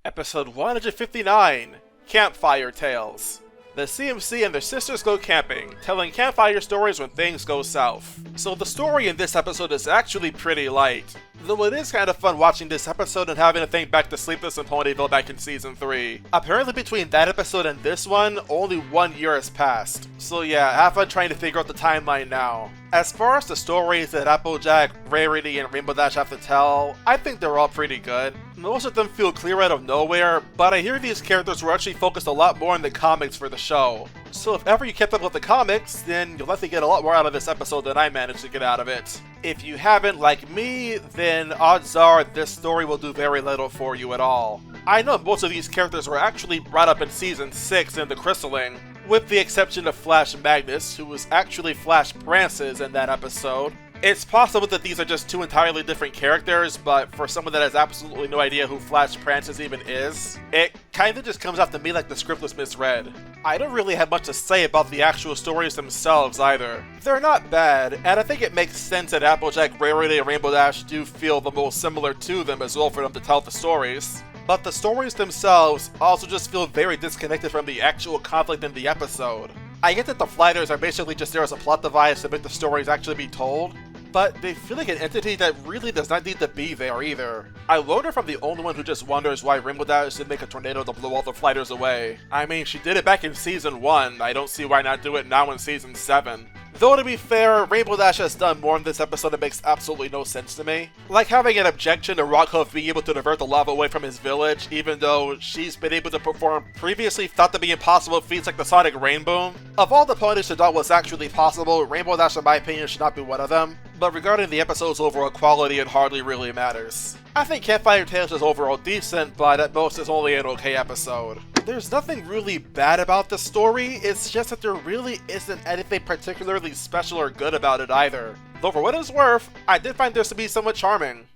Episode 159, Campfire Tales. The CMC and their sisters go camping, telling campfire stories when things go south. So the story in this episode is actually pretty light. Though it is kind of fun watching this episode and having to think back to Sleepless in Ponyville back in Season 3. Apparently between that episode and this one, only 1 year has passed. So yeah, have fun trying to figure out the timeline now. As far as the stories that Applejack, Rarity, and Rainbow Dash have to tell, I think they're all pretty good. Most of them feel clear out of nowhere, but I hear these characters were actually focused a lot more in the comics for the show. So if ever you kept up with the comics, then you'll likely get a lot more out of this episode than I managed to get out of it. If you haven't, like me, then odds are this story will do very little for you at all. I know most of these characters were actually brought up in Season 6 in the Crystalling, with the exception of Flash Magnus, who was actually Flash Francis in that episode. It's possible that these are just two entirely different characters, but for someone that has absolutely no idea who Flash Francis even is, it kinda just comes off to me like the script was misread. I don't really have much to say about the actual stories themselves either. They're not bad, and I think it makes sense that Applejack, Rarity, and Rainbow Dash do feel the most similar to them as well for them to tell the stories. But the stories themselves also just feel very disconnected from the actual conflict in the episode. I get that the Flighters are basically just there as a plot device to make the stories actually be told, but they feel like an entity that really does not need to be there either. I wonder if I'm the only one who just wonders why Rainbow Dash didn't make a tornado to blow all the Flighters away. I mean, she did it back in Season 1, I don't see why not do it now in Season 7. Though to be fair, Rainbow Dash has done more in this episode that makes absolutely no sense to me. Like having an objection to Rockhoof being able to divert the lava away from his village, even though she's been able to perform previously thought to be impossible feats like the Sonic Rainbow. Of all the ponies to thought was actually possible, Rainbow Dash in my opinion should not be one of them. But regarding the episode's overall quality, it hardly really matters. I think Campfire Tales is overall decent, but at most it's only an okay episode. There's nothing really bad about the story, it's just that there really isn't anything particularly special or good about it either. Though for what it's worth, I did find this to be somewhat charming.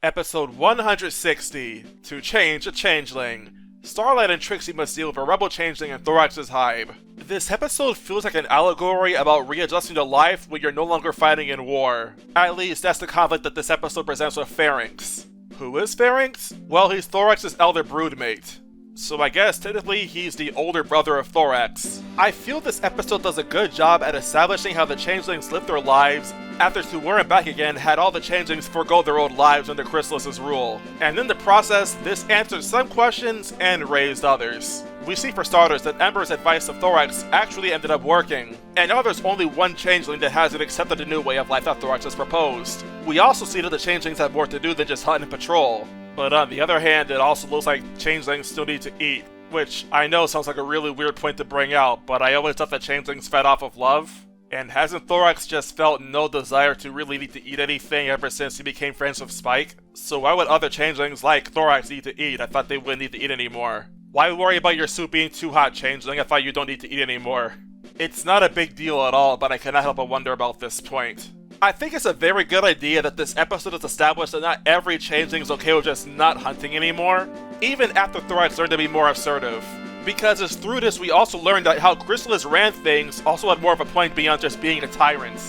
Episode 160, To Change a Changeling. Starlight and Trixie must deal with a rebel changeling in Thorax's hive. This episode feels like an allegory about readjusting to life when you're no longer fighting in war. At least that's the conflict that this episode presents with Pharynx. Who is Pharynx? Well, he's Thorax's elder broodmate. So I guess technically he's the older brother of Thorax. I feel this episode does a good job at establishing how the changelings lived their lives after To Where and Back Again had all the changelings forego their old lives under Chrysalis's rule. And in the process, this answered some questions and raised others. We see for starters that Ember's advice to Thorax actually ended up working, and now there's only one changeling that hasn't accepted the new way of life that Thorax has proposed. We also see that the changelings have more to do than just hunt and patrol. But on the other hand, it also looks like changelings still need to eat, which I know sounds like a really weird point to bring out, but I always thought that changelings fed off of love. And hasn't Thorax just felt no desire to really need to eat anything ever since he became friends with Spike? So why would other changelings like Thorax need to eat? I thought they wouldn't need to eat anymore. Why worry about your soup being too hot, changeling? I thought you don't need to eat anymore. It's not a big deal at all, but I cannot help but wonder about this point. I think it's a very good idea that this episode has established that not every changeling is okay with just not hunting anymore, even after Thorax learned to be more assertive. Because it's through this we also learned that how Chrysalis ran things also had more of a point beyond just being a tyrant.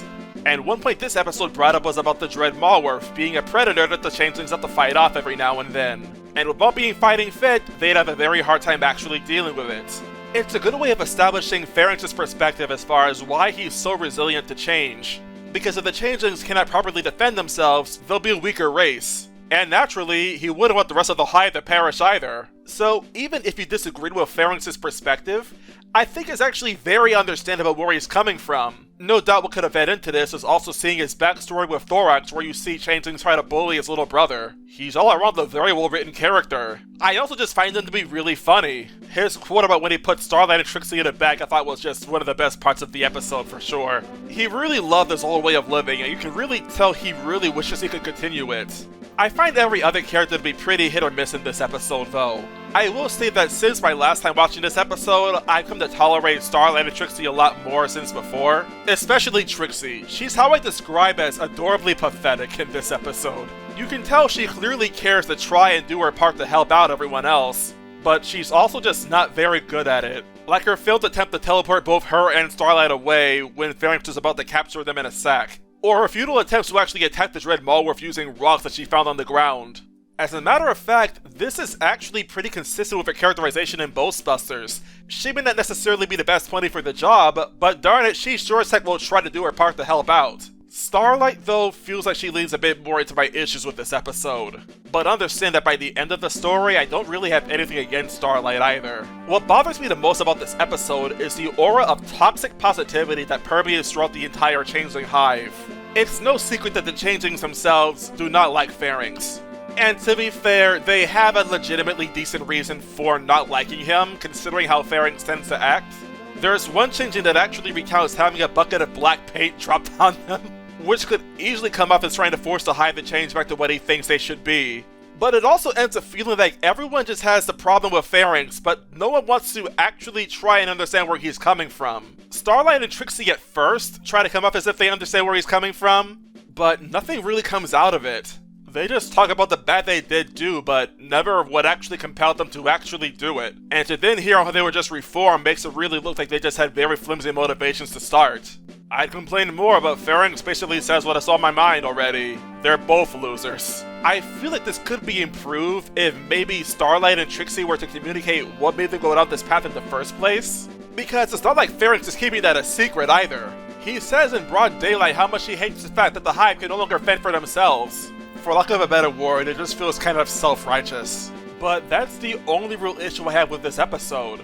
And one point this episode brought up was about the Dread Malworth being a predator that the changelings have to fight off every now and then. And without being fighting fit, they'd have a very hard time actually dealing with it. It's a good way of establishing Pharynx's perspective as far as why he's so resilient to change. Because if the Changelings cannot properly defend themselves, they'll be a weaker race. And naturally, he wouldn't want the rest of the hive to perish either. So even if you disagreed with Pharynx's perspective, I think it's actually very understandable where he's coming from. No doubt what could have fed into this is also seeing his backstory with Thorax, where you see Changeling try to bully his little brother. He's all around a very well written character. I also just find him to be really funny. His quote about when he put Starlight and Trixie in a bag I thought was just one of the best parts of the episode for sure. He really loved his old way of living, and you can really tell he really wishes he could continue it. I find every other character to be pretty hit or miss in this episode though. I will say that since my last time watching this episode, I've come to tolerate Starlight and Trixie a lot more since before. Especially Trixie. She's how I describe as adorably pathetic in this episode. You can tell she clearly cares to try and do her part to help out everyone else, but she's also just not very good at it. Like her failed attempt to teleport both her and Starlight away when Pharynx was about to capture them in a sack. Or her futile attempts to actually attack the Dread Malworth using rocks that she found on the ground. As a matter of fact, this is actually pretty consistent with her characterization in Ghostbusters. She may not necessarily be the best pony for the job, but darn it, she sure as heck will try to do her part to help out. Starlight, though, feels like she leans a bit more into my issues with this episode. But understand that by the end of the story, I don't really have anything against Starlight either. What bothers me the most about this episode is the aura of toxic positivity that permeates throughout the entire Changeling hive. It's no secret that the Changelings themselves do not like Pharynx. And to be fair, they have a legitimately decent reason for not liking him, considering how Pharynx tends to act. There's one Changeling that actually recounts having a bucket of black paint dropped on them, which could easily come off as trying to force the hive to change back to what he thinks they should be. But it also ends up feeling like everyone just has the problem with Pharynx, but no one wants to actually try and understand where he's coming from. Starlight and Trixie at first try to come up as if they understand where he's coming from, but nothing really comes out of it. They just talk about the bad they did do, but never what actually compelled them to actually do it. And to then hear how they were just reformed makes it really look like they just had very flimsy motivations to start. I'd complain more, but Pharynx basically says what is on my mind already. They're both losers. I feel like this could be improved if maybe Starlight and Trixie were to communicate what made them go down this path in the first place. Because it's not like Pharynx is keeping that a secret either. He says in broad daylight how much he hates the fact that the hive can no longer fend for themselves. For lack of a better word, it just feels kind of self-righteous. But that's the only real issue I have with this episode.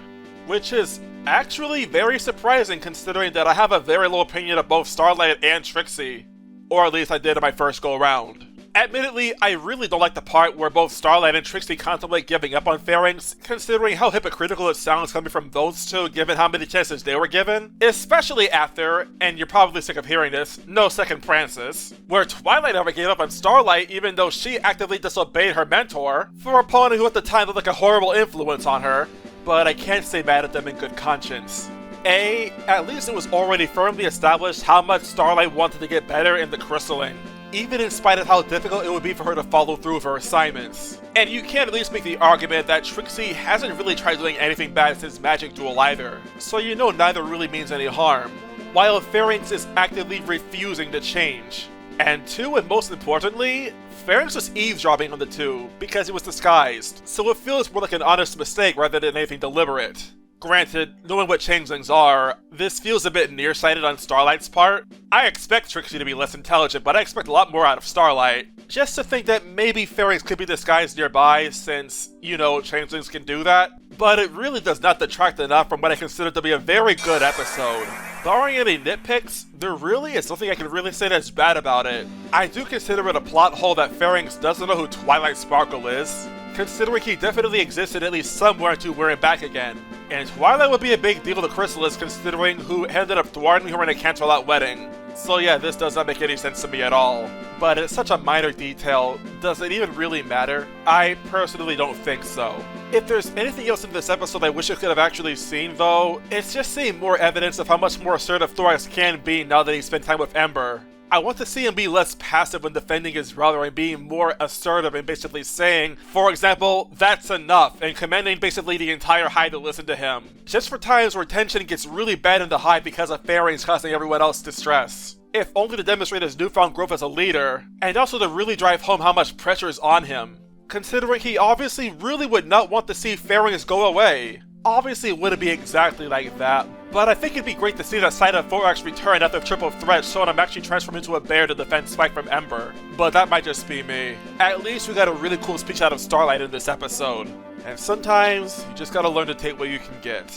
Which is actually very surprising considering that I have a very low opinion of both Starlight and Trixie. Or at least I did in my first go round. Admittedly, I really don't like the part where both Starlight and Trixie contemplate giving up on Pharynx, considering how hypocritical it sounds coming from those two given how many chances they were given. Especially after, and you're probably sick of hearing this, no second Francis, where Twilight never gave up on Starlight even though she actively disobeyed her mentor, for a pony who at the time looked like a horrible influence on her, but I can't stay mad at them in good conscience. At least it was already firmly established how much Starlight wanted to get better in the crystalling, even in spite of how difficult it would be for her to follow through with her assignments. And you can at least make the argument that Trixie hasn't really tried doing anything bad since Magic Duel either, so you know neither really means any harm, while Pharynx is actively refusing to change. And two, and most importantly, Pharynx was eavesdropping on the two because it was disguised, so it feels more like an honest mistake rather than anything deliberate. Granted, knowing what Changelings are, this feels a bit nearsighted on Starlight's part. I expect Trixie to be less intelligent, but I expect a lot more out of Starlight. Just to think that maybe Pharynx could be disguised nearby since, you know, Changelings can do that. But it really does not detract enough from what I consider to be a very good episode. Barring any nitpicks, there really is nothing I can really say that's bad about it. I do consider it a plot hole that Pharynx doesn't know who Twilight Sparkle is, considering he definitely existed at least somewhere to wear it back again. And Twilight would be a big deal to Chrysalis considering who ended up thwarting her in a cancel-out wedding. So yeah, this does not make any sense to me at all. But it's such a minor detail, does it even really matter? I personally don't think so. If there's anything else in this episode I wish I could have actually seen though, it's just seeing more evidence of how much more assertive Thorax can be now that he's spent time with Ember. I want to see him be less passive when defending his brother and being more assertive and basically saying, for example, that's enough, and commanding basically the entire hive to listen to him. Just for times where tension gets really bad in the hive because of Pharynx causing everyone else distress. If only to demonstrate his newfound growth as a leader, and also to really drive home how much pressure is on him, considering he obviously really would not want to see Pharynx go away. Obviously it wouldn't be exactly like that, but I think it'd be great to see that side of Thorax return after triple threat showing him actually transform into a bear to defend Spike from Ember. But that might just be me. At least we got a really cool speech out of Starlight in this episode. And sometimes, you just gotta learn to take what you can get.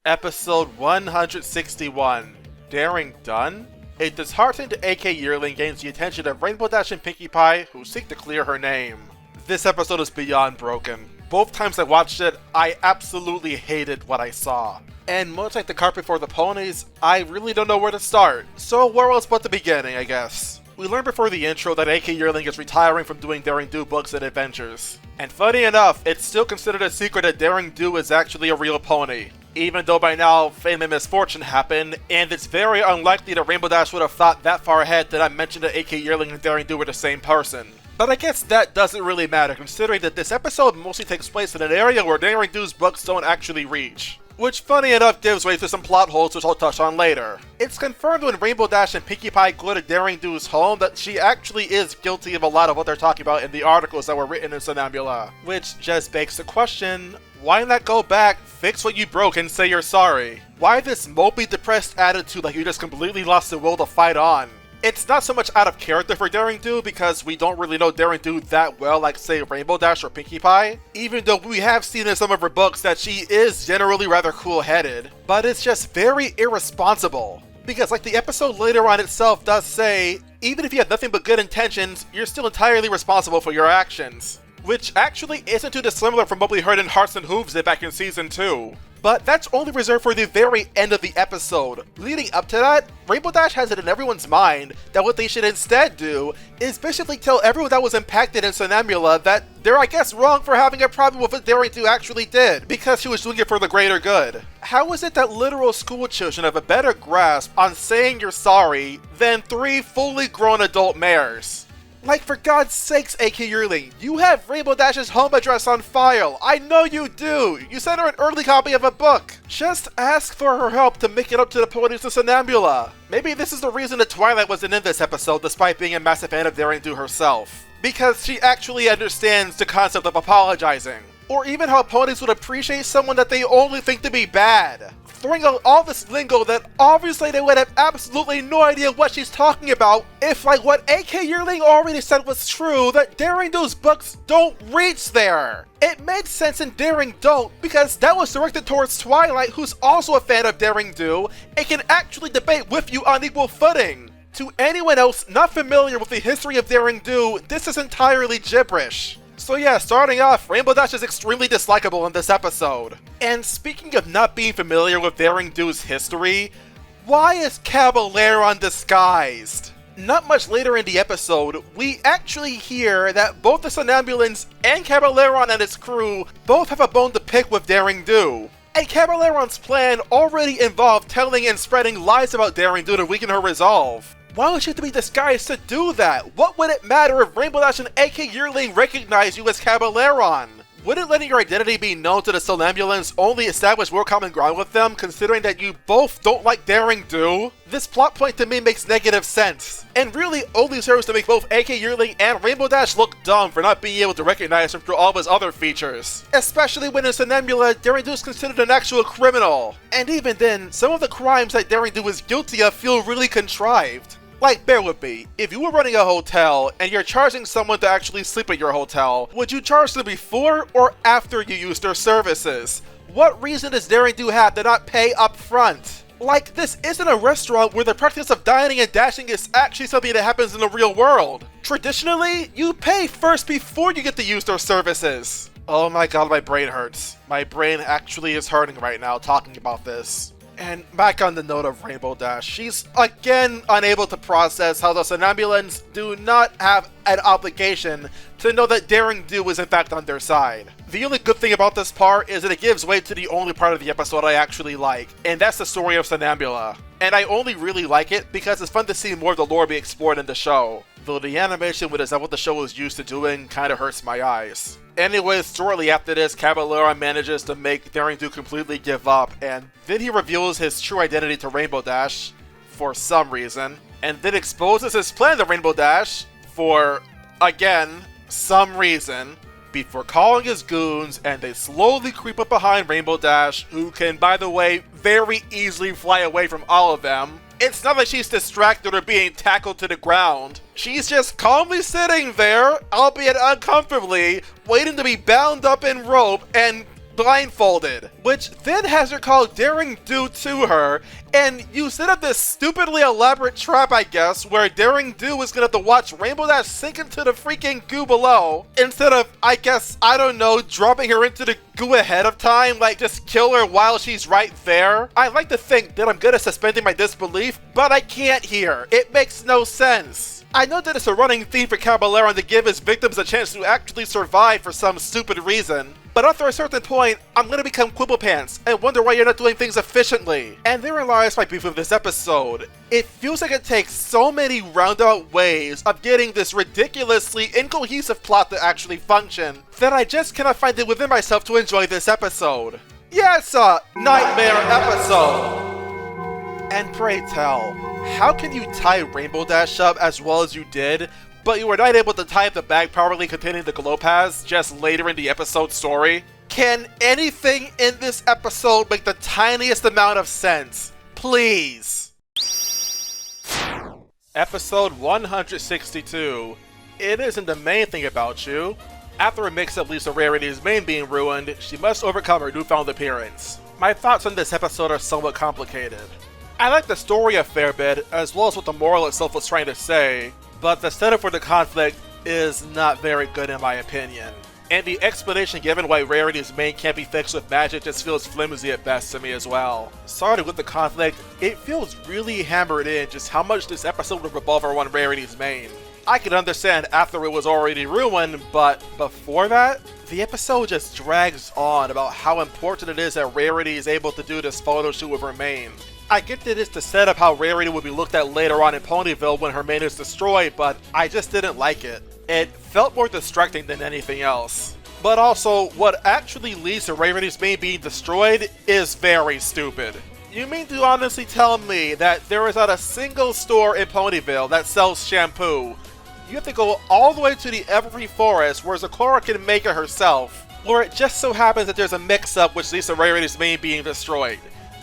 Episode 161, Daring Done? A disheartened AK yearling gains the attention of Rainbow Dash and Pinkie Pie, who seek to clear her name. This episode is beyond broken. Both times I watched it, I absolutely hated what I saw. And much like the cart before the ponies, I really don't know where to start. So where else but the beginning, I guess. We learned before the intro that AK Yearling is retiring from doing Daring Do books and adventures. And funny enough, it's still considered a secret that Daring Do is actually a real pony. Even though by now, Fame and Misfortune happened, and it's very unlikely that Rainbow Dash would have thought that far ahead that I mentioned that AK Yearling and Daring Do were the same person. But I guess that doesn't really matter, considering that this episode mostly takes place in an area where Daring Do's books don't actually reach. Which, funny enough, gives way to some plot holes which I'll touch on later. It's confirmed when Rainbow Dash and Pinkie Pie go to Daring Do's home that she actually is guilty of a lot of what they're talking about in the articles that were written in Somnambula. Which just begs the question, why not go back, fix what you broke, and say you're sorry? Why this mopey, depressed attitude like you just completely lost the will to fight on? It's not so much out of character for Daring Do because we don't really know Daring Do that well like say Rainbow Dash or Pinkie Pie, even though we have seen in some of her books that she is generally rather cool-headed, but it's just very irresponsible. Because like the episode later on itself does say, even if you have nothing but good intentions, you're still entirely responsible for your actions. Which actually isn't too dissimilar from what we heard in Hearts and Hooves did back in Season 2. But that's only reserved for the very end of the episode. Leading up to that, Rainbow Dash has it in everyone's mind that what they should instead do is basically tell everyone that was impacted in Somnambula that they're, I guess, wrong for having a problem with what Daring Do actually did, because she was doing it for the greater good. How is it that literal school children have a better grasp on saying you're sorry than 3 fully grown adult mares? Like, for God's sakes, AK Yearling, you have Rainbow Dash's home address on file. I know you do. You sent her an early copy of a book. Just ask for her help to make it up to the ponies of Somnambula. Maybe this is the reason that Twilight wasn't in this episode despite being a massive fan of Daring Do herself. Because she actually understands the concept of apologizing. Or even how ponies would appreciate someone that they only think to be bad. Throwing out all this lingo that obviously they would have absolutely no idea what she's talking about if, like, what AK Yearling already said was true, that Daring Do's books don't reach there. It made sense in Daring Don't because that was directed towards Twilight, who's also a fan of Daring Do and can actually debate with you on equal footing. To anyone else not familiar with the history of Daring Do, this is entirely gibberish. So yeah, starting off, Rainbow Dash is extremely dislikable in this episode. And speaking of not being familiar with Daring Do's history, why is Caballero disguised? Not much later in the episode, we actually hear that both the Somnambulans and Caballero and his crew both have a bone to pick with Daring Do. And Caballero's plan already involved telling and spreading lies about Daring Do to weaken her resolve. Why would you have to be disguised to do that? What would it matter if Rainbow Dash and AK Yearling recognize you as Caballero? Wouldn't letting your identity be known to the Somnambulans only establish more common ground with them, considering that you both don't like Daring Do? This plot point to me makes negative sense, and really only serves to make both AK Yearling and Rainbow Dash look dumb for not being able to recognize him through all of his other features. Especially when in Somnambula, Daring Do is considered an actual criminal. And even then, some of the crimes that Daring Do is guilty of feel really contrived. Like, bear with me, if you were running a hotel and you're charging someone to actually sleep at your hotel, would you charge them before or after you used their services? What reason does Daring Do have to not pay up front? Like, this isn't a restaurant where the practice of dining and dashing is actually something that happens in the real world. Traditionally, you pay first before you get to use their services. Oh my god, my brain hurts. My brain actually is hurting right now talking about this. And back on the note of Rainbow Dash, she's again unable to process how the Somnambulans do not have an obligation to know that Daring Do is in fact on their side. The only good thing about this part is that it gives way to the only part of the episode I actually like, and that's the story of Somnambula. And I only really like it because it's fun to see more of the lore be explored in the show, though the animation with what the show is used to doing kinda hurts my eyes. Anyways, shortly after this, Caballero manages to make Daring Do completely give up, and then he reveals his true identity to Rainbow Dash, for some reason, and then exposes his plan to Rainbow Dash, for, again, some reason. before calling his goons, and they slowly creep up behind Rainbow Dash, who can, by the way, very easily fly away from all of them. It's not like she's distracted or being tackled to the ground. She's just calmly sitting there, albeit uncomfortably, waiting to be bound up in rope and blindfolded, which then has her call Daring Do to her, and you set up this stupidly elaborate trap, I guess, where Daring Do is gonna have to watch Rainbow Dash sink into the freaking goo below, instead of, I guess, I don't know, dropping her into the goo ahead of time, like just kill her while she's right there. I like to think that I'm good at suspending my disbelief, but I can't here. It makes no sense. I know that it's a running theme for Caballero to give his victims a chance to actually survive for some stupid reason, but after a certain point, I'm gonna become Quibblepants and wonder why you're not doing things efficiently. And therein lies my beef with this episode. It feels like it takes so many roundabout ways of getting this ridiculously incohesive plot to actually function that I just cannot find it within myself to enjoy this episode. Yeah, it's a nightmare episode. And pray tell, how can you tie Rainbow Dash up as well as you did, but you were not able to tie up the bag properly containing the glow pads just later in the episode's story? Can anything in this episode make the tiniest amount of sense? Please. Episode 162. It isn't the main thing about you. After a mix-up leads to Rarity's main being ruined, she must overcome her newfound appearance. My thoughts on this episode are somewhat complicated. I like the story a fair bit, as well as what the moral itself was trying to say, but the setup for the conflict is not very good in my opinion. And the explanation given why Rarity's main can't be fixed with magic just feels flimsy at best to me as well. Starting with the conflict, it feels really hammered in just how much this episode would revolve around Rarity's main. I could understand after it was already ruined, but before that, the episode just drags on about how important it is that Rarity is able to do this photo shoot with her main. I get that it's to set up how Rarity will be looked at later on in Ponyville when her main is destroyed, but I just didn't like it. It felt more distracting than anything else. But also, what actually leads to Rarity's main being destroyed is very stupid. You mean to honestly tell me that there is not a single store in Ponyville that sells shampoo? You have to go all the way to the Everfree Forest where Zecora can make it herself, where it just so happens that there's a mix-up which leads to Rarity's main being destroyed.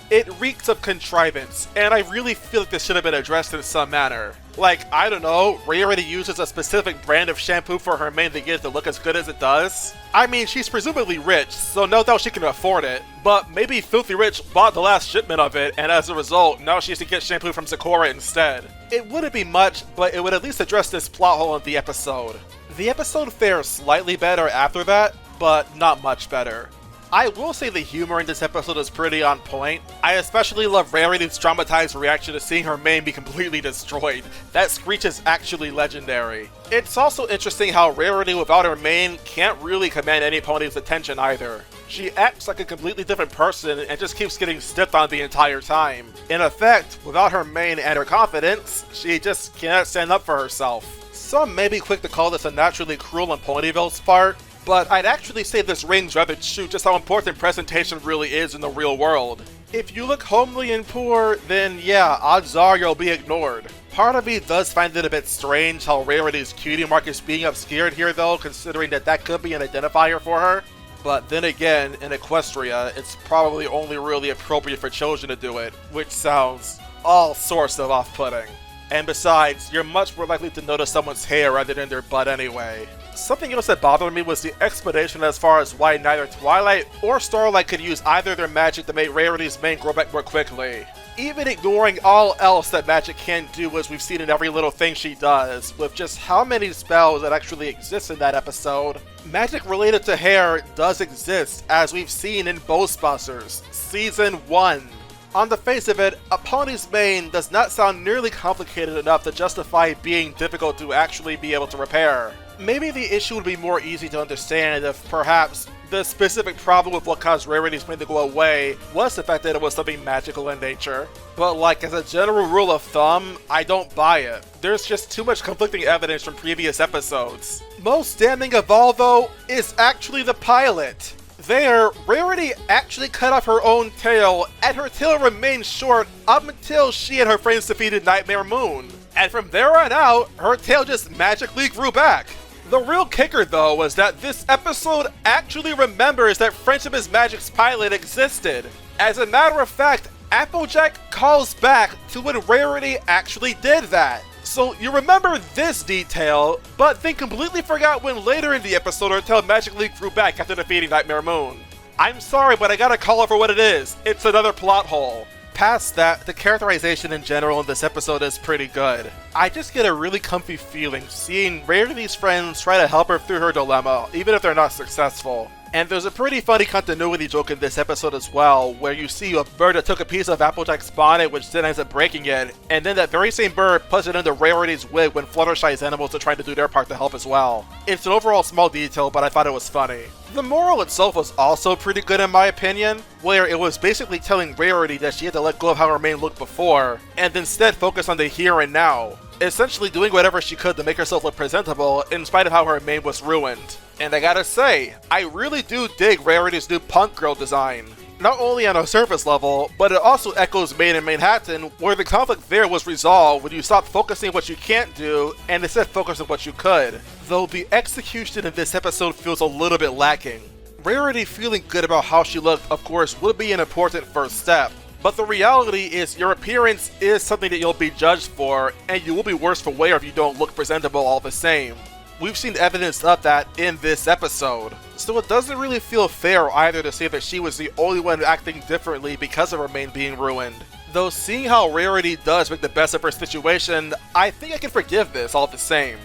It reeks of contrivance, and I really feel like this should have been addressed in some manner. Like, I don't know, Rarity uses a specific brand of shampoo for her main to get it to look as good as it does? I mean, she's presumably rich, so no doubt she can afford it, but maybe Filthy Rich bought the last shipment of it, and as a result, now she has to get shampoo from Zecora instead. It wouldn't be much, but it would at least address this plot hole in the episode. The episode fares slightly better after that, but not much better. I will say the humor in this episode is pretty on point. I especially love Rarity's traumatized reaction to seeing her main be completely destroyed. That screech is actually legendary. It's also interesting how Rarity without her main can't really command any pony's attention either. She acts like a completely different person and just keeps getting stiffed on the entire time. In effect, without her main and her confidence, she just cannot stand up for herself. Some may be quick to call this unnaturally cruel on Ponyville's part, but I'd actually say this rings rather true just how important presentation really is in the real world. If you look homely and poor, then yeah, odds are you'll be ignored. Part of me does find it a bit strange how Rarity's cutie mark is being obscured here though, considering that could be an identifier for her. But then again, in Equestria, it's probably only really appropriate for children to do it, which sounds all sorts of off-putting. And besides, you're much more likely to notice someone's hair rather than their butt anyway. Something else that bothered me was the explanation as far as why neither Twilight or Starlight could use either of their magic to make Rarity's main grow back more quickly. Even ignoring all else that magic can do, as we've seen in every little thing she does, with just how many spells that actually exist in that episode, magic related to hair does exist, as we've seen in Ghostbusters, Season 1. On the face of it, a pony's main does not sound nearly complicated enough to justify being difficult to actually be able to repair. Maybe the issue would be more easy to understand if perhaps the specific problem with what caused Rarity's main to go away was the fact that it was something magical in nature. But like, as a general rule of thumb, I don't buy it. There's just too much conflicting evidence from previous episodes. Most damning of all though, is actually the pilot. There, Rarity actually cut off her own tail, and her tail remained short up until she and her friends defeated Nightmare Moon. And from there on out, her tail just magically grew back. The real kicker though was that this episode actually remembers that Friendship is Magic's pilot existed. As a matter of fact, Applejack calls back to when Rarity actually did that. So you remember this detail, but then completely forgot when later in the episode her tail magically grew back after defeating Nightmare Moon. I'm sorry, but I gotta call it for what it is. It's another plot hole. Past that, the characterization in general in this episode is pretty good. I just get a really comfy feeling seeing Rarity's friends try to help her through her dilemma, even if they're not successful. And there's a pretty funny continuity joke in this episode as well, where you see a bird that took a piece of Applejack's bonnet which then ends up breaking it, and then that very same bird puts it into Rarity's wig when Fluttershy's animals are trying to do their part to help as well. It's an overall small detail, but I thought it was funny. The moral itself was also pretty good in my opinion, where it was basically telling Rarity that she had to let go of how her main looked before, and instead focus on the here and now. Essentially doing whatever she could to make herself look presentable in spite of how her main was ruined. And I gotta say, I really do dig Rarity's new punk girl design. Not only on a surface level, but it also echoes Made in Manhattan, where the conflict there was resolved when you stopped focusing on what you can't do and instead focused on what you could. Though the execution in this episode feels a little bit lacking. Rarity feeling good about how she looked, of course, would be an important first step. But the reality is your appearance is something that you'll be judged for, and you will be worse for wear if you don't look presentable all the same. We've seen evidence of that in this episode, so it doesn't really feel fair either to say that she was the only one acting differently because of her main being ruined. Though seeing how Rarity does make the best of her situation, I think I can forgive this all the same.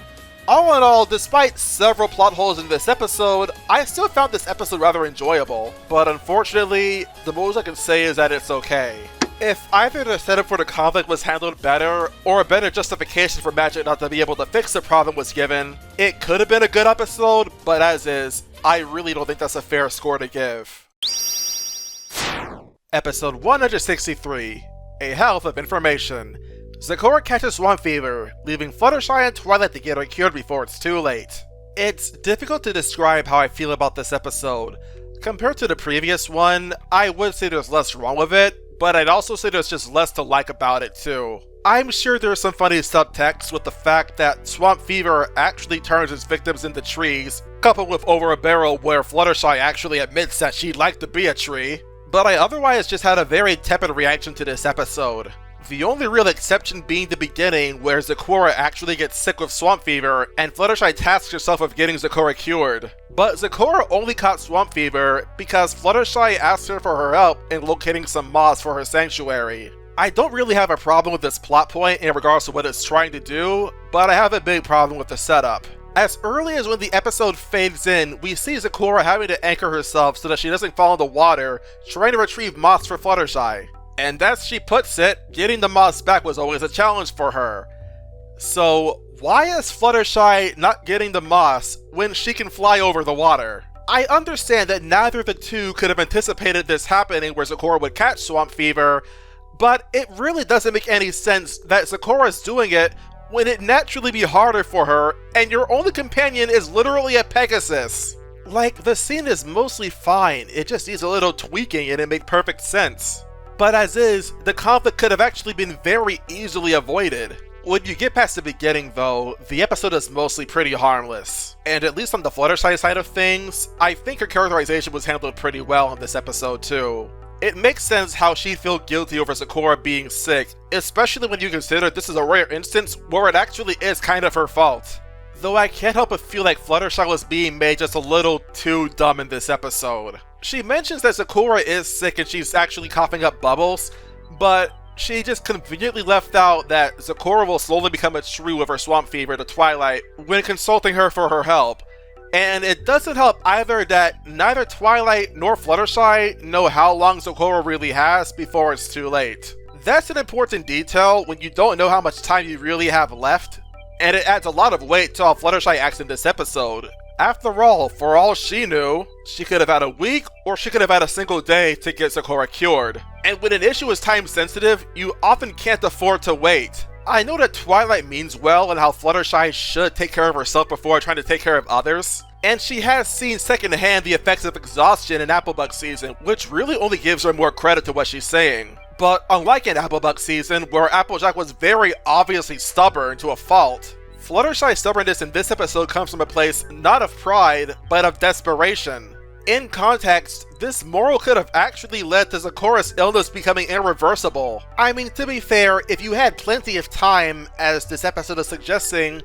All in all, despite several plot holes in this episode, I still found this episode rather enjoyable, but unfortunately, the most I can say is that it's okay. If either the setup for the conflict was handled better, or a better justification for Magic not to be able to fix the problem was given, it could have been a good episode, but as is, I really don't think that's a fair score to give. Episode 163, A Health of Information. Zecora catches swamp fever, leaving Fluttershy and Twilight to get her cured before it's too late. It's difficult to describe how I feel about this episode. Compared to the previous one, I would say there's less wrong with it, but I'd also say there's just less to like about it too. I'm sure there's some funny subtext with the fact that swamp fever actually turns its victims into trees, coupled with Over a Barrel where Fluttershy actually admits that she'd like to be a tree, but I otherwise just had a very tepid reaction to this episode. The only real exception being the beginning, where Zecora actually gets sick with swamp fever, and Fluttershy tasks herself with getting Zecora cured. But Zecora only caught swamp fever because Fluttershy asked her for her help in locating some moss for her sanctuary. I don't really have a problem with this plot point in regards to what it's trying to do, but I have a big problem with the setup. As early as when the episode fades in, we see Zecora having to anchor herself so that she doesn't fall in the water, trying to retrieve moss for Fluttershy. And as she puts it, getting the moss back was always a challenge for her. So why is Fluttershy not getting the moss when she can fly over the water? I understand that neither of the two could have anticipated this happening where Zecora would catch swamp fever, but it really doesn't make any sense that Zecora's doing it when it'd naturally be harder for her and your only companion is literally a Pegasus. Like, the scene is mostly fine, it just needs a little tweaking and it makes perfect sense. But as is, the conflict could have actually been very easily avoided. When you get past the beginning though, the episode is mostly pretty harmless. And at least on the Fluttershy side of things, I think her characterization was handled pretty well in this episode too. It makes sense how she'd feel guilty over Zecora being sick, especially when you consider this is a rare instance where it actually is kind of her fault. Though I can't help but feel like Fluttershy was being made just a little too dumb in this episode. She mentions that Zecora is sick and she's actually coughing up bubbles, but she just conveniently left out that Zecora will slowly become a tree with her swamp fever to Twilight when consulting her for her help. And it doesn't help either that neither Twilight nor Fluttershy know how long Zecora really has before it's too late. That's an important detail when you don't know how much time you really have left, and it adds a lot of weight to how Fluttershy acts in this episode. After all, for all she knew, she could have had a week or she could have had a single day to get Zecora cured. And when an issue is time sensitive, you often can't afford to wait. I know that Twilight means well and how Fluttershy should take care of herself before trying to take care of others, and she has seen secondhand the effects of exhaustion in Applebug season, which really only gives her more credit to what she's saying. But unlike in Applebug season, where Applejack was very obviously stubborn to a fault, Fluttershy's stubbornness in this episode comes from a place not of pride, but of desperation. In context, this moral could have actually led to Zecora's illness becoming irreversible. I mean, to be fair, if you had plenty of time, as this episode is suggesting,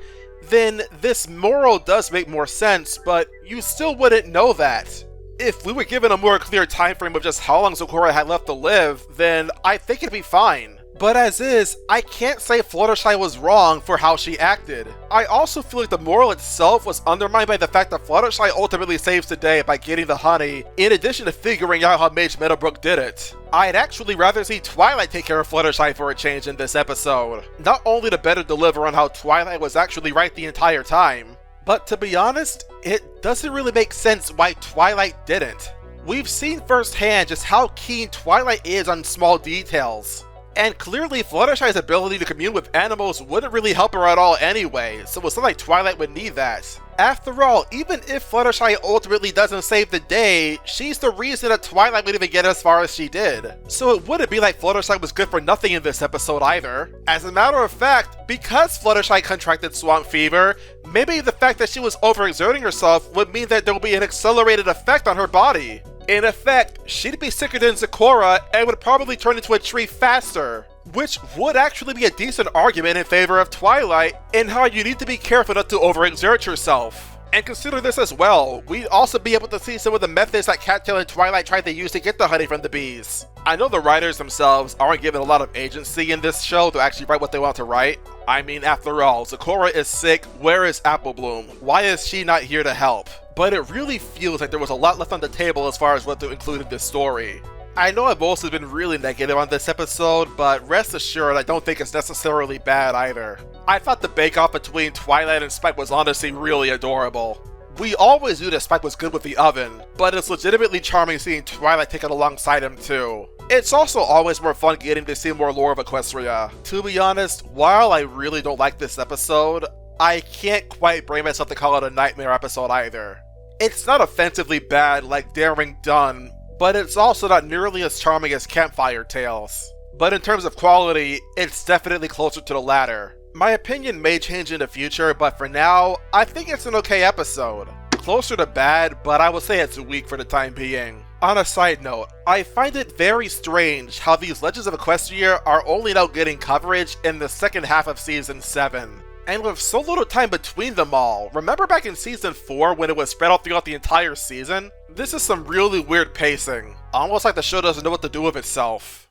then this moral does make more sense, but you still wouldn't know that. If we were given a more clear time frame of just how long Zecora had left to live, then I think it'd be fine. But as is, I can't say Fluttershy was wrong for how she acted. I also feel like the moral itself was undermined by the fact that Fluttershy ultimately saves the day by getting the honey, in addition to figuring out how Mage Meadowbrook did it. I'd actually rather see Twilight take care of Fluttershy for a change in this episode. Not only to better deliver on how Twilight was actually right the entire time, but to be honest, it doesn't really make sense why Twilight didn't. We've seen firsthand just how keen Twilight is on small details. And clearly Fluttershy's ability to commune with animals wouldn't really help her at all anyway, so it's not like Twilight would need that. After all, even if Fluttershy ultimately doesn't save the day, she's the reason that Twilight would even get as far as she did. So it wouldn't be like Fluttershy was good for nothing in this episode either. As a matter of fact, because Fluttershy contracted swamp fever, maybe the fact that she was overexerting herself would mean that there will be an accelerated effect on her body. In effect, she'd be sicker than Zecora and would probably turn into a tree faster, which would actually be a decent argument in favor of Twilight in how you need to be careful not to overexert yourself. And consider this as well, we'd also be able to see some of the methods that Cattail and Twilight tried to use to get the honey from the bees. I know the writers themselves aren't given a lot of agency in this show to actually write what they want to write. I mean, after all, Zecora is sick, where is Apple Bloom? Why is she not here to help? But it really feels like there was a lot left on the table as far as what to include in this story. I know I've also been really negative on this episode, but rest assured I don't think it's necessarily bad either. I thought the bake-off between Twilight and Spike was honestly really adorable. We always knew that Spike was good with the oven, but it's legitimately charming seeing Twilight take it alongside him too. It's also always more fun getting to see more lore of Equestria. To be honest, while I really don't like this episode, I can't quite bring myself to call it a nightmare episode either. It's not offensively bad like Daring Done, but it's also not nearly as charming as Campfire Tales. But in terms of quality, it's definitely closer to the latter. My opinion may change in the future, but for now, I think it's an okay episode. Closer to bad, but I would say it's weak for the time being. On a side note, I find it very strange how these Legends of Equestria are only now getting coverage in the second half of Season 7. And with so little time between them all, remember back in Season 4 when it was spread out throughout the entire season? This is some really weird pacing, almost like the show doesn't know what to do with itself.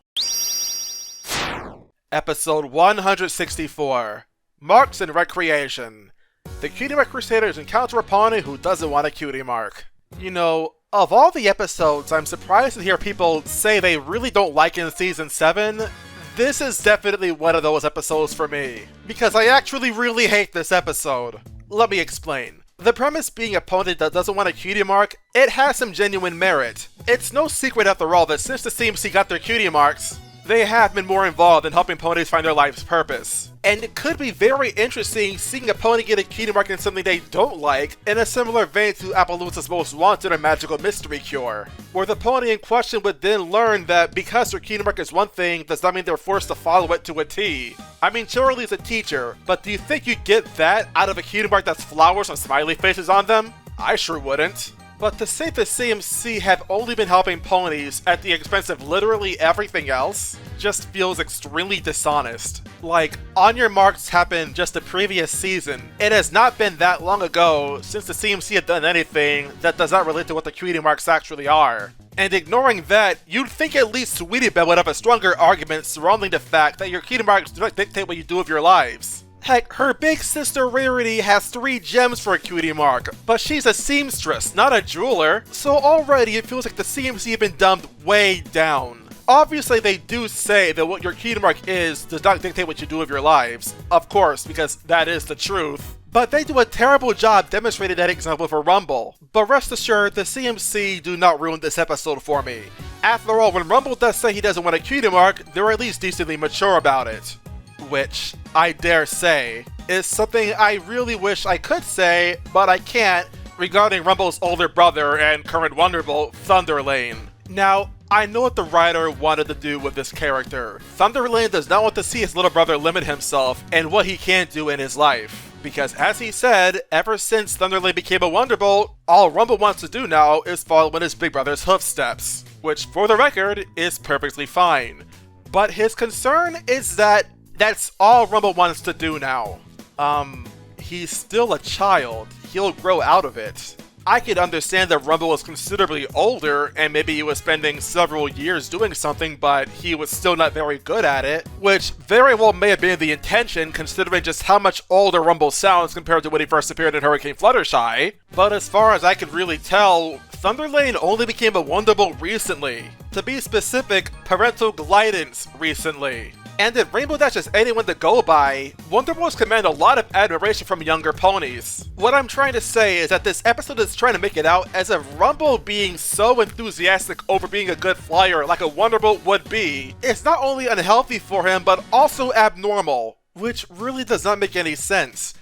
Episode 164, Marks and Recreation. The Cutie Mark Crusaders encounter a pony who doesn't want a cutie mark. You know, of all the episodes I'm surprised to hear people say they really don't like in Season 7, this is definitely one of those episodes for me, because I actually really hate this episode. Let me explain. The premise being a pony that doesn't want a cutie mark, it has some genuine merit. It's no secret after all that since the CMC got their cutie marks, they have been more involved in helping ponies find their life's purpose. And it could be very interesting seeing a pony get a cutie mark in something they don't like, in a similar vein to Appaloon's Most Wanted or Magical Mystery Cure, where the pony in question would then learn that because their cutie mark is one thing does not mean they're forced to follow it to a T. I mean, Charlie's a teacher, but do you think you'd get that out of a cutie mark that's flowers and smiley faces on them? I sure wouldn't. But to say the CMC have only been helping ponies at the expense of literally everything else just feels extremely dishonest. Like, On Your Marks happened just the previous season. It has not been that long ago since the CMC had done anything that does not relate to what the cutie marks actually are. And ignoring that, you'd think at least Sweetie Belle would have a stronger argument surrounding the fact that your cutie marks do not dictate what you do with your lives. Heck, her big sister Rarity has 3 gems for a cutie mark, but she's a seamstress, not a jeweler, so already it feels like the CMC have been dumbed way down. Obviously they do say that what your cutie mark is does not dictate what you do with your lives, of course, because that is the truth. But they do a terrible job demonstrating that example for Rumble. But rest assured, the CMC do not ruin this episode for me. After all, when Rumble does say he doesn't want a cutie mark, they're at least decently mature about it. Which, I dare say, is something I really wish I could say, but I can't, regarding Rumble's older brother and current Wonderbolt, Thunderlane. Now, I know what the writer wanted to do with this character. Thunderlane does not want to see his little brother limit himself and what he can do in his life. Because as he said, ever since Thunderlane became a Wonderbolt, all Rumble wants to do now is follow in his big brother's footsteps, which for the record is perfectly fine. But his concern is that that's all Rumble wants to do now. He's still a child. He'll grow out of it. I could understand that Rumble was considerably older and maybe he was spending several years doing something, but he was still not very good at it, which very well may have been the intention considering just how much older Rumble sounds compared to when he first appeared in Hurricane Fluttershy. But as far as I could really tell, Thunderlane only became a Wonderbolt recently. To be specific, Parental Glidance recently. And if Rainbow Dash is anyone to go by, Wonderbolts command a lot of admiration from younger ponies. What I'm trying to say is that this episode is trying to make it out as if Rumble being so enthusiastic over being a good flyer like a Wonderbolt would be is not only unhealthy for him but also abnormal, which really does not make any sense.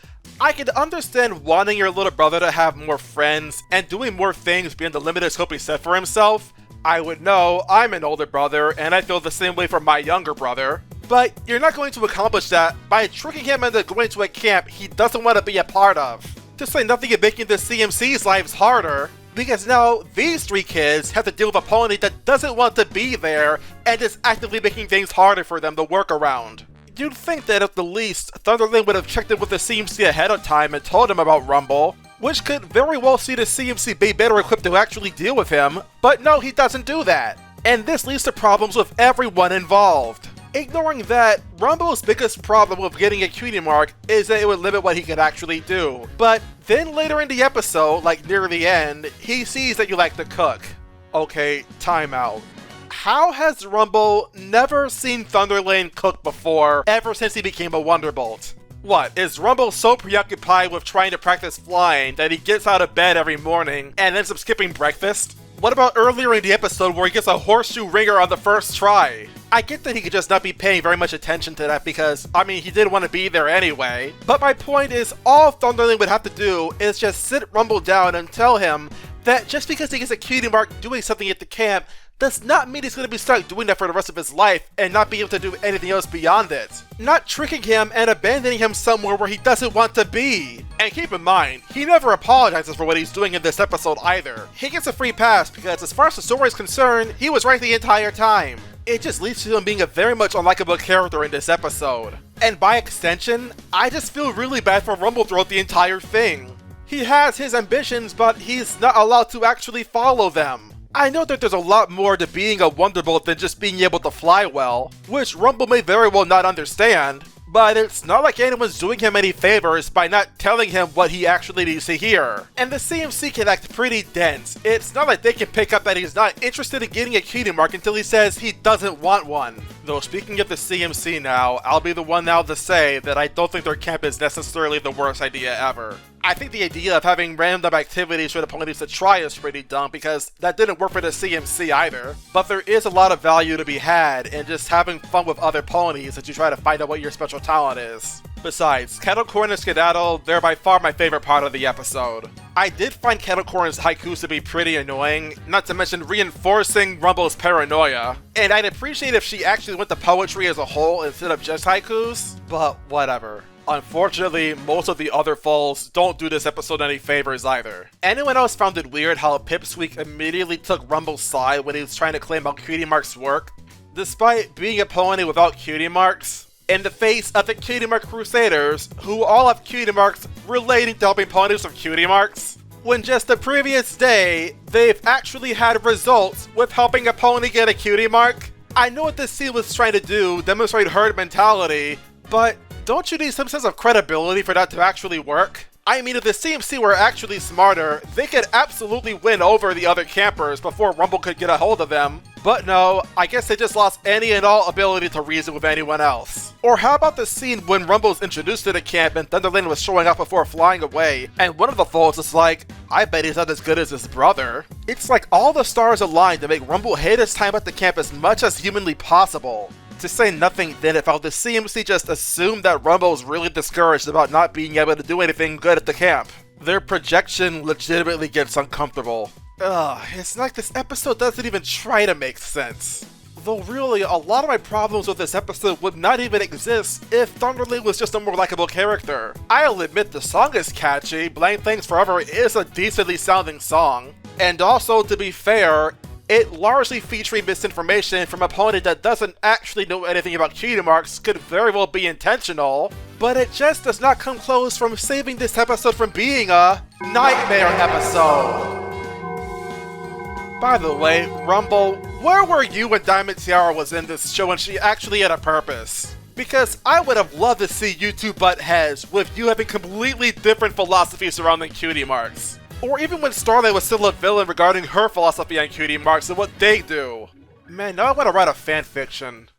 I can understand wanting your little brother to have more friends and doing more things beyond the limited scope he set for himself. I would know, I'm an older brother and I feel the same way for my younger brother. But you're not going to accomplish that by tricking him into going to a camp he doesn't want to be a part of. To say nothing of making the CMC's lives harder, because now these three kids have to deal with a pony that doesn't want to be there and is actively making things harder for them to work around. You'd think that at the least, Thunderlane would have checked in with the CMC ahead of time and told him about Rumble, which could very well see the CMC be better equipped to actually deal with him, but no, he doesn't do that. And this leads to problems with everyone involved. Ignoring that, Rumble's biggest problem with getting a cutie mark is that it would limit what he could actually do. But then later in the episode, like near the end, he sees that you like to cook. Okay, time out. How has Rumble never seen Thunderlane cook before, ever since he became a Wonderbolt? What, is Rumble so preoccupied with trying to practice flying that he gets out of bed every morning and ends up skipping breakfast? What about earlier in the episode where he gets a horseshoe ringer on the first try? I get that he could just not be paying very much attention to that because, I mean, he didn't want to be there anyway. But my point is, all Thunderlane would have to do is just sit Rumble down and tell him that just because he gets a cutie mark doing something at the camp does not mean he's going to be stuck doing that for the rest of his life and not be able to do anything else beyond it. Not tricking him and abandoning him somewhere where he doesn't want to be. And keep in mind, he never apologizes for what he's doing in this episode either. He gets a free pass because as far as the story is concerned, he was right the entire time. It just leads to him being a very much unlikable character in this episode. And by extension, I just feel really bad for Rumble throughout the entire thing. He has his ambitions, but he's not allowed to actually follow them. I know that there's a lot more to being a Wonderbolt than just being able to fly well, which Rumble may very well not understand, but it's not like anyone's doing him any favors by not telling him what he actually needs to hear. And the CMC can act pretty dense. It's not like they can pick up that he's not interested in getting a cutie mark until he says he doesn't want one. Though speaking of the CMC now, I'll be the one now to say that I don't think their camp is necessarily the worst idea ever. I think the idea of having random activities for the ponies to try is pretty dumb because that didn't work for the CMC either. But there is a lot of value to be had in just having fun with other ponies as you try to find out what your special talent is. Besides, Kettlecorn and Skedaddle, they're by far my favorite part of the episode. I did find Kettlecorn's haikus to be pretty annoying, not to mention reinforcing Rumble's paranoia. And I'd appreciate if she actually went to poetry as a whole instead of just haikus, but whatever. Unfortunately, most of the other falls don't do this episode any favors either. Anyone else found it weird how Pipsqueak immediately took Rumble's side when he was trying to claim how cutie marks work? Despite being a pony without cutie marks, in the face of the Cutie Mark Crusaders, who all have cutie marks relating to helping ponies with cutie marks, when just the previous day, they've actually had results with helping a pony get a cutie mark? I know what this scene was trying to do, demonstrate herd mentality, but don't you need some sense of credibility for that to actually work? I mean, if the CMC were actually smarter, they could absolutely win over the other campers before Rumble could get a hold of them. But no, I guess they just lost any and all ability to reason with anyone else. Or how about the scene when Rumble's introduced to the camp and Thunderlane was showing up before flying away, and one of the foals is like, I bet he's not as good as his brother. It's like all the stars aligned to make Rumble hate his time at the camp as much as humanly possible. To say nothing then if how the CMC just assumed that Rumble was really discouraged about not being able to do anything good at the camp. Their projection legitimately gets uncomfortable. Ugh, it's like this episode doesn't even try to make sense. Though really, a lot of my problems with this episode would not even exist if Thunderling was just a more likable character. I'll admit the song is catchy, Blame Things Forever is a decently sounding song. And also, to be fair, it largely featuring misinformation from an opponent that doesn't actually know anything about cutie marks could very well be intentional, but it just does not come close from saving this episode from being a nightmare episode. By the way, Rumble, where were you when Diamond Tiara was in this show and she actually had a purpose? Because I would have loved to see you two butt heads with you having completely different philosophies surrounding cutie marks. Or even when Starlight was still a villain regarding her philosophy on cutie marks and what they do. Man, now I want to write a fanfiction.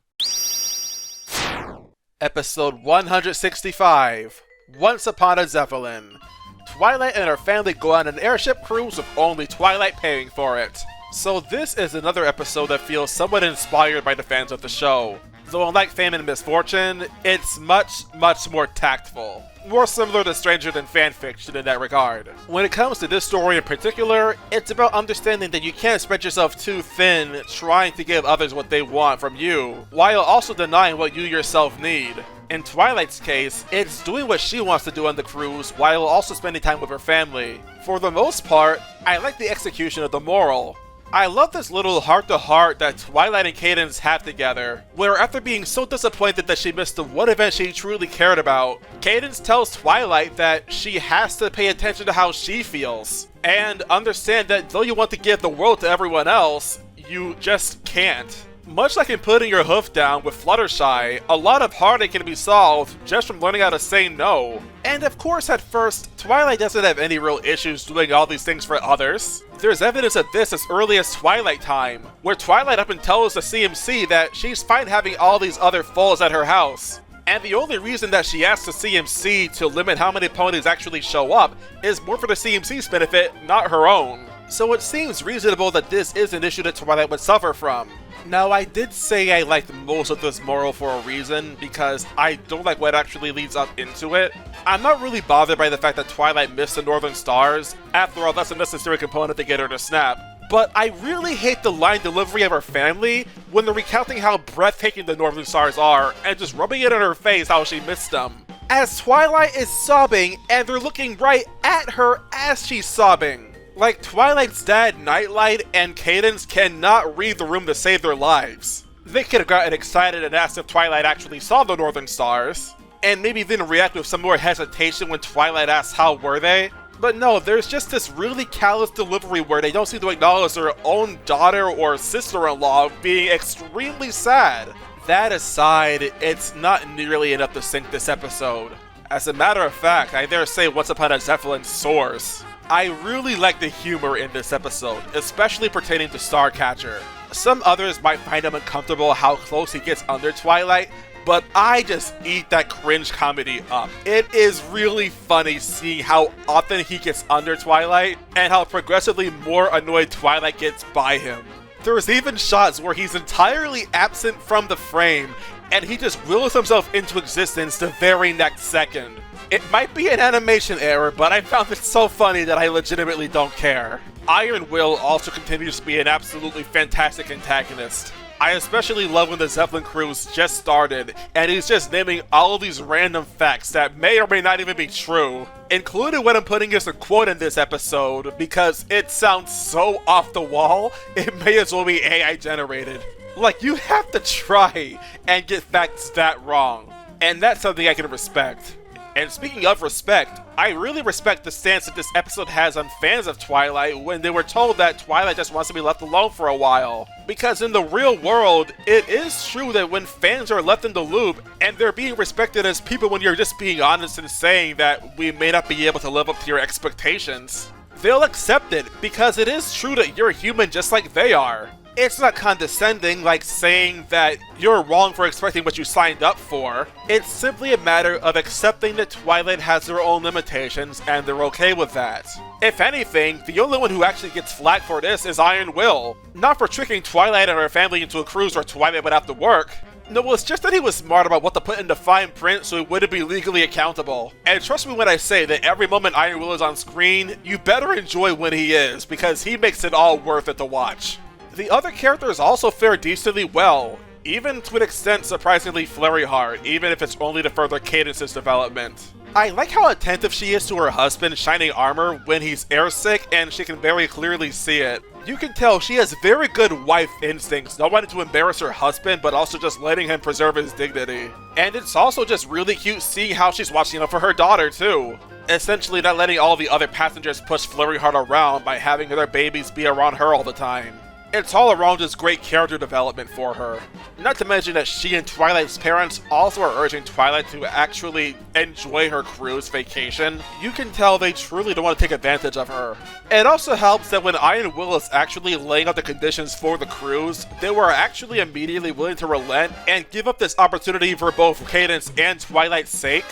Episode 165, Once Upon a Zeppelin. Twilight and her family go on an airship cruise with only Twilight paying for it. So this is another episode that feels somewhat inspired by the fans of the show. Though unlike Fame and Misfortune, it's much more tactful. More similar to Stranger Than fanfiction in that regard. When it comes to this story in particular, it's about understanding that you can't spread yourself too thin trying to give others what they want from you, while also denying what you yourself need. In Twilight's case, it's doing what she wants to do on the cruise while also spending time with her family. For the most part, I like the execution of the moral. I love this little heart-to-heart that Twilight and Cadance have together, where after being so disappointed that she missed the one event she truly cared about, Cadance tells Twilight that she has to pay attention to how she feels, and understand that though you want to give the world to everyone else, you just can't. Much like in putting your hoof down with Fluttershy, a lot of heartache can be solved just from learning how to say no. And of course at first, Twilight doesn't have any real issues doing all these things for others. There's evidence of this as early as Twilight time, where Twilight up and tells the CMC that she's fine having all these other foals at her house. And the only reason that she asks the CMC to limit how many ponies actually show up is more for the CMC's benefit, not her own. So it seems reasonable that this is an issue that Twilight would suffer from. Now, I did say I liked most of this moral for a reason, because I don't like what actually leads up into it. I'm not really bothered by the fact that Twilight missed the Northern Stars. After all, that's a necessary component to get her to snap. But I really hate the line delivery of her family when they're recounting how breathtaking the Northern Stars are, and just rubbing it in her face how she missed them. As Twilight is sobbing, and they're looking right at her as she's sobbing. Like, Twilight's dad, Nightlight, and Cadance cannot read the room to save their lives. They could have gotten excited and asked if Twilight actually saw the Northern Stars, and maybe then react with some more hesitation when Twilight asks how were they. But no, there's just this really callous delivery where they don't seem to acknowledge their own daughter or sister-in-law being extremely sad. That aside, it's not nearly enough to sink this episode. As a matter of fact, I dare say Once Upon a Zeppelin soars. I really like the humor in this episode, especially pertaining to Starcatcher. Some others might find him uncomfortable how close he gets under Twilight, but I just eat that cringe comedy up. It is really funny seeing how often he gets under Twilight, and how progressively more annoyed Twilight gets by him. There's even shots where he's entirely absent from the frame, and he just wills himself into existence the very next second. It might be an animation error, but I found it so funny that I legitimately don't care. Iron Will also continues to be an absolutely fantastic antagonist. I especially love when the Zeppelin cruise just started, and he's just naming all of these random facts that may or may not even be true, including what I'm putting as a quote in this episode, because it sounds so off the wall, it may as well be AI generated. Like, you have to try and get facts that wrong, and that's something I can respect. And speaking of respect, I really respect the stance that this episode has on fans of Twilight when they were told that Twilight just wants to be left alone for a while. Because in the real world, it is true that when fans are left in the loop, and they're being respected as people when you're just being honest and saying that we may not be able to live up to your expectations, they'll accept it because it is true that you're human just like they are. It's not condescending, like saying that you're wrong for expecting what you signed up for. It's simply a matter of accepting that Twilight has their own limitations, and they're okay with that. If anything, the only one who actually gets flack for this is Iron Will. Not for tricking Twilight and her family into a cruise where Twilight would have to work. No, it's just that he was smart about what to put into fine print so he wouldn't be legally accountable. And trust me when I say that every moment Iron Will is on screen, you better enjoy when he is, because he makes it all worth it to watch. The other characters also fare decently well, even to an extent surprisingly Flurry hard, even if it's only to further Cadence's development. I like how attentive she is to her husband shining armor when he's airsick and she can very clearly see it. You can tell she has very good wife instincts, not wanting to embarrass her husband but also just letting him preserve his dignity. And it's also just really cute seeing how she's watching out for her daughter too. Essentially not letting all the other passengers push Flurry hard around by having their babies be around her all the time. It's all around just great character development for her. Not to mention that she and Twilight's parents also are urging Twilight to actually enjoy her cruise vacation. You can tell they truly don't want to take advantage of her. It also helps that when I and Will is actually laying out the conditions for the cruise, they were actually immediately willing to relent and give up this opportunity for both Cadance and Twilight's sake.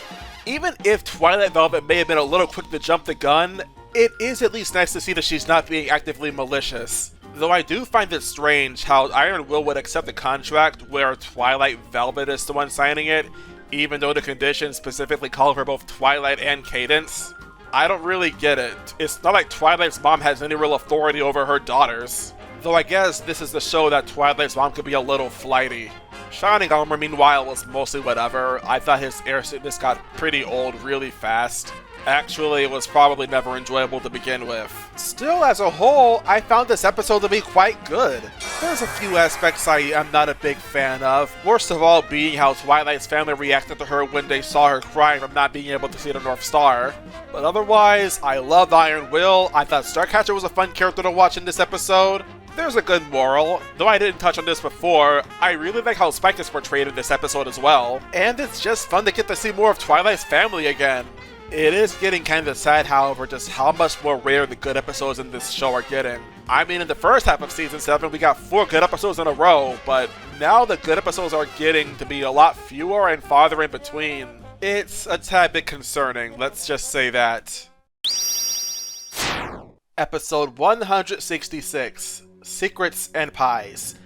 Even if Twilight Velvet may have been a little quick to jump the gun, it is at least nice to see that she's not being actively malicious. Though I do find it strange how Iron Will would accept a contract where Twilight Velvet is the one signing it, even though the conditions specifically call for both Twilight and Cadance. I don't really get it. It's not like Twilight's mom has any real authority over her daughters. Though I guess this is the show that Twilight's mom could be a little flighty. Shining Armor, meanwhile, was mostly whatever. I thought his air sickness got pretty old really fast. Actually, it was probably never enjoyable to begin with. Still, as a whole, I found this episode to be quite good. There's a few aspects I am not a big fan of, worst of all being how Twilight's family reacted to her when they saw her crying from not being able to see the North Star. But otherwise, I loved Iron Will. I thought Starcatcher was a fun character to watch in this episode. There's a good moral, though I didn't touch on this before. I really like how Spike is portrayed in this episode as well. And it's just fun to get to see more of Twilight's family again. It is getting kinda sad, however, just how much more rare the good episodes in this show are getting. I mean, in the first half of Season 7, we got 4 good episodes in a row, but now the good episodes are getting to be a lot fewer and farther in between. It's a tad bit concerning, let's just say that. Episode 166, Secrets and Pies.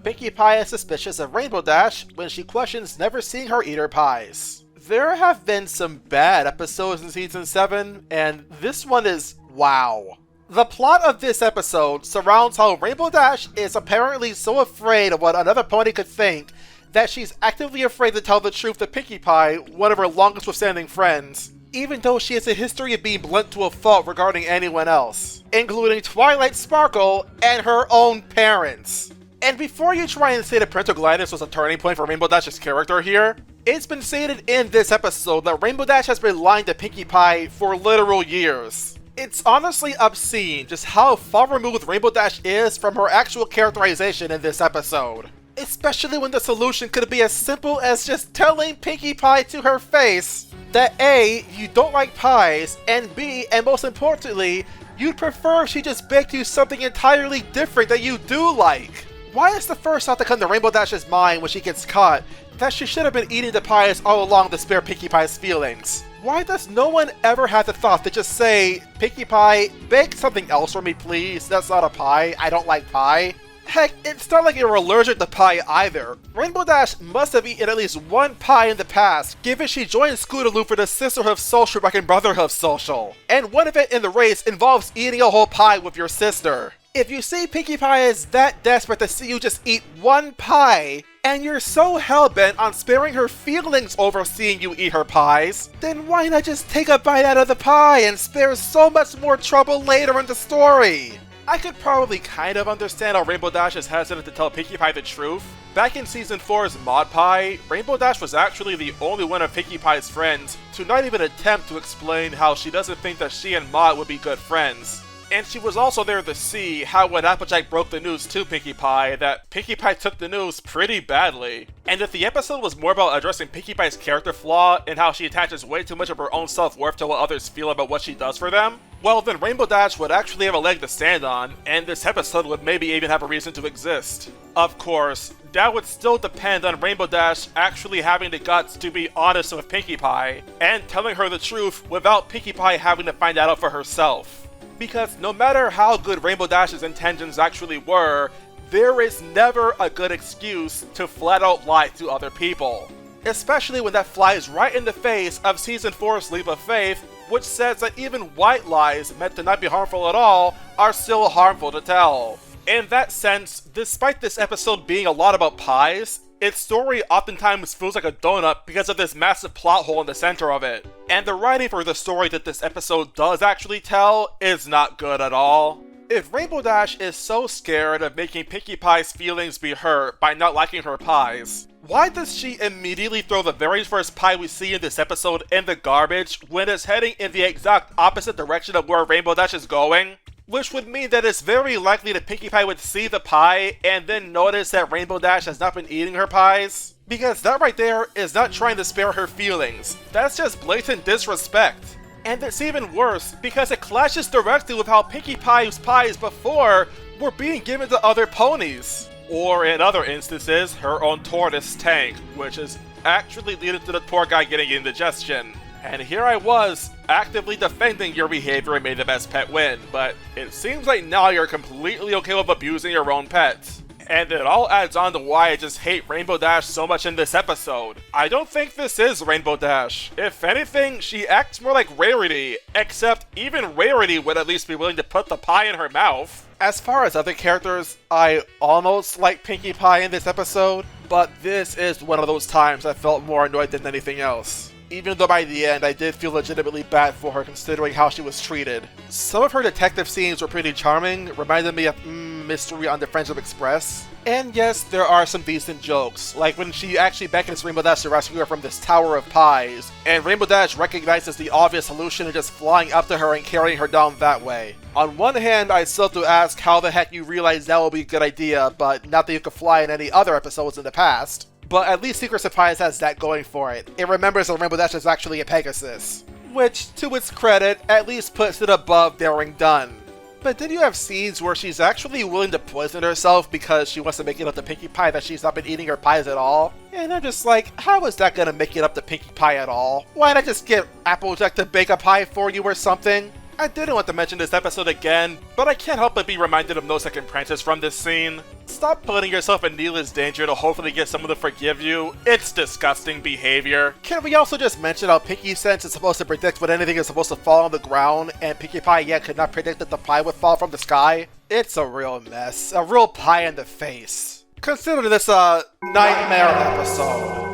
Pinkie Pie is suspicious of Rainbow Dash when she questions never seeing her eat her pies. There have been some bad episodes in Season 7, and this one is wow. The plot of this episode surrounds how Rainbow Dash is apparently so afraid of what another pony could think that she's actively afraid to tell the truth to Pinkie Pie, one of her longest withstanding friends, even though she has a history of being blunt to a fault regarding anyone else, including Twilight Sparkle and her own parents. And before you try and say that Parental Glidance was a turning point for Rainbow Dash's character here, it's been stated in this episode that Rainbow Dash has been lying to Pinkie Pie for literal years. It's honestly obscene just how far removed Rainbow Dash is from her actual characterization in this episode. Especially when the solution could be as simple as just telling Pinkie Pie to her face that A, you don't like pies, and B, and most importantly, you'd prefer if she just baked you something entirely different that you do like. Why is the first thought to come to Rainbow Dash's mind when she gets caught that she should have been eating the pies all along to spare Pinkie Pie's feelings? Why does no one ever have the thought to just say, Pinkie Pie, bake something else for me please, that's not a pie, I don't like pie? Heck, it's not like you're allergic to pie either. Rainbow Dash must have eaten at least one pie in the past, given she joined Scootaloo for the Sisterhood of Social back in Brotherhood of Social. And one event in the race involves eating a whole pie with your sister. If you see Pinkie Pie is that desperate to see you just eat one pie, and you're so hell-bent on sparing her feelings over seeing you eat her pies, then why not just take a bite out of the pie and spare so much more trouble later in the story? I could probably kind of understand how Rainbow Dash is hesitant to tell Pinkie Pie the truth. Back in Season 4's Mod Pie, Rainbow Dash was actually the only one of Pinkie Pie's friends to not even attempt to explain how she doesn't think that she and Mod would be good friends. And she was also there to see how when Applejack broke the news to Pinkie Pie, that Pinkie Pie took the news pretty badly. And if the episode was more about addressing Pinkie Pie's character flaw and how she attaches way too much of her own self-worth to what others feel about what she does for them, well then Rainbow Dash would actually have a leg to stand on, and this episode would maybe even have a reason to exist. Of course, that would still depend on Rainbow Dash actually having the guts to be honest with Pinkie Pie, and telling her the truth without Pinkie Pie having to find that out for herself. Because no matter how good Rainbow Dash's intentions actually were, there is never a good excuse to flat out lie to other people. Especially when that flies right in the face of Season 4's Leap of Faith, which says that even white lies meant to not be harmful at all are still harmful to tell. In that sense, despite this episode being a lot about pies, its story oftentimes feels like a donut because of this massive plot hole in the center of it. And the writing for the story that this episode does actually tell is not good at all. If Rainbow Dash is so scared of making Pinkie Pie's feelings be hurt by not liking her pies, why does she immediately throw the very first pie we see in this episode in the garbage when it's heading in the exact opposite direction of where Rainbow Dash is going? Which would mean that it's very likely that Pinkie Pie would see the pie and then notice that Rainbow Dash has not been eating her pies. Because that right there is not trying to spare her feelings, that's just blatant disrespect. And it's even worse because it clashes directly with how Pinkie Pie's pies before were being given to other ponies. Or in other instances, her own tortoise Tank, which is actually leading to the poor guy getting indigestion. And here I was, actively defending your behavior and made the best pet win, but it seems like now you're completely okay with abusing your own pets. And it all adds on to why I just hate Rainbow Dash so much in this episode. I don't think this is Rainbow Dash. If anything, she acts more like Rarity, except even Rarity would at least be willing to put the pie in her mouth. As far as other characters, I almost like Pinkie Pie in this episode, but this is one of those times I felt more annoyed than anything else. Even though by the end I did feel legitimately bad for her considering how she was treated. Some of her detective scenes were pretty charming, reminded me of Mystery on the Friendship Express. And yes, there are some decent jokes, like when she actually beckons Rainbow Dash to rescue her from this tower of pies, and Rainbow Dash recognizes the obvious solution of just flying up to her and carrying her down that way. On one hand, I still have to ask how the heck you realize that would be a good idea, but not that you could fly in any other episodes in the past. But at least Secret Surprise has that going for it. It remembers that Rainbow Dash is actually a Pegasus. Which, to its credit, at least puts it above Daring Done. But then you have scenes where she's actually willing to poison herself because she wants to make it up to Pinkie Pie that she's not been eating her pies at all. And I'm just like, how is that gonna make it up to Pinkie Pie at all? Why not just get Applejack to bake a pie for you or something? I didn't want to mention this episode again, but I can't help but be reminded of No Second Prentice from this scene. Stop putting yourself in needless danger to hopefully get someone to forgive you. It's disgusting behavior. Can we also just mention how Pinkie Sense is supposed to predict when anything is supposed to fall on the ground, and Pinkie Pie yet could not predict that the pie would fall from the sky? It's a real mess. A real pie in the face. Consider this a nightmare episode.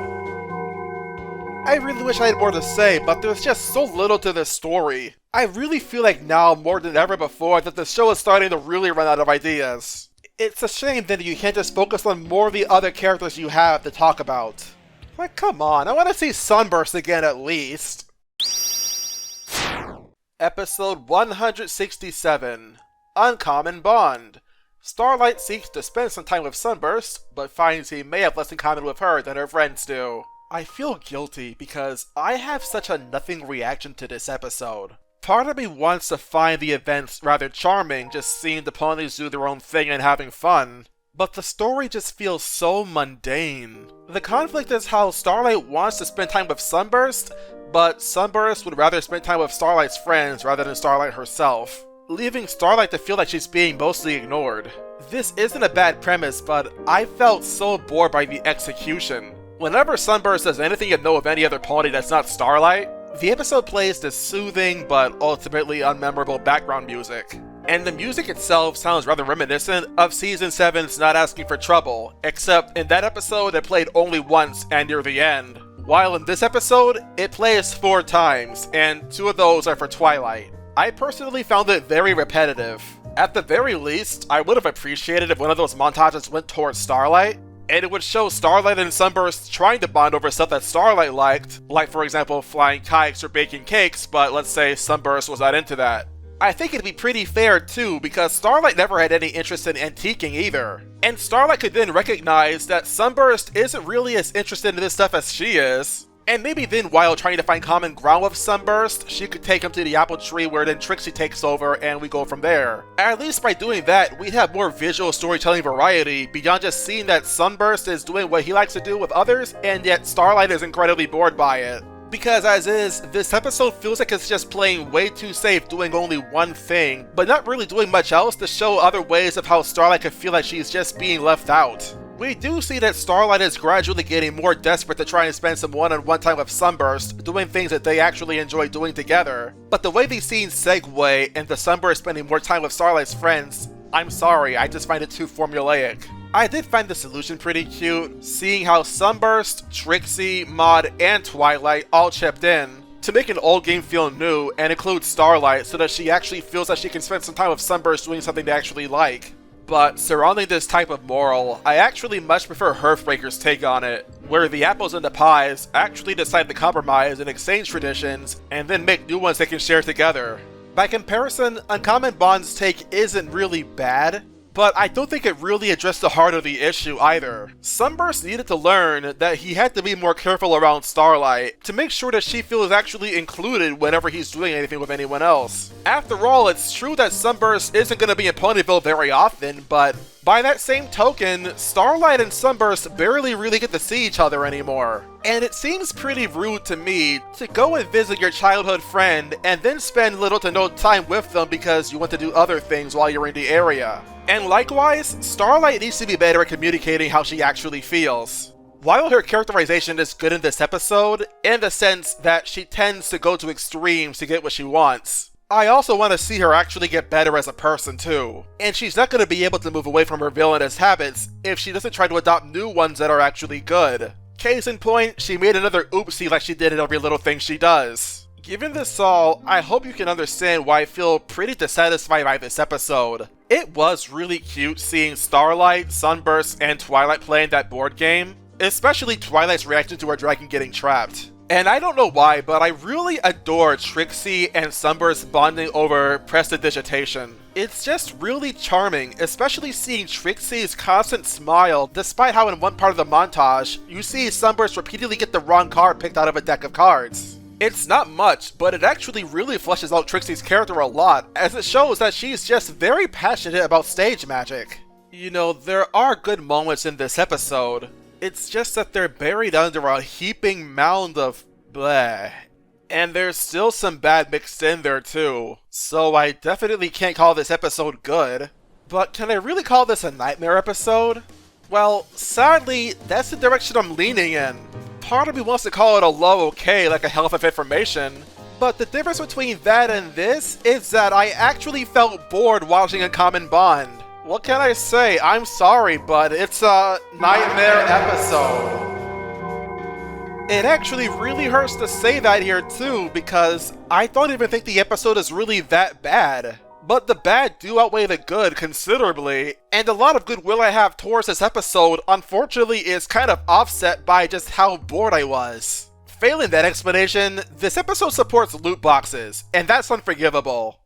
I really wish I had more to say, but there's just so little to this story. I really feel like now, more than ever before, that the show is starting to really run out of ideas. It's a shame that you can't just focus on more of the other characters you have to talk about. Like, come on, I want to see Sunburst again at least. Episode 167, Uncommon Bond. Starlight seeks to spend some time with Sunburst, but finds he may have less in common with her than her friends do. I feel guilty because I have such a nothing reaction to this episode. Part of me wants to find the events rather charming, just seeing the ponies do their own thing and having fun. But the story just feels so mundane. The conflict is how Starlight wants to spend time with Sunburst, but Sunburst would rather spend time with Starlight's friends rather than Starlight herself, leaving Starlight to feel like she's being mostly ignored. This isn't a bad premise, but I felt so bored by the execution. Whenever Sunburst does anything you know of any other pony that's not Starlight, the episode plays this soothing but ultimately unmemorable background music. And the music itself sounds rather reminiscent of Season 7's Not Asking for Trouble, except in that episode it played only once and near the end, while in this episode, it plays 4 times, and 2 of those are for Twilight. I personally found it very repetitive. At the very least, I would have appreciated if one of those montages went towards Starlight, and it would show Starlight and Sunburst trying to bond over stuff that Starlight liked, like for example flying kites or baking cakes, but let's say Sunburst was not into that. I think it'd be pretty fair too, because Starlight never had any interest in antiquing either. And Starlight could then recognize that Sunburst isn't really as interested in this stuff as she is. And maybe then while trying to find common ground with Sunburst, she could take him to the apple tree where then Trixie takes over and we go from there. At least by doing that, we'd have more visual storytelling variety beyond just seeing that Sunburst is doing what he likes to do with others, and yet Starlight is incredibly bored by it. Because as is, this episode feels like it's just playing way too safe doing only one thing, but not really doing much else to show other ways of how Starlight could feel like she's just being left out. We do see that Starlight is gradually getting more desperate to try and spend some one-on-one time with Sunburst, doing things that they actually enjoy doing together. But the way these scenes segue into Sunburst spending more time with Starlight's friends, I'm sorry, I just find it too formulaic. I did find the solution pretty cute, seeing how Sunburst, Trixie, Maud, and Twilight all chipped in to make an old game feel new and include Starlight so that she actually feels that she can spend some time with Sunburst doing something they actually like. But surrounding this type of moral, I actually much prefer Hearthbreaker's take on it, where the apples and the pies actually decide to compromise and exchange traditions and then make new ones they can share together. By comparison, Uncommon Bond's take isn't really bad, but I don't think it really addressed the heart of the issue either. Sunburst needed to learn that he had to be more careful around Starlight to make sure that she feels actually included whenever he's doing anything with anyone else. After all, it's true that Sunburst isn't going to be in Ponyville very often, but by that same token, Starlight and Sunburst barely really get to see each other anymore. And it seems pretty rude to me to go and visit your childhood friend and then spend little to no time with them because you want to do other things while you're in the area. And likewise, Starlight needs to be better at communicating how she actually feels. While her characterization is good in this episode, in the sense that she tends to go to extremes to get what she wants, I also want to see her actually get better as a person too. And she's not going to be able to move away from her villainous habits if she doesn't try to adopt new ones that are actually good. Case in point, she made another oopsie like she did in every little thing she does. Given this all, I hope you can understand why I feel pretty dissatisfied by this episode. It was really cute seeing Starlight, Sunburst, and Twilight playing that board game, especially Twilight's reaction to her dragon getting trapped. And I don't know why, but I really adore Trixie and Sunburst bonding over prestidigitation. It's just really charming, especially seeing Trixie's constant smile, despite how in one part of the montage, you see Sunburst repeatedly get the wrong card picked out of a deck of cards. It's not much, but it actually really fleshes out Trixie's character a lot, as it shows that she's just very passionate about stage magic. You know, there are good moments in this episode. It's just that they're buried under a heaping mound of bleh. And there's still some bad mixed in there too, so I definitely can't call this episode good. But can I really call this a nightmare episode? Well, sadly, that's the direction I'm leaning in. Part of me wants to call it a low okay, like a health of information, but the difference between that and this is that I actually felt bored watching Uncommon Bond. What can I say? I'm sorry, but it's a nightmare episode. It actually really hurts to say that here too, because I don't even think the episode is really that bad. But the bad do outweigh the good considerably, and a lot of goodwill I have towards this episode unfortunately is kind of offset by just how bored I was. Failing that explanation, this episode supports loot boxes, and that's unforgivable.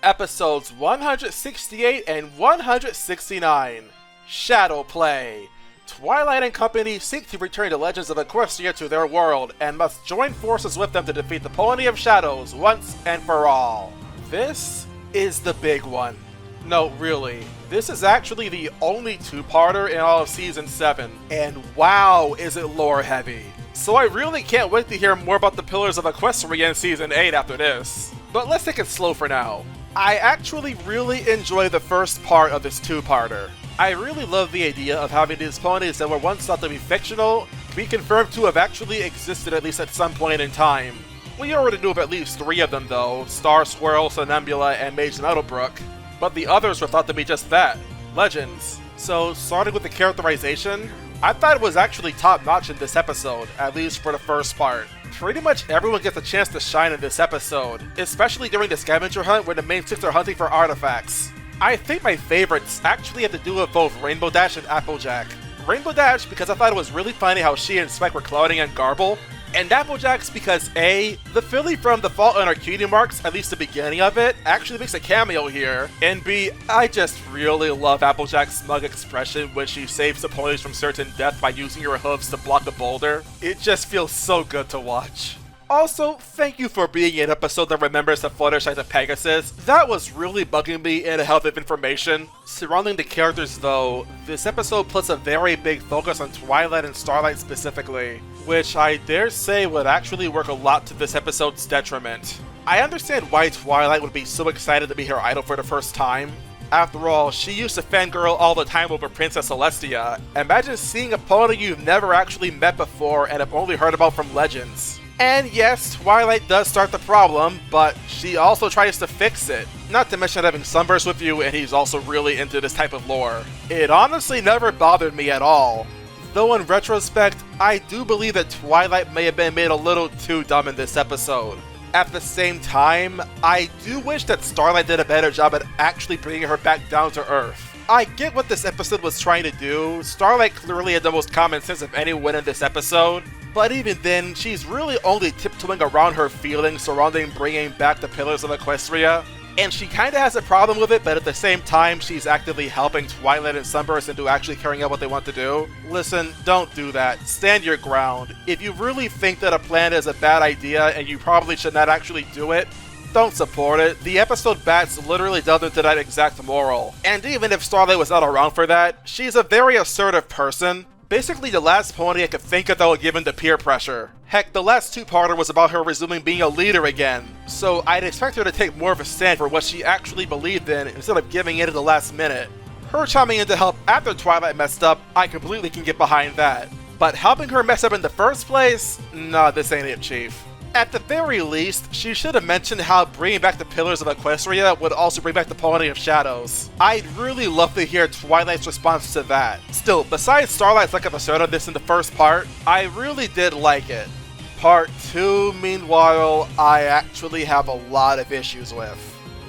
Episodes 168 and 169. Shadow Play. Twilight and company seek to return the legends of Equestria to their world, and must join forces with them to defeat the Pony of Shadows once and for all. This is the big one. No, really. This is actually the only two-parter in all of Season 7, and wow, is it lore-heavy. So I really can't wait to hear more about the Pillars of Equestria in Season 8 after this. But let's take it slow for now. I actually really enjoy the first part of this two-parter. I really love the idea of having these ponies that were once thought to be fictional be confirmed to have actually existed at least at some point in time. We already knew of at least 3 of them though, Star Swirl, Sonambula, and Mage Meadowbrook, but the others were thought to be just that, legends. So starting with the characterization, I thought it was actually top-notch in this episode, at least for the first part. Pretty much everyone gets a chance to shine in this episode, especially during the scavenger hunt where the main 6 are hunting for artifacts. I think my favorites actually have to do with both Rainbow Dash and Applejack. Rainbow Dash because I thought it was really funny how she and Spike were clowning on Garble, and Applejack's because A, the filly from The Fault in Our Cutie Marks, at least the beginning of it, actually makes a cameo here, and B, I just really love Applejack's smug expression when she saves the ponies from certain death by using her hooves to block a boulder. It just feels so good to watch. Also, thank you for being an episode that remembers the Fluttershy to Pegasus. That was really bugging me in a health of information. Surrounding the characters though, this episode puts a very big focus on Twilight and Starlight specifically, which I dare say would actually work a lot to this episode's detriment. I understand why Twilight would be so excited to be her idol for the first time. After all, she used to fangirl all the time over Princess Celestia. Imagine seeing a pony you've never actually met before and have only heard about from legends. And yes, Twilight does start the problem, but she also tries to fix it. Not to mention having Sunburst with you, and he's also really into this type of lore. It honestly never bothered me at all. Though in retrospect, I do believe that Twilight may have been made a little too dumb in this episode. At the same time, I do wish that Starlight did a better job at actually bringing her back down to Earth. I get what this episode was trying to do. Starlight clearly had the most common sense of anyone in this episode, but even then, she's really only tiptoeing around her feelings surrounding bringing back the Pillars of Equestria. And she kinda has a problem with it, but at the same time, she's actively helping Twilight and Sunburst into actually carrying out what they want to do. Listen, don't do that. Stand your ground. If you really think that a plan is a bad idea and you probably should not actually do it, don't support it. The episode bats literally delved into that exact moral. And even if Starlight was not around for that, she's a very assertive person. Basically the last pony I could think of that would give in to peer pressure. Heck, the last two-parter was about her resuming being a leader again, so I'd expect her to take more of a stand for what she actually believed in instead of giving in at the last minute. Her chiming in to help after Twilight messed up, I completely can get behind that. But helping her mess up in the first place? Nah, this ain't it, Chief. At the very least, she should have mentioned how bringing back the Pillars of Equestria would also bring back the Pony of Shadows. I'd really love to hear Twilight's response to that. Still, besides Starlight's lack of persona this in the first part, I really did like it. Part 2, meanwhile, I actually have a lot of issues with.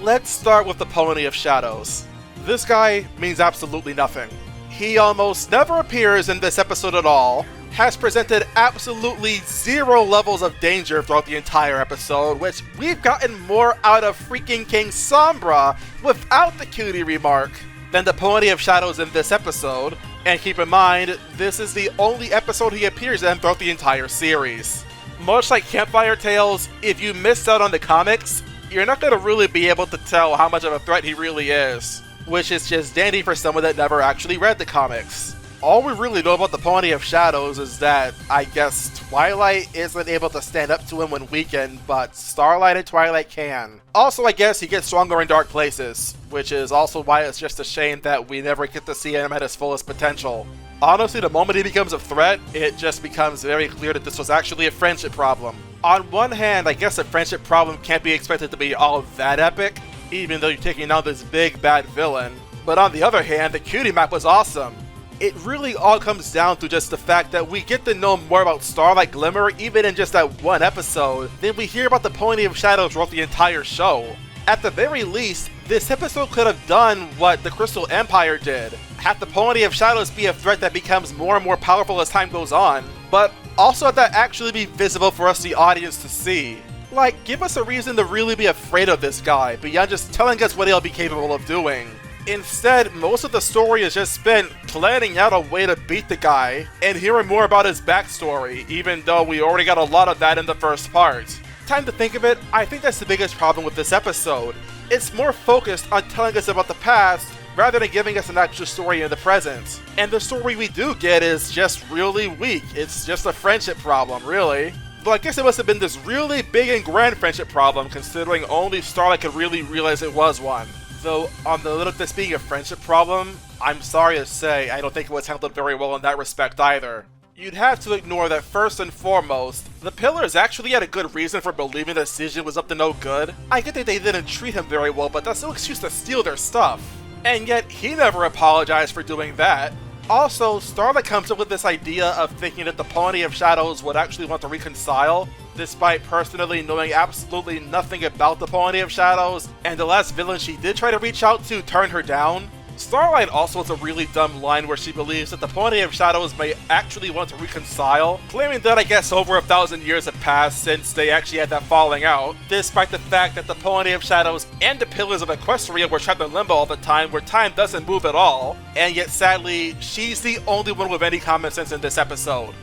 Let's start with the Pony of Shadows. This guy means absolutely nothing. He almost never appears in this episode at all, has presented absolutely zero levels of danger throughout the entire episode, which we've gotten more out of freaking King Sombra without the cutie remark than the Pony of Shadows in this episode. And keep in mind, this is the only episode he appears in throughout the entire series. Much like Campfire Tales, if you missed out on the comics, you're not going to really be able to tell how much of a threat he really is, which is just dandy for someone that never actually read the comics. All we really know about the Pony of Shadows is that, I guess, Twilight isn't able to stand up to him when weakened, but Starlight and Twilight can. Also, I guess he gets stronger in dark places, which is also why it's just a shame that we never get to see him at his fullest potential. Honestly, the moment he becomes a threat, it just becomes very clear that this was actually a friendship problem. On one hand, I guess a friendship problem can't be expected to be all that epic, even though you're taking on this big bad villain. But on the other hand, the cutie map was awesome. It really all comes down to just the fact that we get to know more about Starlight Glimmer even in just that one episode than we hear about the Pony of Shadows throughout the entire show. At the very least, this episode could have done what the Crystal Empire did. Have the Pony of Shadows be a threat that becomes more and more powerful as time goes on, but also have that actually be visible for us the audience to see. Like, give us a reason to really be afraid of this guy, beyond just telling us what he'll be capable of doing. Instead, most of the story is just spent planning out a way to beat the guy, and hearing more about his backstory, even though we already got a lot of that in the first part. Time to think of it, I think that's the biggest problem with this episode. It's more focused on telling us about the past, rather than giving us an actual story in the present. And the story we do get is just really weak. It's just a friendship problem, really. Though I guess it must have been this really big and grand friendship problem, considering only Starlight could really realize it was one. Though, on the note of this being a friendship problem, I'm sorry to say I don't think it was handled very well in that respect either. You'd have to ignore that first and foremost, the Pillars actually had a good reason for believing that Sijin was up to no good. I get that they didn't treat him very well, but that's no excuse to steal their stuff. And yet, he never apologized for doing that. Also, Starlight comes up with this idea of thinking that the Pony of Shadows would actually want to reconcile, despite personally knowing absolutely nothing about the Pony of Shadows, and the last villain she did try to reach out to turned her down. Starlight also has a really dumb line where she believes that the Pony of Shadows may actually want to reconcile, claiming that I guess over 1,000 years have passed since they actually had that falling out, despite the fact that the Pony of Shadows and the Pillars of Equestria were trapped in limbo all the time where time doesn't move at all, and yet sadly, she's the only one with any common sense in this episode.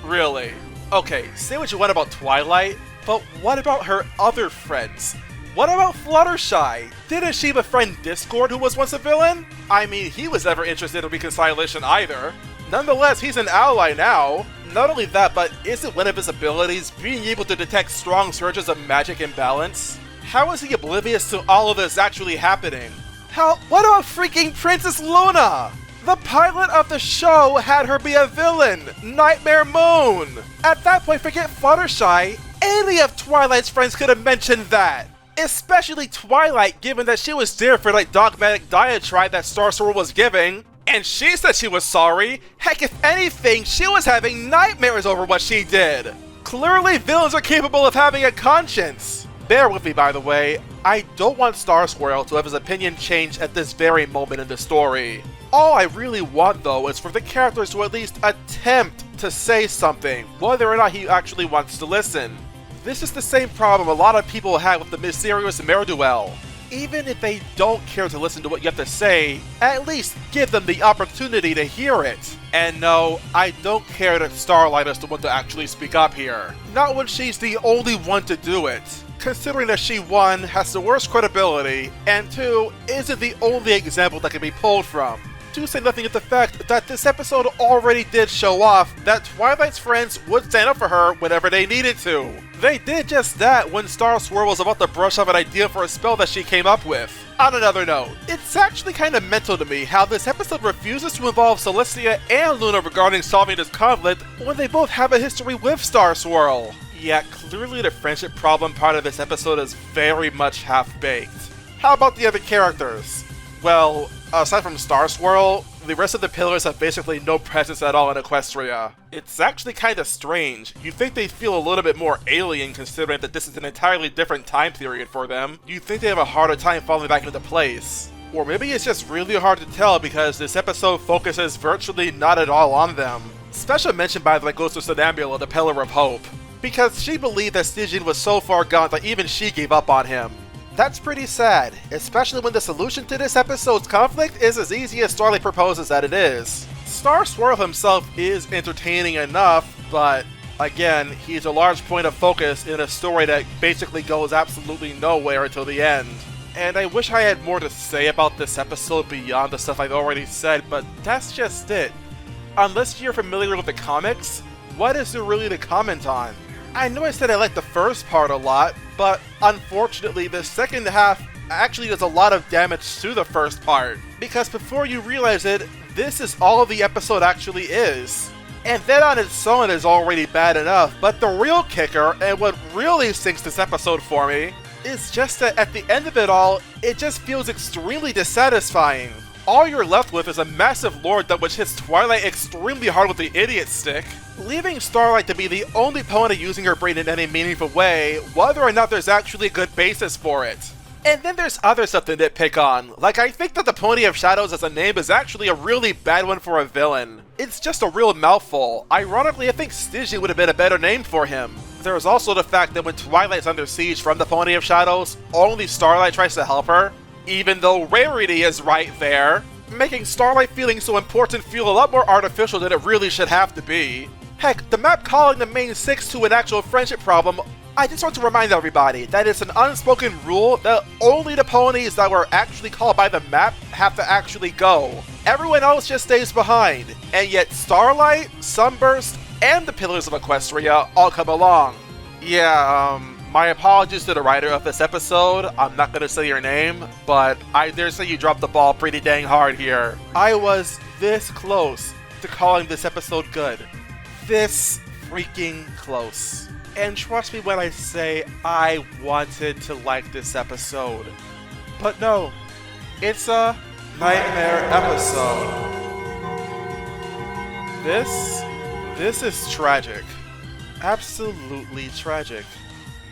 Really. Okay, say what you want about Twilight, but what about her other friends? What about Fluttershy? Didn't she befriend Discord, who was once a villain? I mean, he was never interested in reconciliation either. Nonetheless, he's an ally now. Not only that, but isn't one of his abilities being able to detect strong surges of magic imbalance? How is he oblivious to all of this actually happening? Hell, what about freaking Princess Luna? The pilot of the show had her be a villain, Nightmare Moon! At that point, forget Fluttershy, any of Twilight's friends could have mentioned that! Especially Twilight, given that she was there for like dogmatic diatribe that Star Swirl was giving. And she said she was sorry. Heck, if anything, she was having nightmares over what she did. Clearly, villains are capable of having a conscience. Bear with me, by the way. I don't want Star Swirl to have his opinion changed at this very moment in the story. All I really want, though, is for the characters to at least attempt to say something, whether or not he actually wants to listen. This is the same problem a lot of people have with the mysterious Mare-Duel. Even if they don't care to listen to what you have to say, at least give them the opportunity to hear it. And no, I don't care that Starlight is the one to actually speak up here. Not when she's the only one to do it, considering that she, 1, has the worst credibility, and 2, isn't the only example that can be pulled from. To say nothing of the fact that this episode already did show off that Twilight's friends would stand up for her whenever they needed to. They did just that when Star Swirl was about to brush off an idea for a spell that she came up with. On another note, it's actually kind of mental to me how this episode refuses to involve Celestia and Luna regarding solving this conflict when they both have a history with Star Swirl. Yet clearly the friendship problem part of this episode is very much half-baked. How about the other characters? Well, aside from Star Swirl, the rest of the pillars have basically no presence at all in Equestria. It's actually kinda strange. You'd think they'd feel a little bit more alien considering that this is an entirely different time period for them. You'd think they have a harder time falling back into place. Or maybe it's just really hard to tell because this episode focuses virtually not at all on them. Special mention by the way goes to Sonambula, the Pillar of Hope, because she believed that Stygian was so far gone that even she gave up on him. That's pretty sad, especially when the solution to this episode's conflict is as easy as Starlight proposes that it is. Star Swirl himself is entertaining enough, but again, he's a large point of focus in a story that basically goes absolutely nowhere until the end. And I wish I had more to say about this episode beyond the stuff I've already said, but that's just it. Unless you're familiar with the comics, what is there really to comment on? I know I said I liked the first part a lot, but unfortunately the second half actually does a lot of damage to the first part. Because before you realize it, this is all the episode actually is. And that on its own is already bad enough, but the real kicker, and what really sinks this episode for me, is just that at the end of it all, it just feels extremely dissatisfying. All you're left with is a massive lord that which hits Twilight extremely hard with the idiot stick, leaving Starlight to be the only pony using her brain in any meaningful way, whether or not there's actually a good basis for it. And then there's other stuff to nitpick on, like I think that the Pony of Shadows as a name is actually a really bad one for a villain. It's just a real mouthful. Ironically, I think Stygian would have been a better name for him. There's also the fact that when Twilight's under siege from the Pony of Shadows, only Starlight tries to help her, even though Rarity is right there, making Starlight feeling so important feel a lot more artificial than it really should have to be. Heck, the map calling the main six to an actual friendship problem, I just want to remind everybody that it's an unspoken rule that only the ponies that were actually called by the map have to actually go. Everyone else just stays behind, and yet Starlight, Sunburst, and the Pillars of Equestria all come along. Yeah, my apologies to the writer of this episode. I'm not gonna say your name, but I dare say you dropped the ball pretty dang hard here. I was this close to calling this episode good. This freaking close. And trust me when I say I wanted to like this episode. But no, it's a nightmare episode. This is tragic. Absolutely tragic.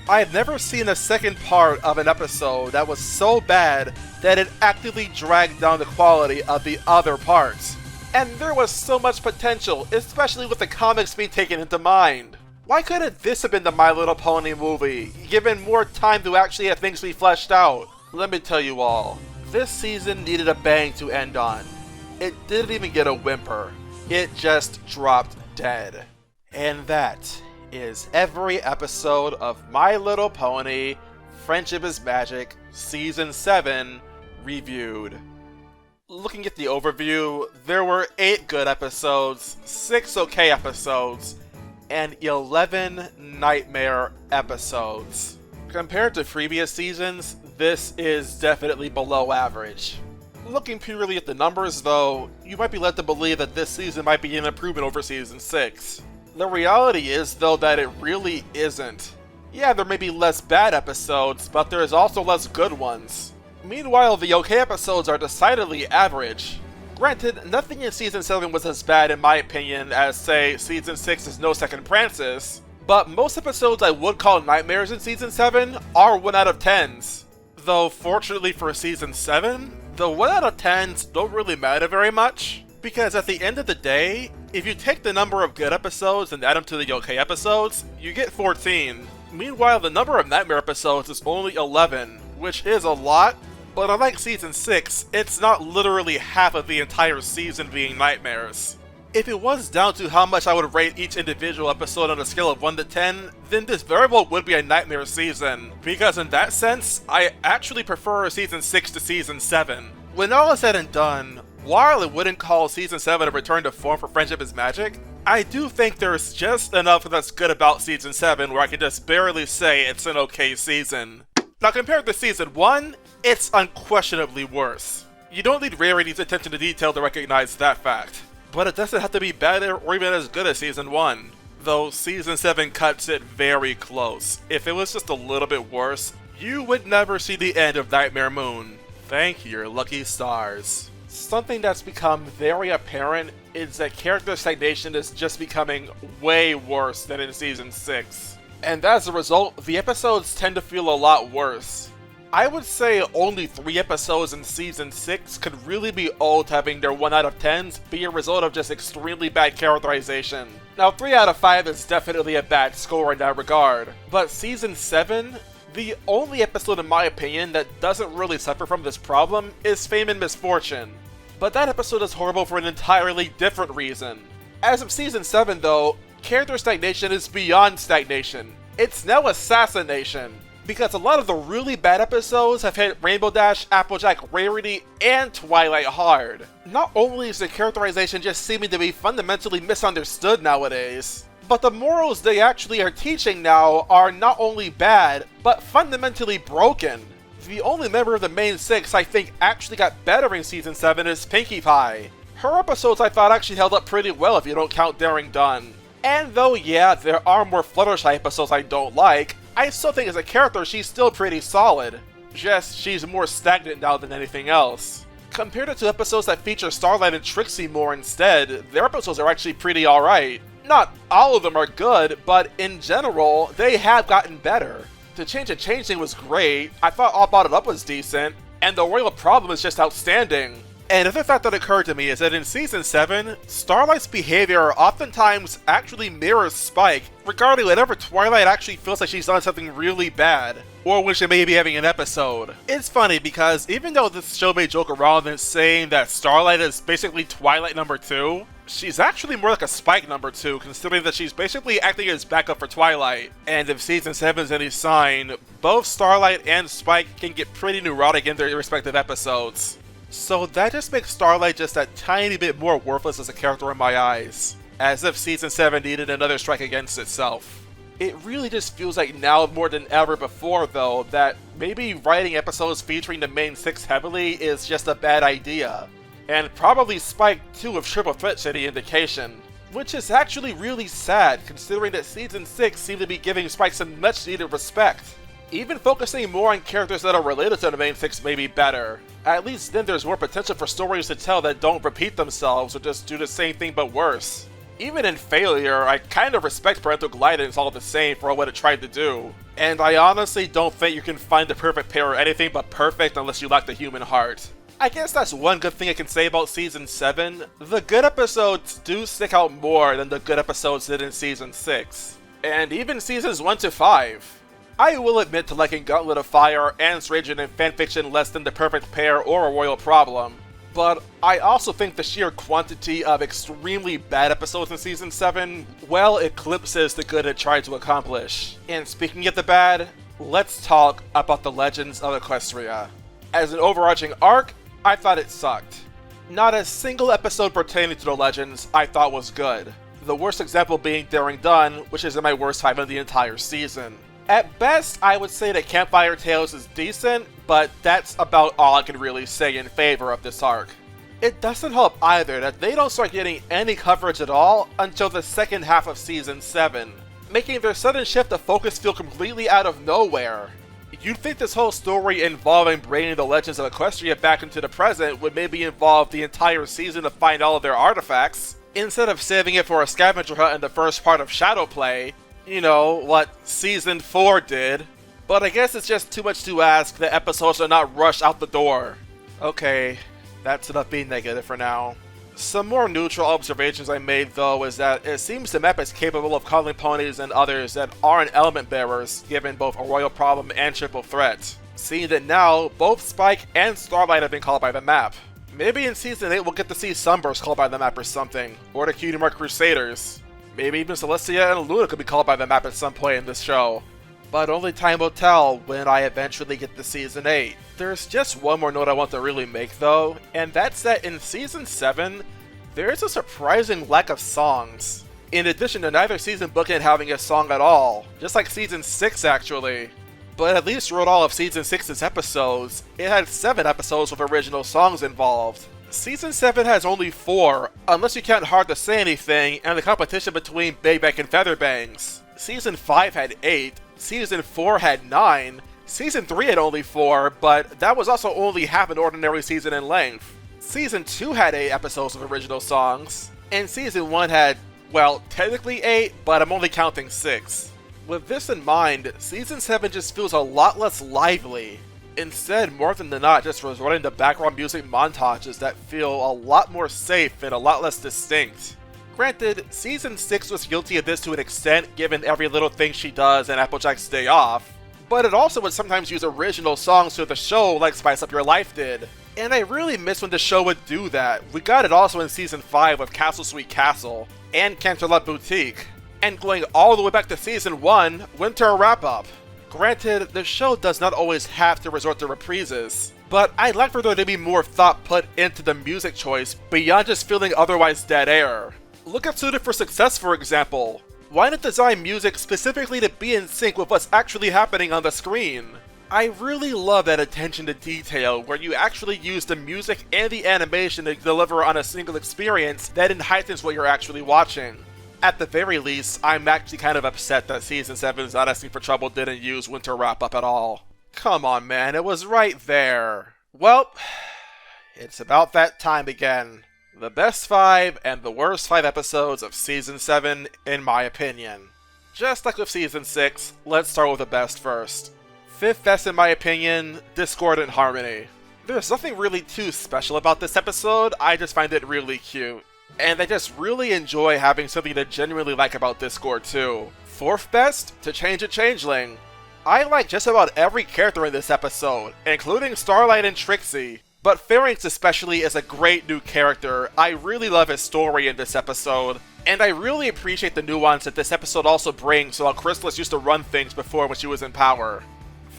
I have never seen a second part of an episode that was so bad that it actively dragged down the quality of the other parts. And there was so much potential, especially with the comics being taken into mind. Why couldn't this have been the My Little Pony movie, given more time to actually have things be fleshed out? Let me tell you all, this season needed a bang to end on. It didn't even get a whimper. It just dropped dead. And that is every episode of My Little Pony Friendship is Magic Season 7 reviewed. Looking at the overview, there were 8 good episodes, 6 okay episodes, and 11 nightmare episodes. Compared to previous seasons, this is definitely below average. Looking purely at the numbers though, you might be led to believe that this season might be an improvement over Season 6. The reality is though that it really isn't. Yeah, there may be less bad episodes, but there's also less good ones. Meanwhile, the okay episodes are decidedly average. Granted, nothing in Season 7 was as bad in my opinion as, say, Season 6's No Second Francis, but most episodes I would call nightmares in Season 7 are 1 out of 10s. Though, fortunately for Season 7, the 1 out of 10s don't really matter very much, because at the end of the day, if you take the number of good episodes and add them to the okay episodes, you get 14. Meanwhile, the number of nightmare episodes is only 11, which is a lot, but unlike Season 6, it's not literally half of the entire season being nightmares. If it was down to how much I would rate each individual episode on a scale of 1 to 10, then this very well would be a nightmare season, because in that sense, I actually prefer Season 6 to Season 7. When all is said and done, while I wouldn't call Season 7 a return to form for Friendship is Magic, I do think there's just enough that's good about Season 7 where I can just barely say it's an okay season. Now compared to Season 1, it's unquestionably worse. You don't need Rarity's attention to detail to recognize that fact. But it doesn't have to be better or even as good as Season 1. Though Season 7 cuts it very close. If it was just a little bit worse, you would never see the end of Nightmare Moon. Thank your lucky stars. Something that's become very apparent is that character stagnation is just becoming way worse than in Season 6. And as a result, the episodes tend to feel a lot worse. I would say only 3 episodes in Season 6 could really be owed to having their 1 out of 10s be a result of just extremely bad characterization. Now 3 out of 5 is definitely a bad score in that regard, but Season 7, the only episode in my opinion that doesn't really suffer from this problem is Fame and Misfortune. But that episode is horrible for an entirely different reason. As of Season 7 though, character stagnation is beyond stagnation. It's now assassination. Because a lot of the really bad episodes have hit Rainbow Dash, Applejack, Rarity, and Twilight hard. Not only is the characterization just seeming to be fundamentally misunderstood nowadays, but the morals they actually are teaching now are not only bad, but fundamentally broken. The only member of the main 6 I think actually got better in Season 7 is Pinkie Pie. Her episodes I thought actually held up pretty well if you don't count Daring Done. And though yeah, there are more Fluttershy episodes I don't like, I still think as a character she's still pretty solid. Just, she's more stagnant now than anything else. Compared it to episodes that feature Starlight and Trixie more instead, their episodes are actually pretty alright. Not all of them are good, but in general, they have gotten better. To Change a Changeling was great, I thought All Bottled Up was decent, and The Royal Problem is just outstanding. Another fact that occurred to me is that in Season 7, Starlight's behavior oftentimes actually mirrors Spike, regarding whenever Twilight actually feels like she's done something really bad, or when she may be having an episode. It's funny because even though this show may joke around and saying that Starlight is basically Twilight number 2, she's actually more like a Spike number 2, considering that she's basically acting as backup for Twilight. And if Season 7 is any sign, both Starlight and Spike can get pretty neurotic in their respective episodes. So that just makes Starlight just a tiny bit more worthless as a character in my eyes. As if Season 7 needed another strike against itself. It really just feels like now more than ever before though, that maybe writing episodes featuring the main 6 heavily is just a bad idea. And probably Spike too if Triple Threat's any indication. Which is actually really sad considering that Season 6 seemed to be giving Spike some much needed respect. Even focusing more on characters that are related to the main 6 may be better. At least then there's more potential for stories to tell that don't repeat themselves or just do the same thing but worse. Even in failure, I kind of respect Parental Glidance all the same for what it tried to do. And I honestly don't think you can find the perfect pair or anything but perfect unless you lack the human heart. I guess that's one good thing I can say about Season 7. The good episodes do stick out more than the good episodes did in Season 6. And even Seasons 1 to 5. I will admit to liking Gauntlet of Fire and Stranger Than Fanfiction less than The Perfect Pair or A Royal Problem, but I also think the sheer quantity of extremely bad episodes in Season 7 well eclipses the good it tried to accomplish. And speaking of the bad, let's talk about the Legends of Equestria. As an overarching arc, I thought it sucked. Not a single episode pertaining to the Legends I thought was good. The worst example being Daring Done, which is in my worst time of the entire season. At best, I would say that Campfire Tales is decent, but that's about all I can really say in favor of this arc. It doesn't help either that they don't start getting any coverage at all until the second half of Season 7. making their sudden shift of focus feel completely out of nowhere. You'd think this whole story involving bringing the legends of Equestria back into the present would maybe involve the entire season to find all of their artifacts, instead of saving it for a scavenger hunt in the first part of Shadowplay, you know, what Season 4 did. But I guess it's just too much to ask that episodes are not rushed out the door. Okay, that's enough being negative for now. Some more neutral observations I made though is that it seems the map is capable of calling ponies and others that aren't element bearers, given both a royal problem and triple threat. Seeing that now, both Spike and Starlight have been called by the map. Maybe in Season 8 we'll get to see Sunburst called by the map or something, or the Cutie Mark Crusaders. Maybe even Celestia and Luna could be called by the map at some point in this show. But only time will tell when I eventually get to Season 8. There's just one more note I want to really make though, and that's that in Season 7, there's a surprising lack of songs. In addition to neither season bookend having a song at all, just like Season 6 actually. But at least throughout all of Season 6's episodes, it had 7 episodes with original songs involved. Season 7 has only 4, unless you count Hard to Say Anything and the competition between Bayback and Featherbangs. Season 5 had 8, Season 4 had 9, Season 3 had only 4, but that was also only half an ordinary season in length. Season 2 had 8 episodes of original songs, and Season 1 had, well, technically 8, but I'm only counting 6. With this in mind, Season 7 just feels a lot less lively. Instead, more often than not, just resorting to background music montages that feel a lot more safe and a lot less distinct. Granted, Season 6 was guilty of this to an extent given every little thing she does in Applejack's Day Off, but it also would sometimes use original songs to the show like Spice Up Your Life did. And I really miss when the show would do that. We got it also in Season 5 with Castle Sweet Castle, and Canterlot Boutique, and going all the way back to Season 1, Winter Wrap-Up. Granted, the show does not always have to resort to reprises, but I'd like for there to be more thought put into the music choice beyond just feeling otherwise dead air. Look at Suited for Success for example. Why not design music specifically to be in sync with what's actually happening on the screen? I really love that attention to detail where you actually use the music and the animation to deliver on a single experience that enheightens what you're actually watching. At the very least, I'm actually kind of upset that Season 7's Not Asking for Trouble didn't use Winter Wrap-Up at all. Come on man, it was right there. Well, it's about that time again. The best 5 and the worst 5 episodes of Season 7, in my opinion. Just like with Season 6, let's start with the best first. 5th best in my opinion, Discordant Harmony. There's nothing really too special about this episode, I just find it really cute. And I just really enjoy having something to genuinely like about Discord too. 4th best, To Change a Changeling. I like just about every character in this episode, including Starlight and Trixie. But Pharynx especially is a great new character. I really love his story in this episode, and I really appreciate the nuance that this episode also brings to how Chrysalis used to run things before when she was in power.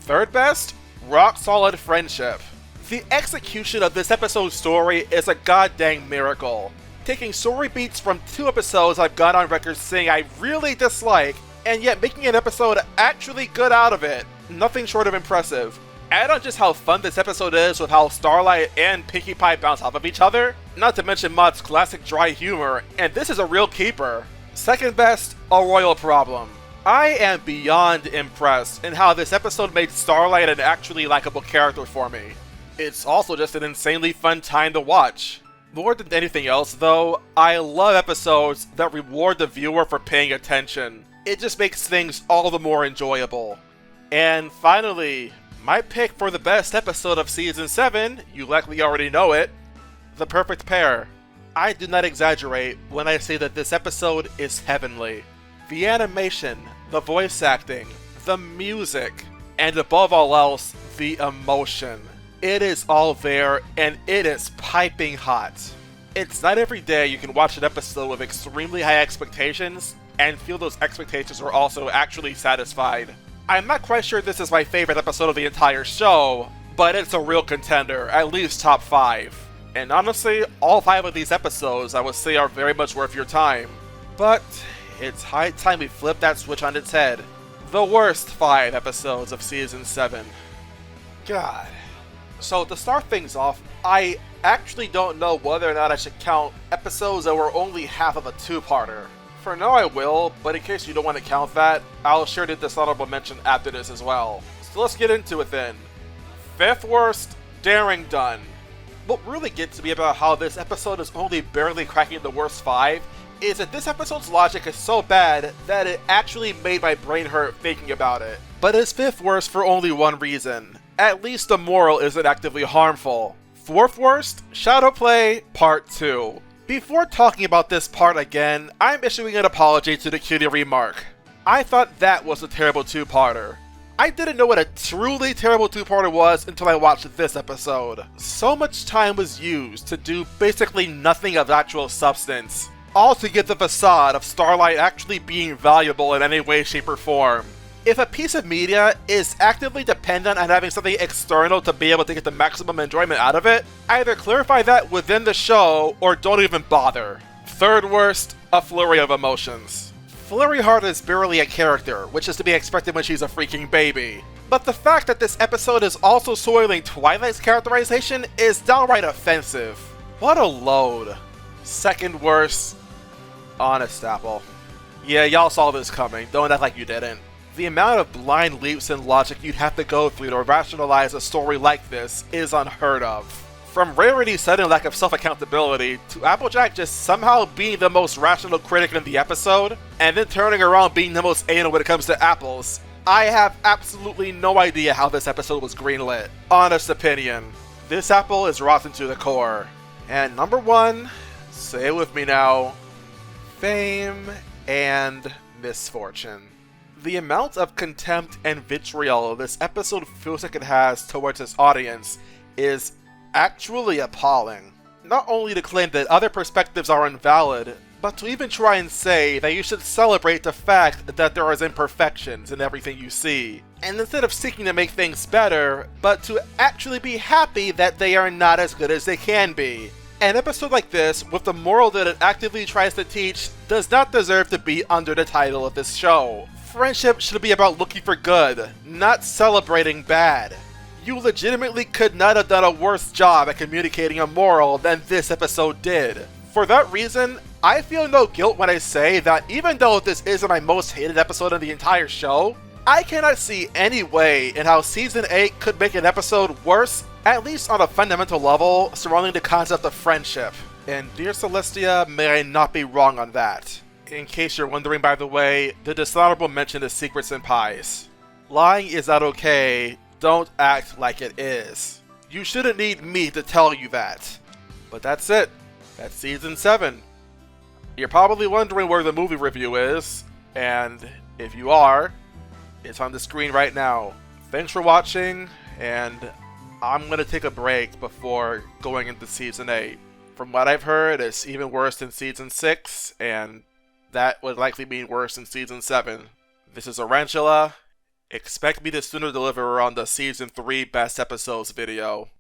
3rd best, Rock Solid Friendship. The execution of this episode's story is a goddamn miracle. Taking story beats from 2 episodes I've gone on record saying I really dislike, and yet making an episode actually good out of it. Nothing short of impressive. Add on just how fun this episode is with how Starlight and Pinkie Pie bounce off of each other, not to mention Maud's classic dry humor, and this is a real keeper. 2nd best, A Royal Problem. I am beyond impressed in how this episode made Starlight an actually likable character for me. It's also just an insanely fun time to watch. More than anything else though, I love episodes that reward the viewer for paying attention. It just makes things all the more enjoyable. And finally, my pick for the best episode of Season 7, you likely already know it, The Perfect Pear. I do not exaggerate when I say that this episode is heavenly. The animation, the voice acting, the music, and above all else, the emotion. It is all there, and it is piping hot. It's not every day you can watch an episode with extremely high expectations, and feel those expectations are also actually satisfied. I'm not quite sure this is my favorite episode of the entire show, but it's a real contender, at least top 5. And honestly, all 5 of these episodes I would say are very much worth your time. But it's high time we flip that switch on its head. The worst 5 episodes of Season 7. God. So to start things off, I actually don't know whether or not I should count episodes that were only half of a 2-parter. For now I will, but in case you don't want to count that, I'll share the dishonorable mention after this as well. So let's get into it then. 5th worst, Daring Done. What really gets me about how this episode is only barely cracking the worst 5 is that this episode's logic is so bad that it actually made my brain hurt thinking about it. But it's 5th worst for only one reason. At least the moral isn't actively harmful. 4th worst, Shadow Play Part 2. Before talking about this part again, I'm issuing an apology to the cutie remark. I thought that was a terrible 2-parter. I didn't know what a truly terrible 2-parter was until I watched this episode. So much time was used to do basically nothing of actual substance, all to give the facade of Starlight actually being valuable in any way, shape, or form. If a piece of media is actively dependent on having something external to be able to get the maximum enjoyment out of it, either clarify that within the show or don't even bother. 3rd worst, A Flurry of Emotions. Flurry Heart is barely a character, which is to be expected when she's a freaking baby. But the fact that this episode is also soiling Twilight's characterization is downright offensive. What a load. 2nd worst, Honest Apple. Yeah, y'all saw this coming, don't act like you didn't. The amount of blind leaps in logic you'd have to go through to rationalize a story like this is unheard of. From Rarity's sudden lack of self-accountability, to Applejack just somehow being the most rational critic in the episode, and then turning around being the most anal when it comes to apples, I have absolutely no idea how this episode was greenlit. Honest opinion, this apple is rotten to the core. And number 1, say it with me now, Fame and Misfortune. The amount of contempt and vitriol this episode feels like it has towards its audience is actually appalling. Not only to claim that other perspectives are invalid, but to even try and say that you should celebrate the fact that there is imperfections in everything you see. And instead of seeking to make things better, but to actually be happy that they are not as good as they can be. An episode like this, with the moral that it actively tries to teach, does not deserve to be under the title of this show. Friendship should be about looking for good, not celebrating bad. You legitimately could not have done a worse job at communicating a moral than this episode did. For that reason, I feel no guilt when I say that even though this isn't my most hated episode in the entire show, I cannot see any way in how Season 8 could make an episode worse, at least on a fundamental level, surrounding the concept of friendship. And dear Celestia, may I not be wrong on that. In case you're wondering, by the way, the dishonorable mention is secrets and pies. Lying is not okay, don't act like it is. You shouldn't need me to tell you that. But that's it. That's Season 7. You're probably wondering where the movie review is, and if you are, it's on the screen right now. Thanks for watching, and I'm gonna take a break before going into Season 8. From what I've heard, it's even worse than Season 6, and that would likely mean worse than Season 7. This is Arangela. Expect me to sooner deliver on the Season 3 Best Episodes video.